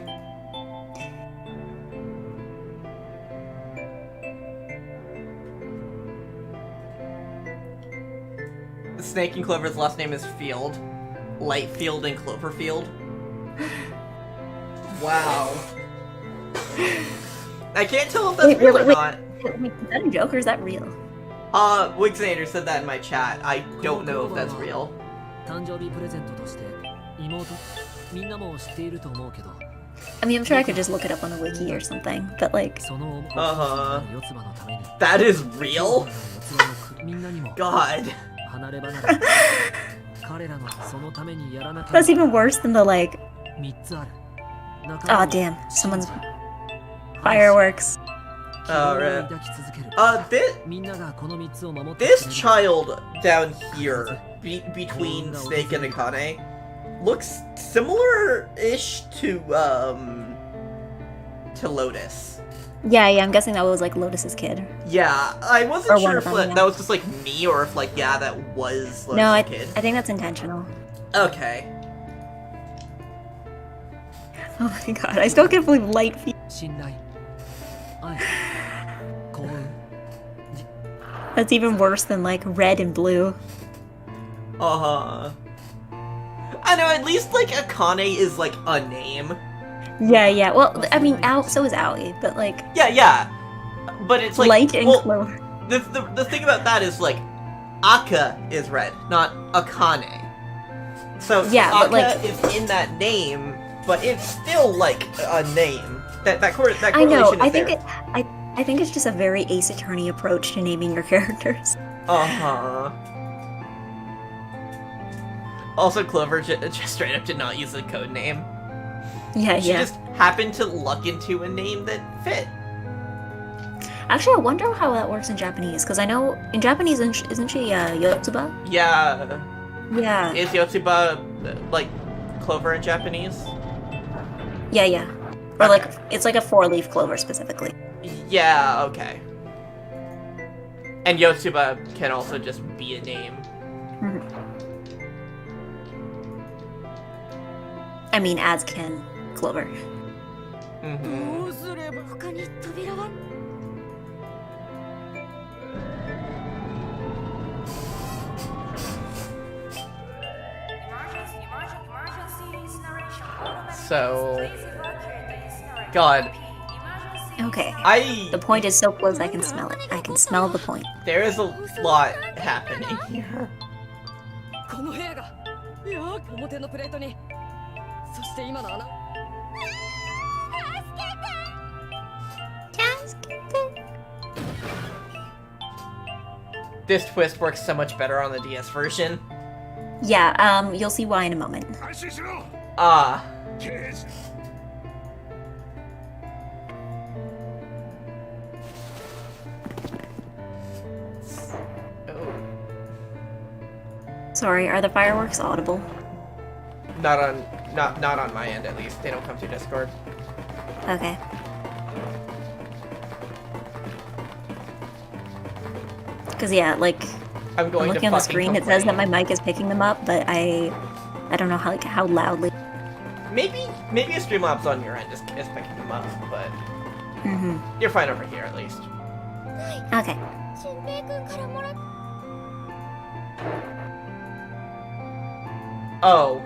Snake and Clover's last name is Field. Lightfield and Cloverfield. Wow. I can't tell if that's Wait, real wait, or wait. not. Wait, is that a joke or is that real? Wixanator said that in my chat. I don't know if that's real. 誕生日プレゼントとして妹みんなも知っていると思うけど I mean, I'm sure I could just look it up on the wiki or something, but like, その四つ葉のために That is real? 四つ葉のみんなにも God. 離れ離れ彼らのそのためにやらなきゃ that's even worse than the like, 3つある oh damn, someone's fireworks. Alright. 抱き続ける This みんながこの3つを守ってくれ this る child down here between Snake and Akane looks similar-ish to Lotus. Yeah, I'm guessing that was like Lotus's kid. Yeah, I Or wasn't one sure of if them, yeah. that was just like me or if like yeah that was Lotus's No, I kid. think that's intentional. Okay. Oh my god, I still can't believe Light Feet. 信頼愛幸運 That's even worse than like red and blue. Uh-huh. I know, at least like Akane is like a name. Yeah. Well, I mean, so is Aoi, but like Yeah. But it's like Light and well, Clover. the thing about that is like Aka is red, not Akane. So Yeah, Aka but, like- is in that name, but it's still like a name. That I correlation know. is I think there. I think it's just a very Ace Attorney approach to naming your characters. Uh-huh. Also, Clover just straight up did not use a code name. Yeah. She just happened to luck into a name that fit. Actually, I wonder how that works in Japanese, because I know in Japanese isn't she Yotsuba? Yeah. Yeah. Is Yotsuba like Clover in Japanese? Yeah. Or like it's like a 4-leaf clover specifically. Yeah, okay. And Yotsuba can also just be a name. I mean, as can Clover. Mm-hmm. どうすれば他に扉は Emergency narration automatic. So, Please evacuate the incinerator. God, Okay. The point is so close I can smell it. I can smell the point. there is a lot happening here. この部屋がいや表のプレートにそして今の穴 This twist works so much better on the DS version. Yeah, you'll see why in a moment. 安心しろ Ah. 刑事 Oh. Sorry, are the fireworks audible? Not on my end at least. They don't come through Discord. Okay. Cause yeah, like I'm I'm going to looking on the fucking screen. It says that complain. my mic is picking them up, but I don't know how loudly. Maybe a Streamlabs on your end is picking them up, but you're fine over here at least. Okay. 俊平君からもらっ Oh.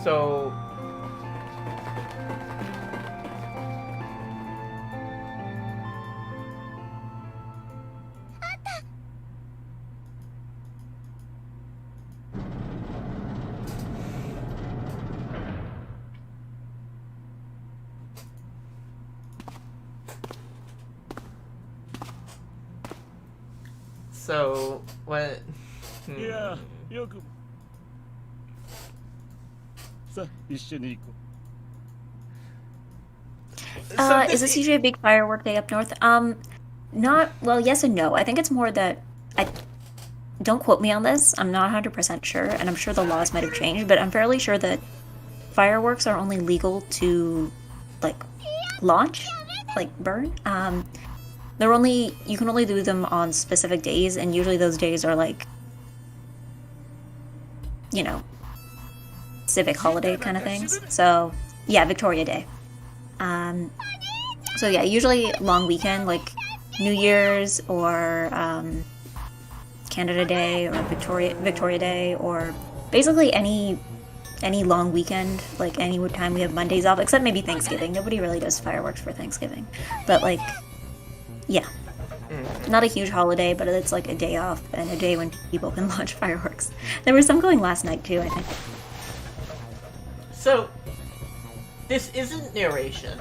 So. So, what... いや、よく。さあ、一緒に行こう。 Is this usually a big firework day up north? Not, well, yes and no. I think it's more that don't quote me on this. I'm not 100% sure, and I'm sure the laws might have changed, but I'm fairly sure that fireworks are only legal to, like, launch, like, burn. You can only do them on specific days, and usually those days are, like, you know, civic holiday kind of things. So, yeah, Victoria Day. So yeah, usually long weekend, like New Year's or Canada Day or Victoria Day, or basically any long weekend, like any time we have Mondays off, except maybe Thanksgiving. Nobody really does fireworks for Thanksgiving, but like, yeah, not a huge holiday, but it's like a day off and a day when people can launch fireworks. There was some going last night too, I think. So, this isn't narration.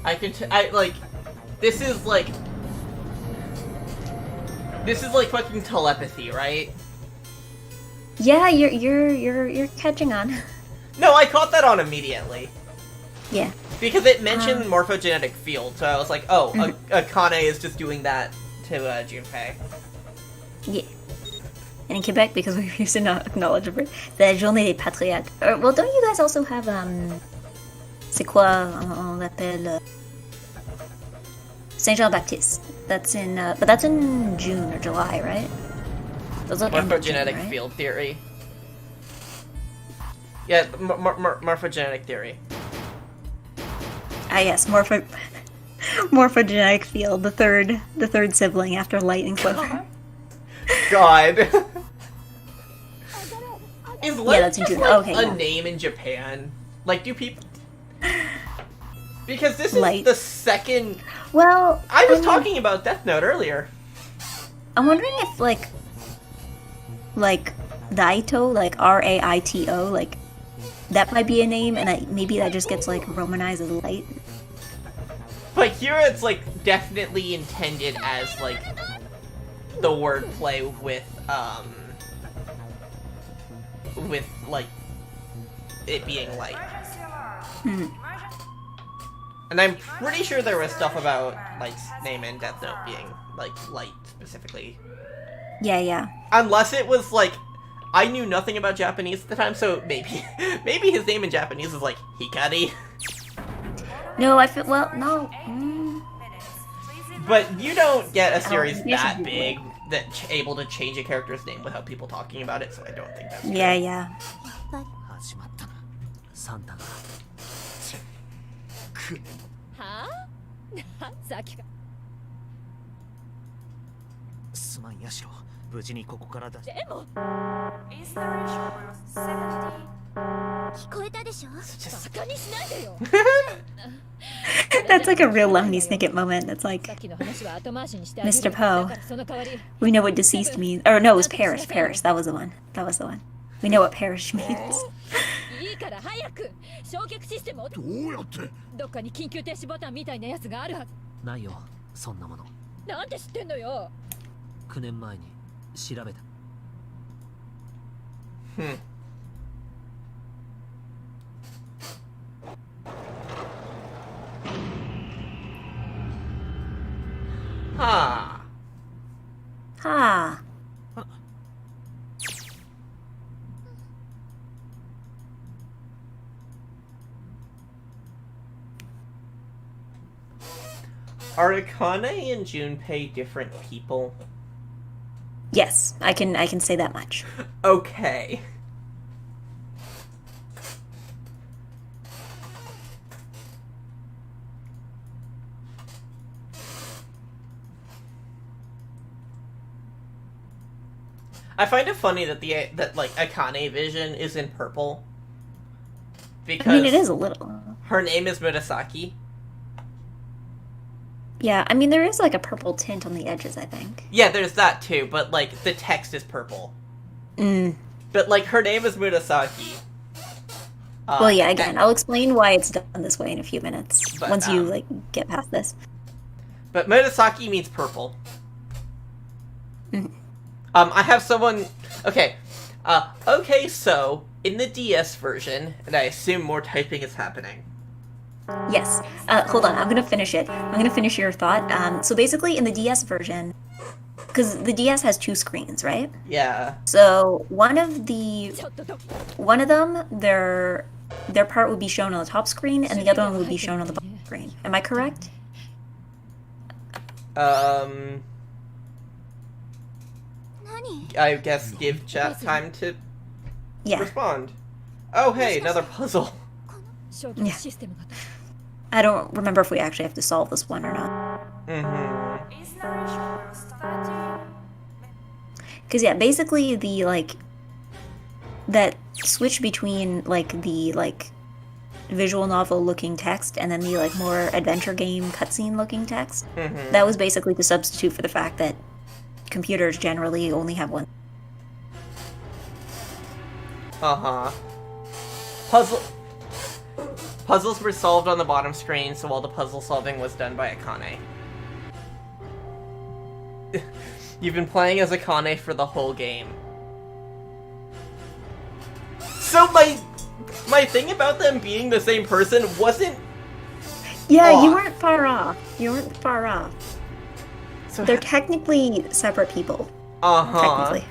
This is like fucking telepathy, right? Yeah, you're catching on. No, I caught that on immediately. Yeah. Because it mentioned morphogenetic field, so I was like, oh, Akane is just doing that to Junpei. Yeah. And in Quebec, because we used to not acknowledge the Journée des Patriotes. Well, don't you guys also have, c'est quoi on l'appelle? Saint-Jean-Baptiste. That's in, but that's in June or July, right? Those like Morphogenetic right? field theory. Yeah, morphogenetic theory. Ah, yes, morphogenetic field, the third sibling after light and quiver. God. Is light that's in just June. like Okay, a yeah. name in Japan? Like, do people... Because this is Light. the second... Well, I was talking about Death Note earlier. I'm wondering if, like Raito, like Raito, like, that might be a name, and maybe that just gets, like, romanized as light. But here it's, like, definitely intended as, like, the wordplay with, like, it being light. And I'm pretty sure there was stuff about Light's name in Death Note being, like, Light specifically. Yeah. Unless it was, like, I knew nothing about Japanese at the time, so maybe his name in Japanese is, like, Hikari. No, I feel, well, no. But you don't get a series yes, that you big that's able to change a character's name without people talking about it, so I don't think that's true. Yeah. 始まったなサンタがはあさっきかすまんヤシロ無事にここからだでも Installation will 70. 聞こえたでしょ？バカにしないでよ That's like a real Lemony Snicket moment. That's like, さっきの話は後回しにしてあげる Mr. Poe. だからその代わり we know what deceased means. Or no, it was Perish. That was the one. We know what Perish means. いいから早く焼却システムをどうやって？どっかに緊急停止ボタンみたいなやつがあるはずないよそんなものなんで知ってんのよ9年前に調べた Huh. Ha. Are Akane and Junpei different people? Yes, I can say that much. Okay. I find it funny that like Akane vision is in purple. Because I mean, it is a little. her name is Murasaki. Yeah, I mean, there is like a purple tint on the edges, I think. Yeah, there's that too, but like the text is purple. But like her name is Murasaki. Well, yeah, again, I'll explain why it's done this way in a few minutes. But, once you, like, get past this. But Murasaki means purple. I have someone... Okay. So, in the DS version, and I assume more typing is happening. Yes. Hold on, I'm gonna finish it. I'm gonna finish your thought. So basically, in the DS version, because the DS has 2 screens, right? Yeah. So one of them, their part would be shown on the top screen, and the other one would be shown on the bottom screen. Am I correct? I guess give chat time to Yeah. respond. Oh, hey, another puzzle. Yeah. I don't remember if we actually have to solve this one or not. Mm-hmm. Is narration starting? Because, yeah, basically that switch between, the visual novel looking text and then the, more adventure game cutscene looking text, that was basically to substitute for the fact that computers generally only have one. Uh-huh. Puzzles were solved on the bottom screen, so all the puzzle solving was done by Akane. You've been playing as Akane for the whole game. So my thing about them being the same person wasn't... Yeah, off. you weren't far off. So They're technically separate people. Uh-huh. Technically.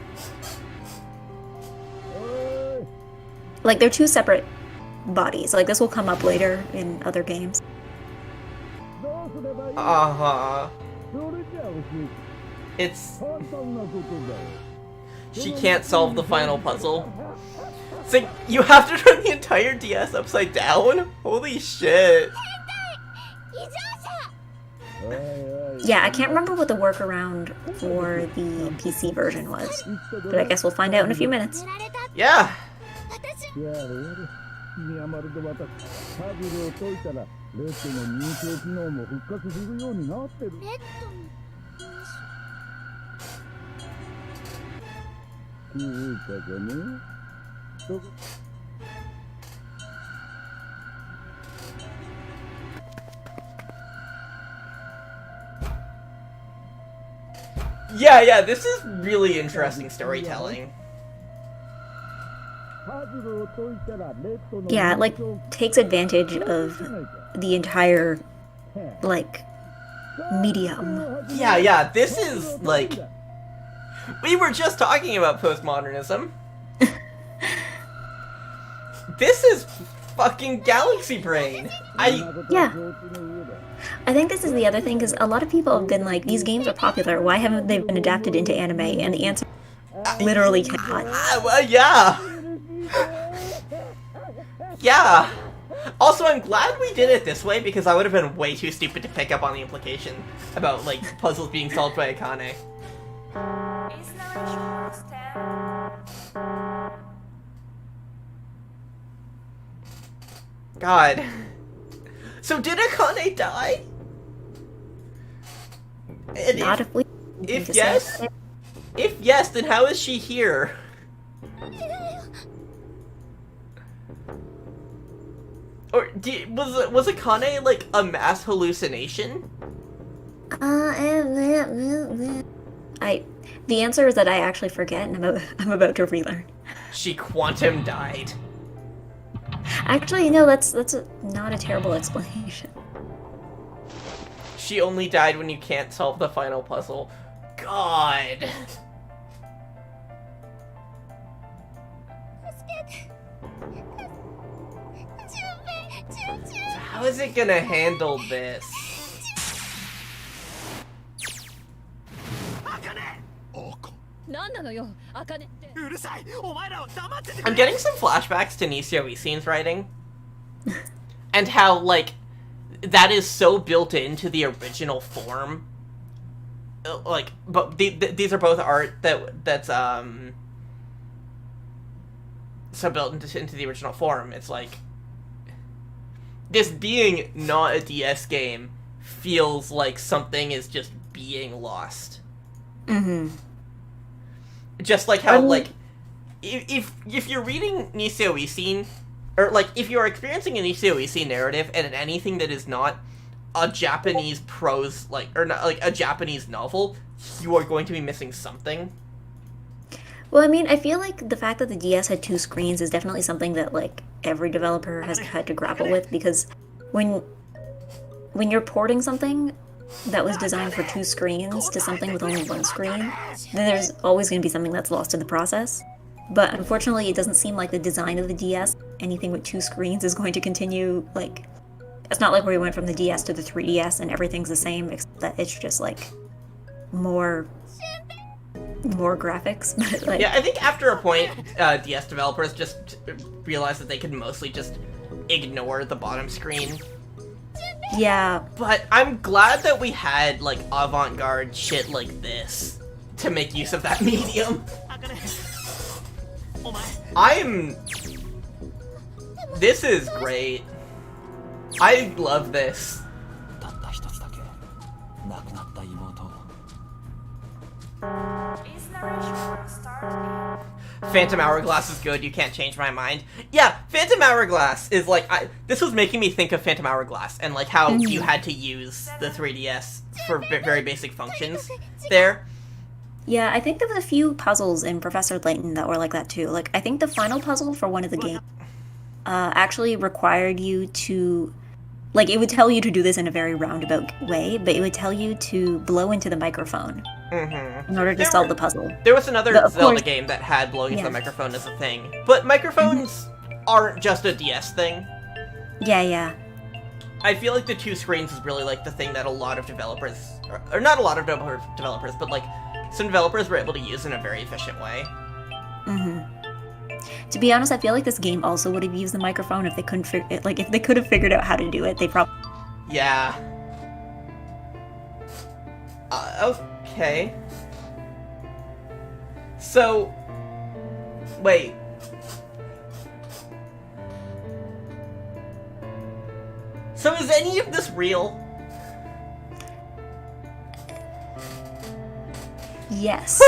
They're 2 separate bodies. This will come up later in other games. Uh-huh. It's... She can't solve the final puzzle. It's like, you have to turn the entire DS upside down? Holy shit. Yeah, I can't remember what the workaround for the PC version was, but I guess we'll find out in a few minutes. Yeah. やれやれ君はまるで私パズルを解いたらレッドの認証機能も復活するようになってるレッドの聞いたかねど Yeah, this is really interesting storytelling. Yeah, it takes advantage of the entire, medium. Yeah, this is, we were just talking about postmodernism. This is fucking Galaxy Brain. Yeah. I think this is the other thing, because a lot of people have been like, these games are popular, why haven't they been adapted into anime? And the answer literally cannot. Yeah. Yeah. Also, I'm glad we did it this way, because I would have been way too stupid to pick up on the implication about, puzzles being solved by Akane. Is narration starting? God. So did Akane die? And Not if we... if yes, then how is she here? Or was Akane a mass hallucination? The answer is that I actually forget, and I'm about to relearn. She quantum died. Actually, no, that's not a terrible explanation. She only died when you can't solve the final puzzle. God. So how is it gonna handle this? I'm getting some flashbacks to Nisio Isin's writing. And how, that is so built into the original form. But these are both art that's so built into the original form. It's this being not a DS game feels like something is just being lost. Mm-hmm. Just like how, if you're reading Nisio Isin, or, if you're experiencing a Nisio Isin narrative, and anything that is not a Japanese prose, like, or not, like, a Japanese novel, you are going to be missing something. Well, I mean, I feel like the fact that the DS had 2 screens is definitely something that, like, every developer has had to grapple with, because when you're porting something that was designed for 2 screens to something with only 1 screen, then there's always going to be something that's lost in the process. But unfortunately, it doesn't seem like the design of the DS, anything with 2 screens, is going to continue, like... It's not like we went from the DS to the 3DS and everything's the same, except that it's just, like, more graphics. But, like, Yeah, I think after a point, DS developers just realized that they could mostly just ignore the bottom screen. yeah, But I'm glad that we had, like, avant-garde shit like this to make use of that medium. This is great. I love this. たった一つだけ亡くなった妹を Is narration will start in Phantom Hourglass is good, you can't change my mind. Yeah, Phantom Hourglass is like, this was making me think of Phantom Hourglass, and like how you had to use the 3DS for very basic functions there. yeah, I think there was a few puzzles in Professor Layton that were like that too. Like, I think the final puzzle for one of the games actually required you to... Like, it would tell you to do this in a very roundabout way, but it would tell you to blow into the microphone in order to solve the puzzle. There was another But of Zelda course- game that had blowing into Yeah. the microphone as a thing. But microphones aren't just a DS thing. Yeah. I feel like the 2 screens is really like the thing that a lot of developers, or not a lot of developers, but like some developers were able to use in a very efficient way. To be honest, I feel like this game also would have used the microphone if they couldn't if they could have figured out how to do it, they probably... Yeah. Okay. So, wait. So is any of this real? Yes.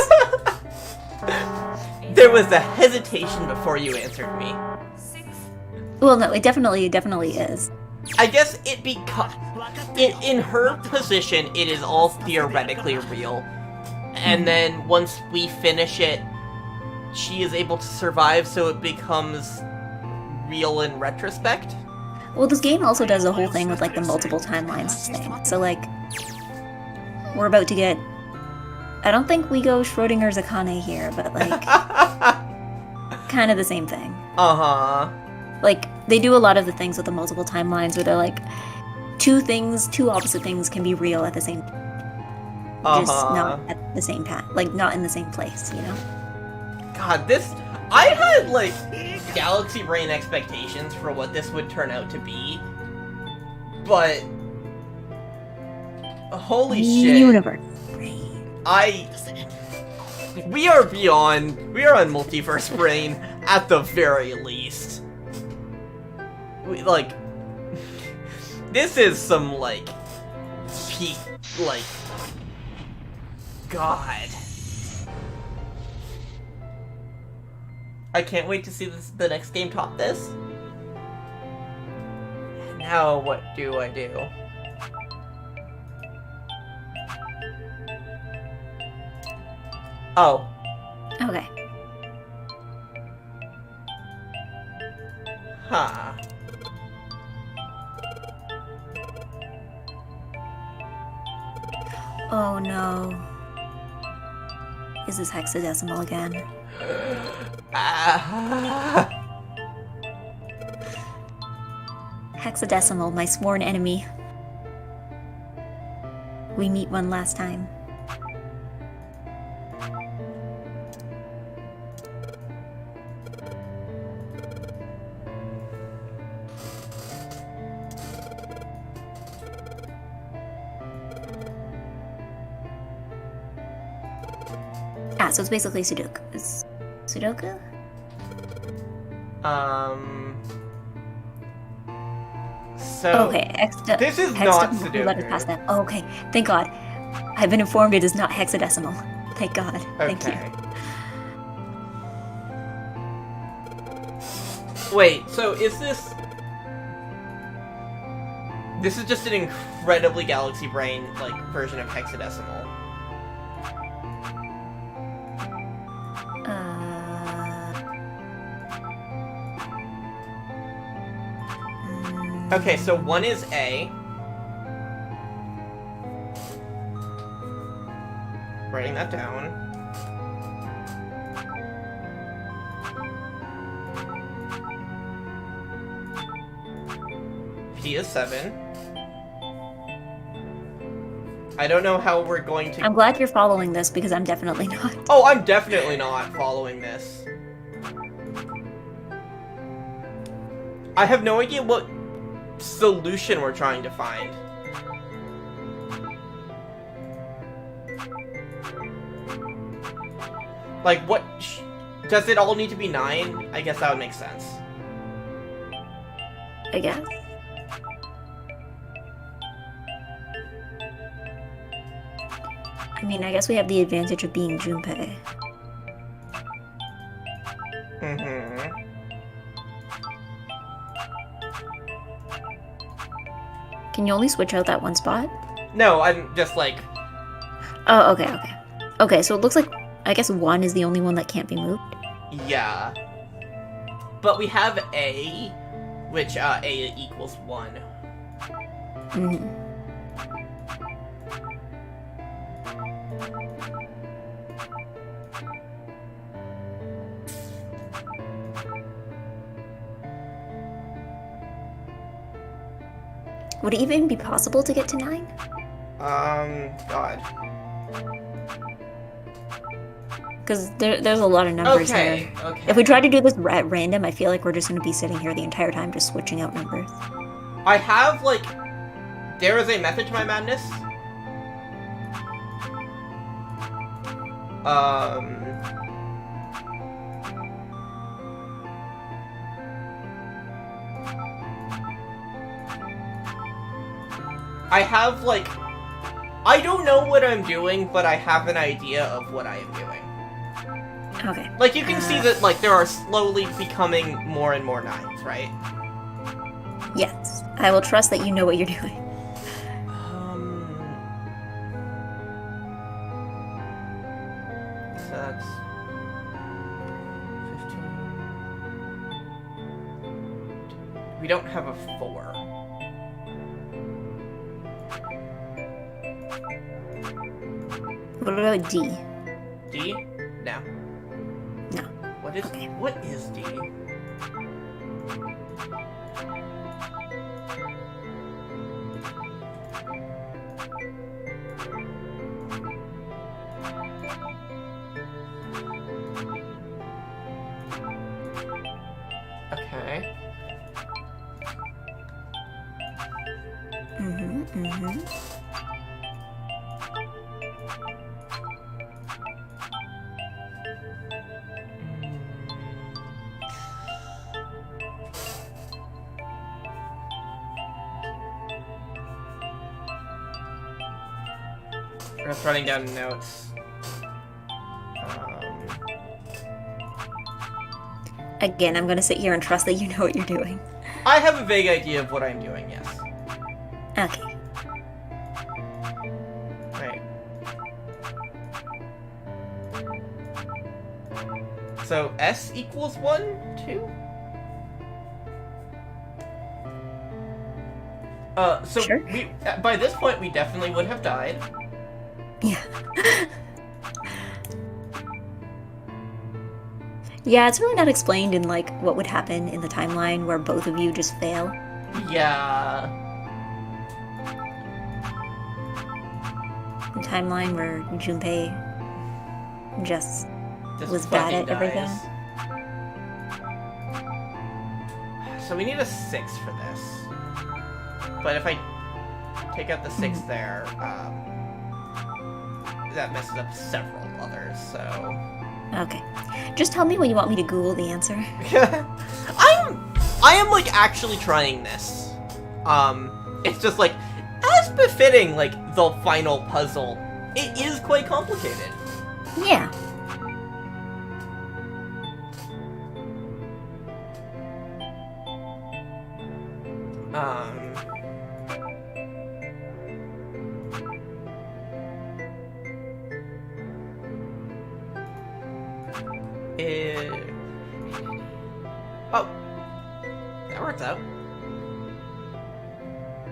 There was a hesitation before you answered me. 6. Well, no, it definitely is. I guess it in her position, it is all theoretically real. And then once we finish it, she is able to survive, so it becomes real in retrospect. Well, this game also does the whole thing with, like, the multiple timelines thing. So, like, we're about to get... I don't think we go Schrodinger's Akane here, but, like, kind of the same thing. Uh-huh. Like, they do a lot of the things with the multiple timelines where they're like, two opposite things can be real at the same time. Just not at the same time. Like, not in the same place, you know? God, I had, like, Galaxy Brain expectations for what this would turn out to be. But... holy shit. Universe. We are on Multiverse Brain at the very least. This is some, like, peak, like, God. I can't wait to see the next game top this. Now what do I do? Oh. Okay. Huh. Oh no. Is this hexadecimal again? Hexadecimal, my sworn enemy. We meet one last time. So it's basically Sudoku. Sudoku? So... okay, this is not Sudoku. Let us pass that. Oh, okay, thank God. I've been informed it is not hexadecimal. Thank God. Thank you. Wait, so is this... This is just an incredibly galaxy brain like version of hexadecimal. Okay, so 1 is A. Writing that down. P is 7. I don't know how we're going to... I'm glad you're following this because I'm definitely not. Oh, I'm definitely not following this. I have no idea what solution we're trying to find. Like, what... does it all need to be 9? I guess that would make sense. I guess. I mean, I guess we have the advantage of being Junpei. Mm-hmm. Can you only switch out that one spot? No, I'm just like... Oh, okay, okay. Okay, so it looks like, I guess 1 is the only one that can't be moved. Yeah. But we have A, which, A equals 1. Mm-hmm. Would it even be possible to get to 9? God. Because there's a lot of numbers Okay, here. okay. If we try to do this at random, I feel like we're just going to be sitting here the entire time just switching out numbers. I have, like... There is a method to my madness. I have, like... I don't know what I'm doing, but I have an idea of what I am doing. Okay. Like, you can see that, like, there are slowly becoming more and more 9s, right? Yes. I will trust that you know what you're doing. So that's... 15... We don't have a 4. What about D? D? No. No. What is... Okay. What is D? Okay. Mm-hmm, mm-hmm. I'm just writing down notes. Again, I'm going to sit here and trust that you know what you're doing. I have a vague idea of what I'm doing, yes. Okay. Right. So S equals 1, 2? So Sure. we by this point we definitely would have died. Yeah. Yeah, it's really not explained in, like, what would happen in the timeline where both of you just fail. Yeah. The timeline where Junpei just This was bad fucking at everything. dies. So we need a 6 for this. But if I take out the 6 there, that messes up several others, so... Okay. Just tell me when you want me to Google the answer. I am like actually trying this. It's just like, as befitting like the final puzzle, it is quite complicated. Yeah. That works out.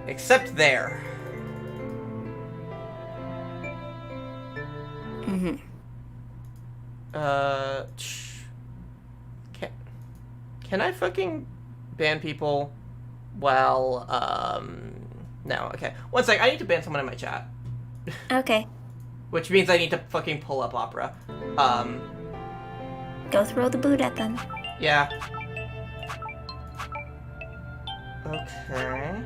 Except there. Mm-hmm. Can I fucking ban people? Well, no, okay. One sec, I need to ban someone in my chat. Okay. Which means I need to fucking pull up Opera. Go throw the boot at them. Yeah. Okay.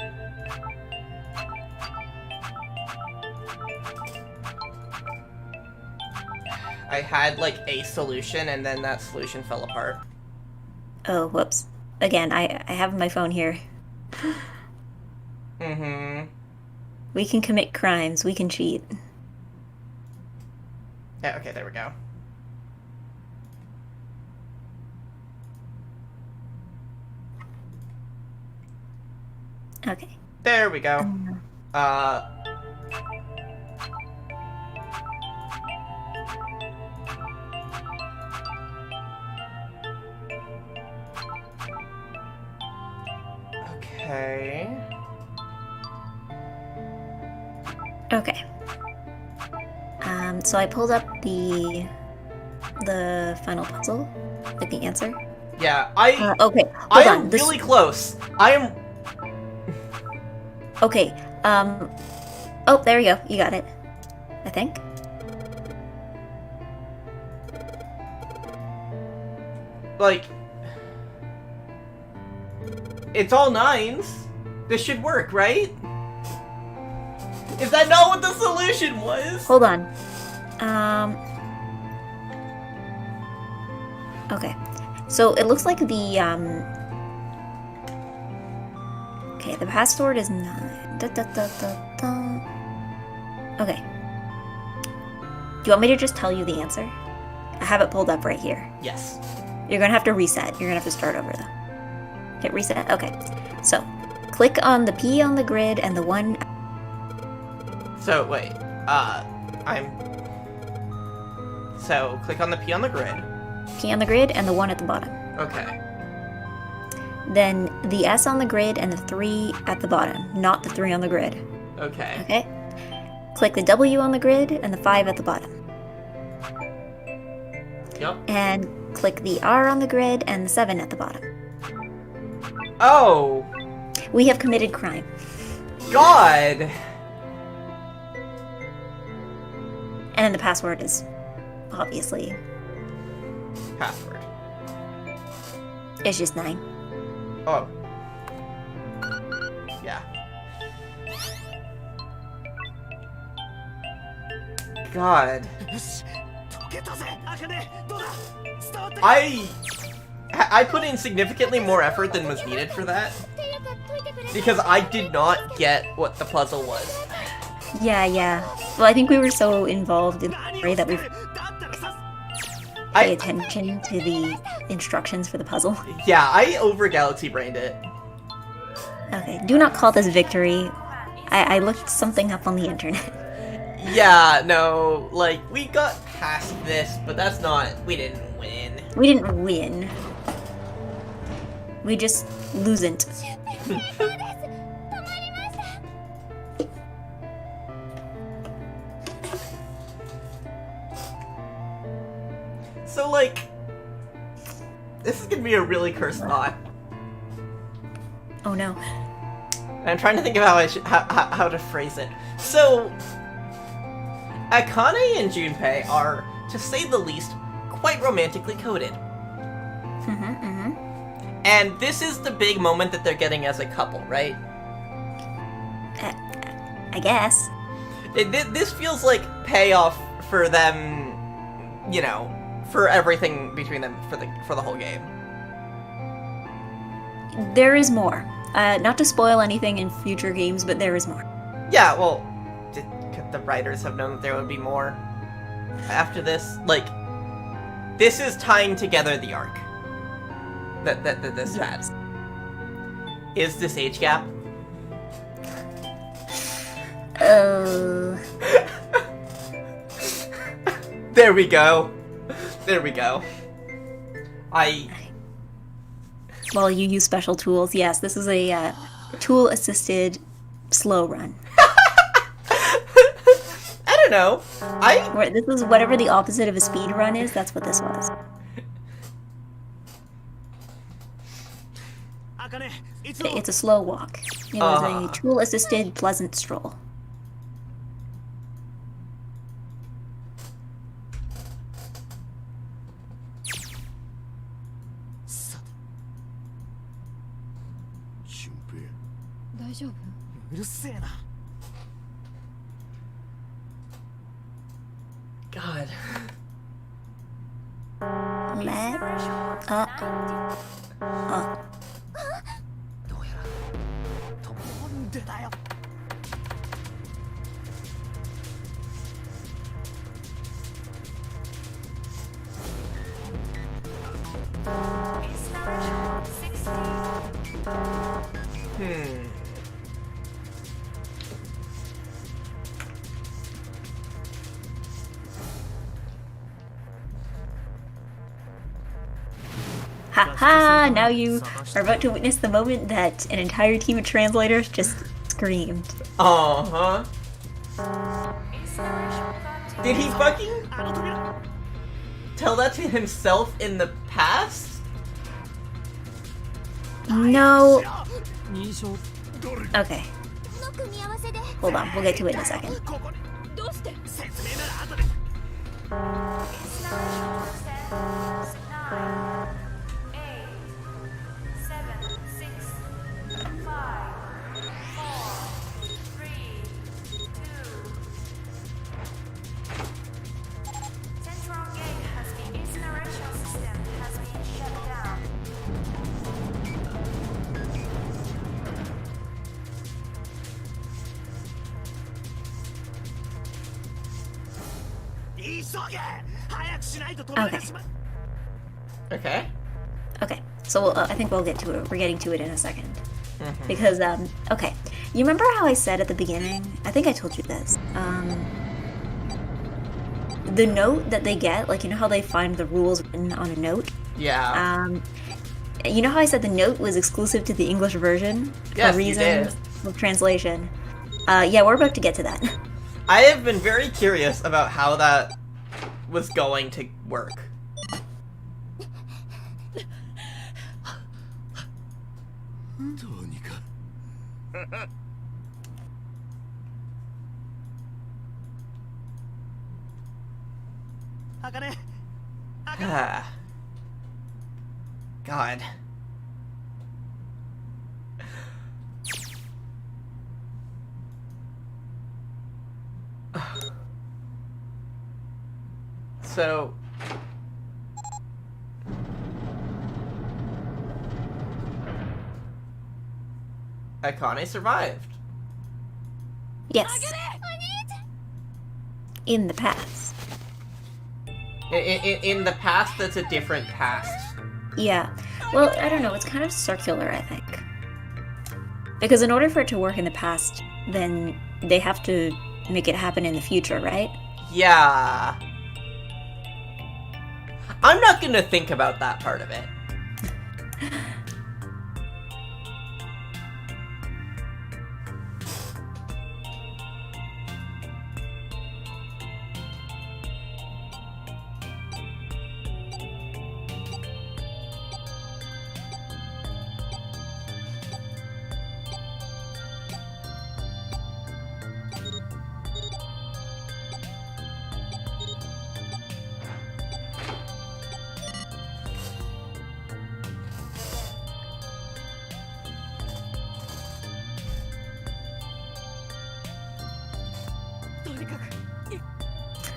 I had, like, a solution, and then that solution fell apart. Oh, whoops. Again, I have my phone here. Mm-hmm. We can commit crimes. We can cheat. Yeah, okay, there we go. Okay. There we go. Okay. Okay. So I pulled up the final puzzle, like the answer. Yeah, okay, I hold am on. really close. I am... Okay, oh, there you go. You got it. I think. Like... It's all 9s. This should work, right? Is that not what the solution was? Hold on. Okay. So it looks like the, okay, the password is 9. Okay. Do you want me to just tell you the answer? I have it pulled up right here. Yes. You're gonna have to reset. You're gonna have to start over, though. Hit reset. Okay. So, click on the P on the grid and the 1... So, wait. So, click on the P on the grid. P on the grid and the 1 at the bottom. Okay. Then the S on the grid and the 3 at the bottom, not the 3 on the grid. Okay. Okay? Click the W on the grid and the 5 at the bottom. Yep. And click the R on the grid and the 7 at the bottom. Oh! We have committed crime. God! And then the password is obviously... Password. It's just 9. Oh. Yeah. God. I put in significantly more effort than was needed for that. Because I did not get what the puzzle was. Yeah. Well, I think we were so involved in the story that we pay attention to the instructions for the puzzle. Yeah, I over galaxy brained it. Okay, do not call this victory. I looked something up on the internet. Yeah, no, like, we got past this, but that's not... We didn't win. We didn't win. We just losent. So, like... This is gonna be a really cursed thought. Oh no. I'm trying to think of how to phrase it. So... Akane and Junpei are, to say the least, quite romantically coded. And this is the big moment that they're getting as a couple, right? I guess. This feels like payoff for them, you know, for everything between them for the whole game. There is more. Not to spoil anything in future games, but there is more. Yeah, well, could the writers have known that there would be more after this? Like, this is tying together the arc that this has. Is this age gap? Oh. There we go. There we go. while you use special tools. Yes, this is a tool-assisted slow run. I don't know. This is whatever the opposite of a speed run is. That's what this was. It's a slow walk. It was a tool-assisted pleasant stroll. God. Let up. どうやらとなんでだよ Haha, now you are about to witness the moment that an entire team of translators just screamed. Uh-huh. Did he fucking tell that to himself in the past? No. 認証 Okay. Hold on, we'll get to it in a second. どうして説明なら後で Okay. Okay, so I think we'll get to it. We're getting to it in a second. Because, okay. You remember how I said at the beginning, I think I told you this, the note that they get, like, you know how they find the rules written on a note? Yeah. You know how I said the note was exclusive to the English version? Yes, for you reasons did. of translation. Yeah, we're about to get to that. I have been very curious about how that was going to work. God. So Akane survived. Yes. In the past. In the past, that's a different past. Yeah. Well, I don't know. It's kind of circular, I think. Because in order for it to work in the past, then they have to make it happen in the future, right? Yeah. I'm not gonna think about that part of it.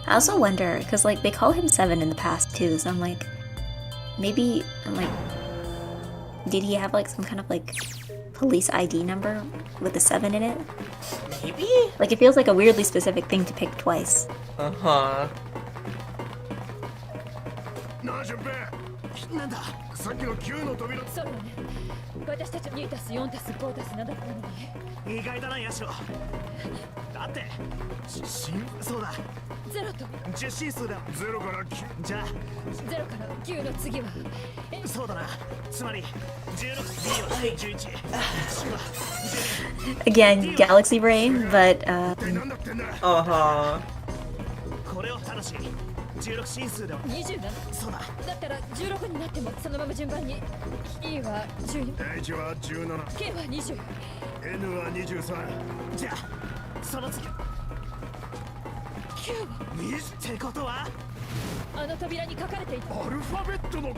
I also wonder, because, like, they call him 7 in the past, too, so I'm like, maybe, did he have, like, some kind of, like, police ID number with a 7 in it? Maybe? Like, it feels like a weirdly specific thing to pick twice. Uh-huh. なんださっきの9の扉。そうだね。私たち2たす4たす5たす7なのに。意外だなヤシロ。だってそうだ0と10進数だ。0から9。じゃあ0から9の次はそうだな。つまり16 B は11 Again, galaxy brain, but なんだってんだ。これをただし16進数では27。そうだ。だったら16になってもそのまま順番に E は14、 H は17、 K は20。 N は23。じゃあその次9はってことはあの扉に書かれていた。アルファベットの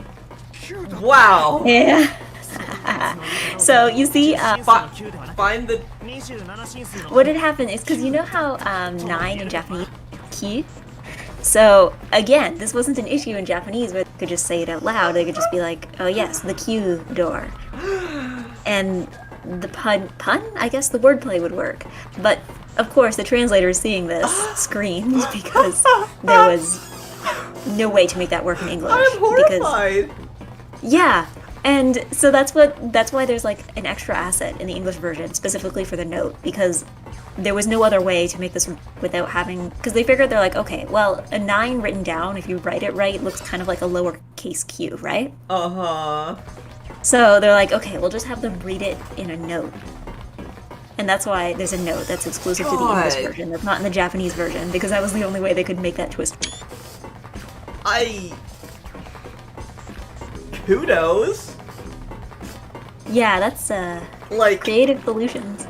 9だ。 Wow. yeah. So you see, Find the. 27進数の what had happened is because you know how 9 in Japanese key. So again, this wasn't an issue in Japanese where they could just say it out loud. They could just be like, "Oh yes, the Q door," and the pun, I guess the wordplay would work. But of course, the translator seeing this screamed because there was no way to make that work in English. I'm horrified. Yeah, and so that's why there's like an extra asset in the English version specifically for the note, because there was no other way to make this without having, because they figured they're like, okay, well, a 9 written down, if you write it right, looks kind of like a lowercase q, right? So they're like, okay, we'll just have them read it in a note. And that's why there's a note that's exclusive to the English version, that's not in the Japanese version, because that was the only way they could make that twist. Kudos. Yeah, that's Like, creative solutions.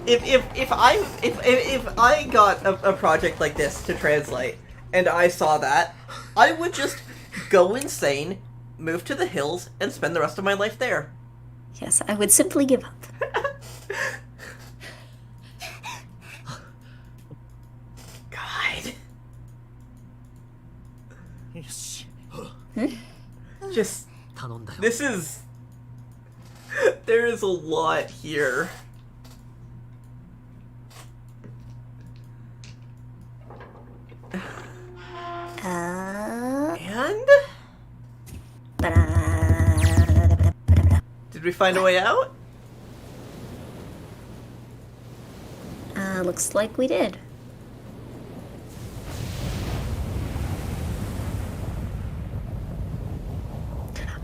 if I got a project like this to translate and I saw that, I would just go insane, move to the hills, and spend the rest of my life there. Yes, I would simply give up. God. よし Just, 頼んだよ。 this is... There is a lot here. And? Did we find a way out? Looks like we did.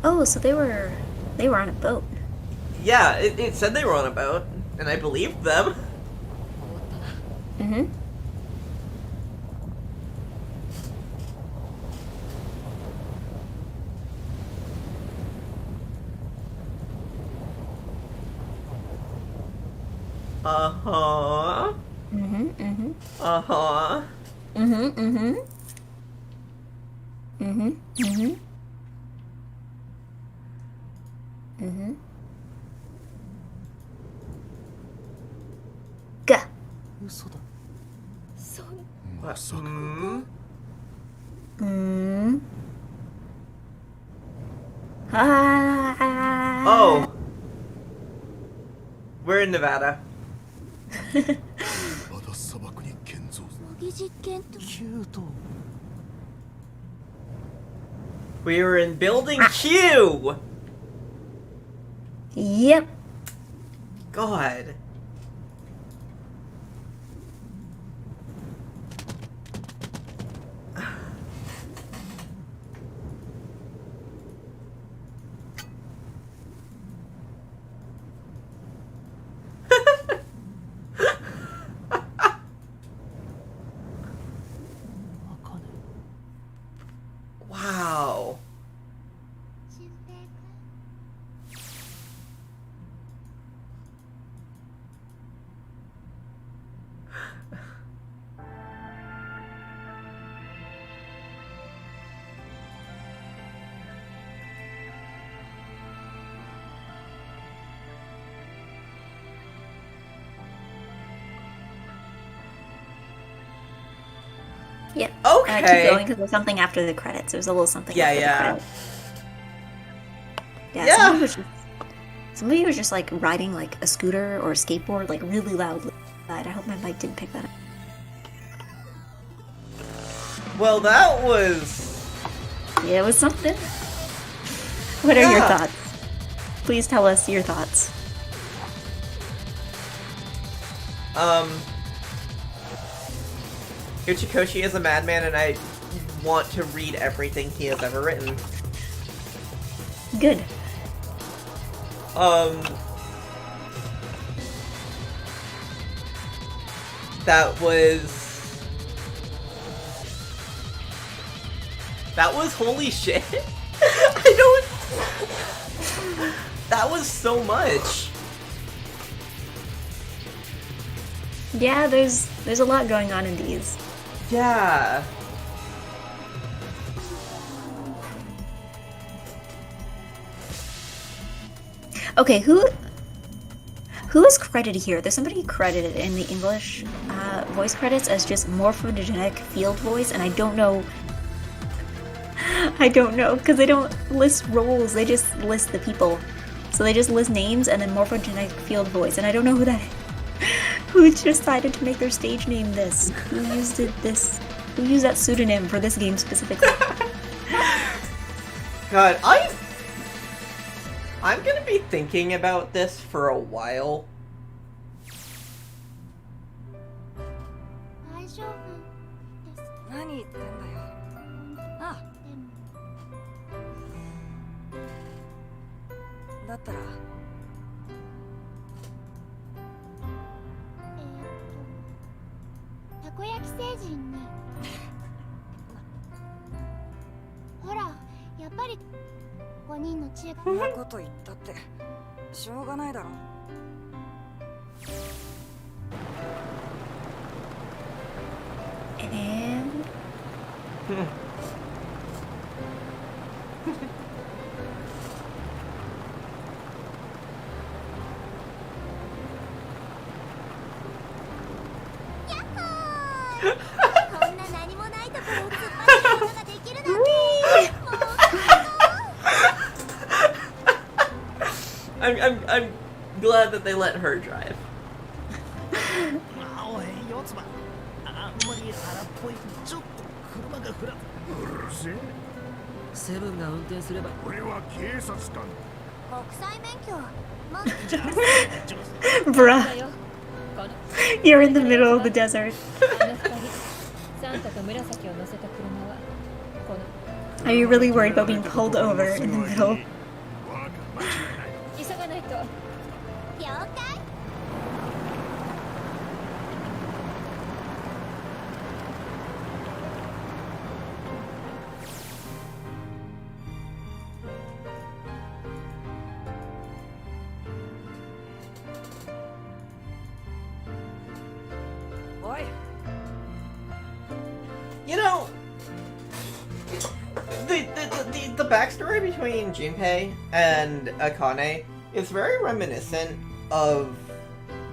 Oh, so they were on a boat. Yeah, it said they were on a boat, and I believed them. Mm-hmm. Uh-huh. Mm-hmm, mm-hmm. Uh-huh. Mm-hmm, mm-hmm. Mm-hmm, mm-hmm. Mm-hmm. Gah. 嘘だ。そう。 What? Hmm? Mm. Ah. Oh. We're in Nevada. まだ砂漠に建造。模擬実験と9と We were in Building Q! Yep. God. Wow. Yep. Okay. Keep going because there's something after the credits. There's a little something. Yeah, after yeah. The credits. Yeah. Yeah. Somebody was just like riding like a scooter or a skateboard like really loudly. I hope my mic didn't pick that up. Well, that was... Yeah, it was something. What are your thoughts? Please tell us your thoughts. Uchikoshi is a madman, and I want to read everything he has ever written. Good. That was holy shit. That was so much. Yeah, there's a lot going on in these. Yeah. Okay, who is credited here? There's somebody credited in the English voice credits as just morphogenic field voice, and I don't know because they don't list roles, they just list the people. So they just list names and then morphogenic field voice, and I don't know who that is. Who decided to make their stage name this? Who used this? Who used that pseudonym for this game specifically? God, I'm gonna be thinking about this for a while. And I'm glad that they let her drive. bruh, you're in the middle of the desert. Are you really worried about being pulled over in the middle? You know, the backstory between Junpei and Akane is very reminiscent of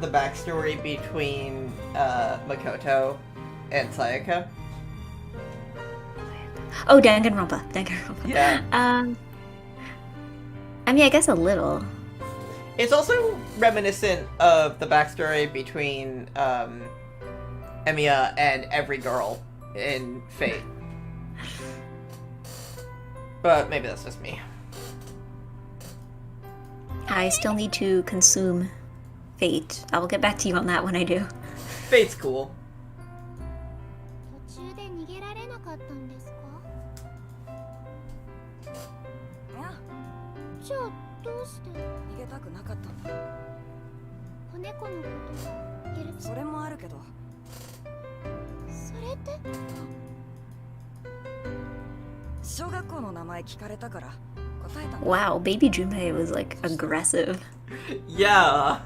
the backstory between Makoto and Sayaka. Oh, Danganronpa. Yeah. I mean, I guess a little. It's also reminiscent of the backstory between Emiya and every girl in Fate. But maybe that's just me. I still need to consume Fate. I will get back to you on that when I do. Fate's cool. Wow, baby Junpei was like aggressive. Yeah.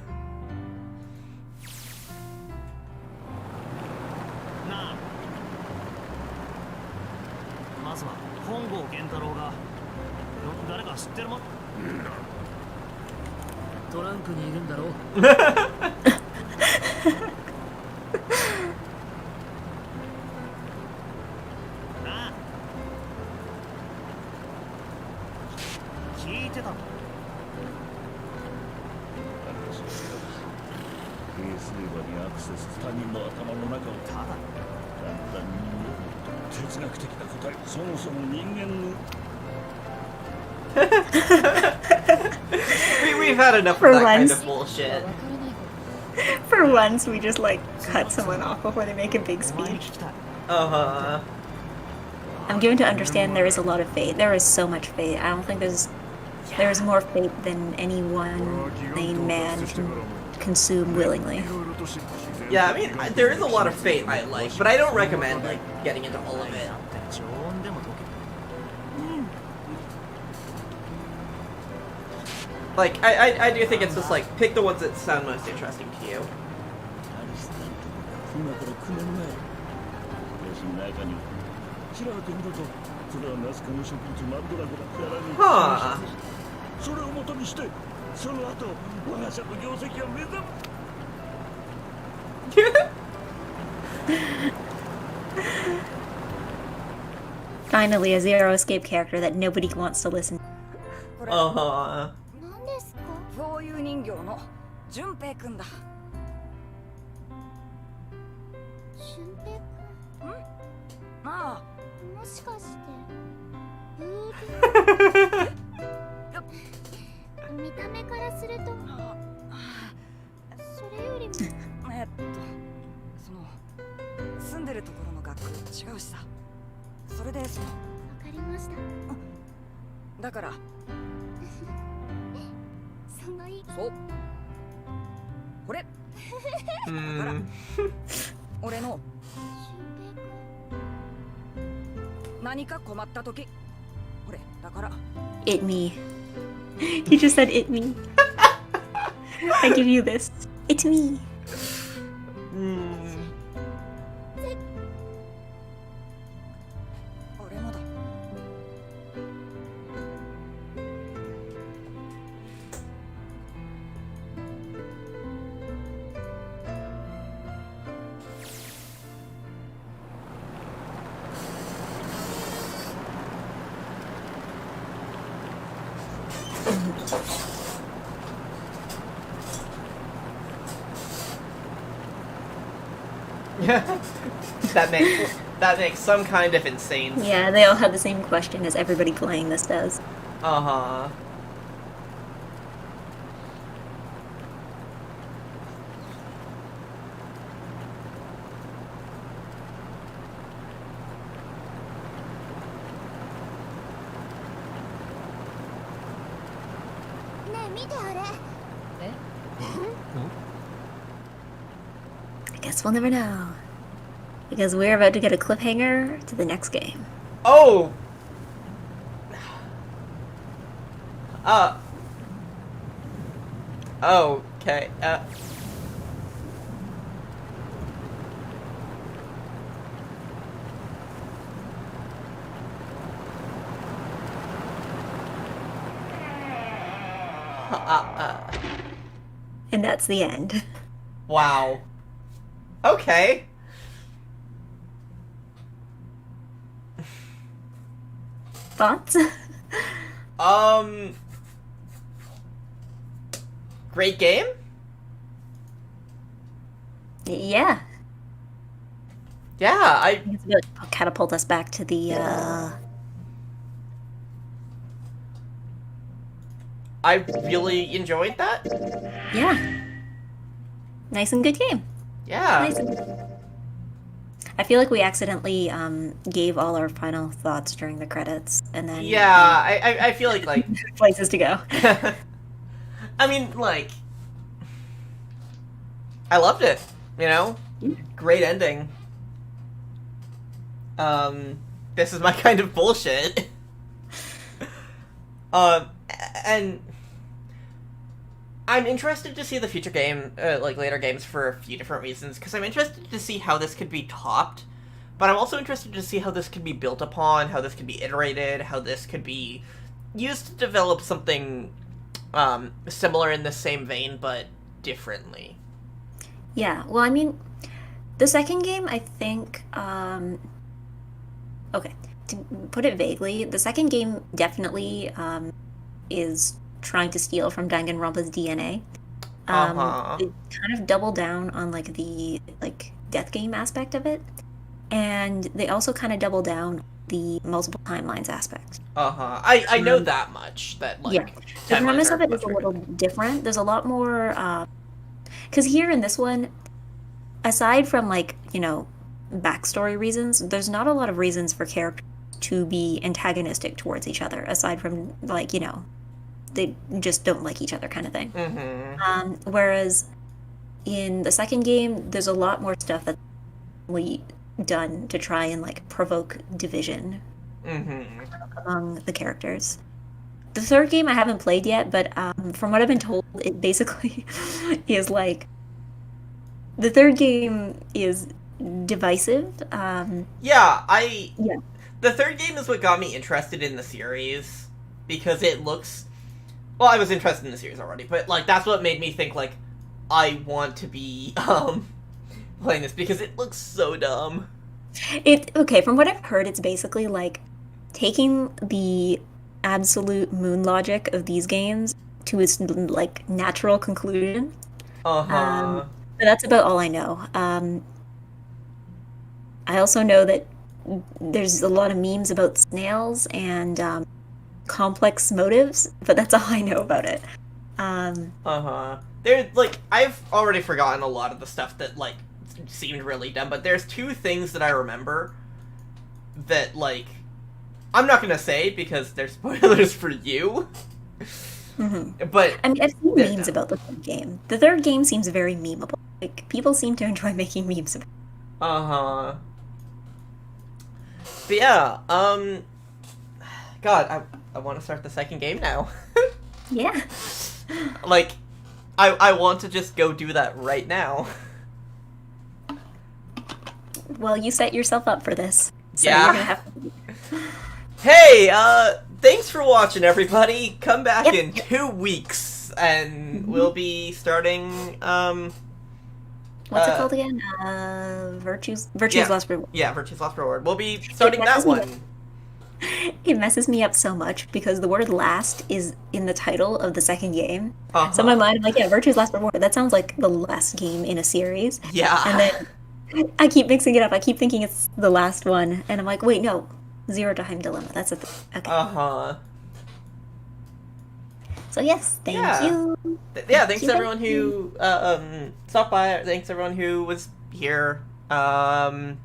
We've had enough For of that kind once. of bullshit. For once, we just like cut someone off before they make a big speech. Uh-huh. I'm given to understand there is a lot of fate. There is so much fate. I don't think there is more fate than any one sane man can consume willingly. Yeah, I mean, there is a lot of fate I like, but I don't recommend, like, getting into all of it. Like, I do think it's just, like, pick the ones that sound most interesting to you. Huh. Finally, a Zero Escape character that nobody wants to listen to. Uh-huh. 何ですか？そういう人形の純平くんだ。俊平君。あもしかしてブール見た目からするとそれよりもあ、その住んでるところの学区違うしさ。それでそのわかりました。だからそのいいそうこれ Hmm. 俺の俊平君。何か困った時これだから It me. You just said it me. I give you this. It's me. Hmm. 俺もだ。that makes some kind of insane sense. Yeah, they all have the same question as everybody playing this does. Uh-huh. I guess we'll never know. Because we're about to get a cliffhanger to the next game. Oh! Okay, And that's the end. wow. Okay. Thoughts? Great game? Yeah. Yeah, I It's gonna catapult us back to the, I really enjoyed that. yeah. Nice and good game. Yeah. Nice and I feel like we accidentally gave all our final thoughts during the credits, and then Yeah, I feel like places to go. I mean, like, I loved it, you know? Great ending. This is my kind of bullshit. And I'm interested to see the future game, like later games, for a few different reasons, because I'm interested to see how this could be topped, but I'm also interested to see how this could be built upon, how this could be iterated, how this could be used to develop something similar in the same vein, but differently. Yeah, well, I mean, the second game, I think, okay, to put it vaguely, the second game definitely is trying to steal from Danganronpa's DNA. They kind of double down on, the death game aspect of it, and they also kind of double down the multiple timelines aspect. I know that much. That like Yeah, the timelines premise are of it much is a little different. There's a lot more, because here in this one, aside from like, you know, backstory reasons, there's not a lot of reasons for characters to be antagonistic towards each other, aside from like, you know, they just don't like each other kind of thing. Whereas in the second game, there's a lot more stuff that's done to try and like provoke division among the characters. The third game I haven't played yet, but from what I've been told, it basically is like the third game is divisive. Yeah. Yeah. The third game is what got me interested in the series because it looks. Well, I was interested in the series already, but like that's what made me think like I want to be playing this because it looks so dumb. Okay, from what I've heard, it's basically like taking the absolute moon logic of these games to its like natural conclusion. But that's about all I know. I also know that there's a lot of memes about snails and complex motives, but that's all I know about it. There, like, I've already forgotten a lot of the stuff that, like, seemed really dumb, but there's two things that I remember that, like, I'm not gonna say because they're spoilers for you. But I mean, I've seen memes about the third game. The third game seems very memeable. Like, people seem to enjoy making memes about it. But yeah, God, I want to start the second game now. Yeah. Like, I want to just go do that right now. Well, you set yourself up for this. So Yeah. You're gonna have to... Hey, thanks for watching, everybody. Come back in 2 weeks, and we'll be starting, What's it called again? Virtue's Last Reward. Yeah, Virtue's Last Reward. We'll be starting that one. It messes me up so much because the word last is in the title of the second game. So in my mind, I'm like, yeah, Virtue's Last Reward. That sounds like the last game in a series. Yeah. And then I keep mixing it up. I keep thinking it's the last one. And I'm like, wait, no. Zero Time Dilemma. That's it. Okay. So yes, thank you. Thanks to everyone who stopped by. Thanks to everyone who was here. And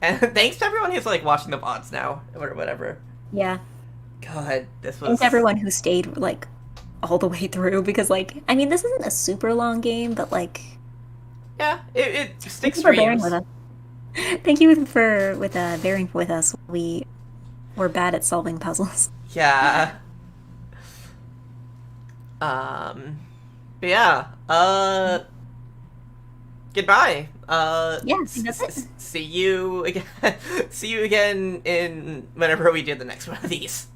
thanks to everyone who's like watching the VODs now or whatever. Yeah. God, this was. Thanks to everyone who stayed like all the way through because like I mean this isn't a super long game, but like. Yeah, it sticks. Thank you for bearing with us. Thank you for bearing with us. We're bad at solving puzzles. Yeah. But yeah, goodbye. Yeah, I think that's it. See you again. See you again in whenever we do the next one of these.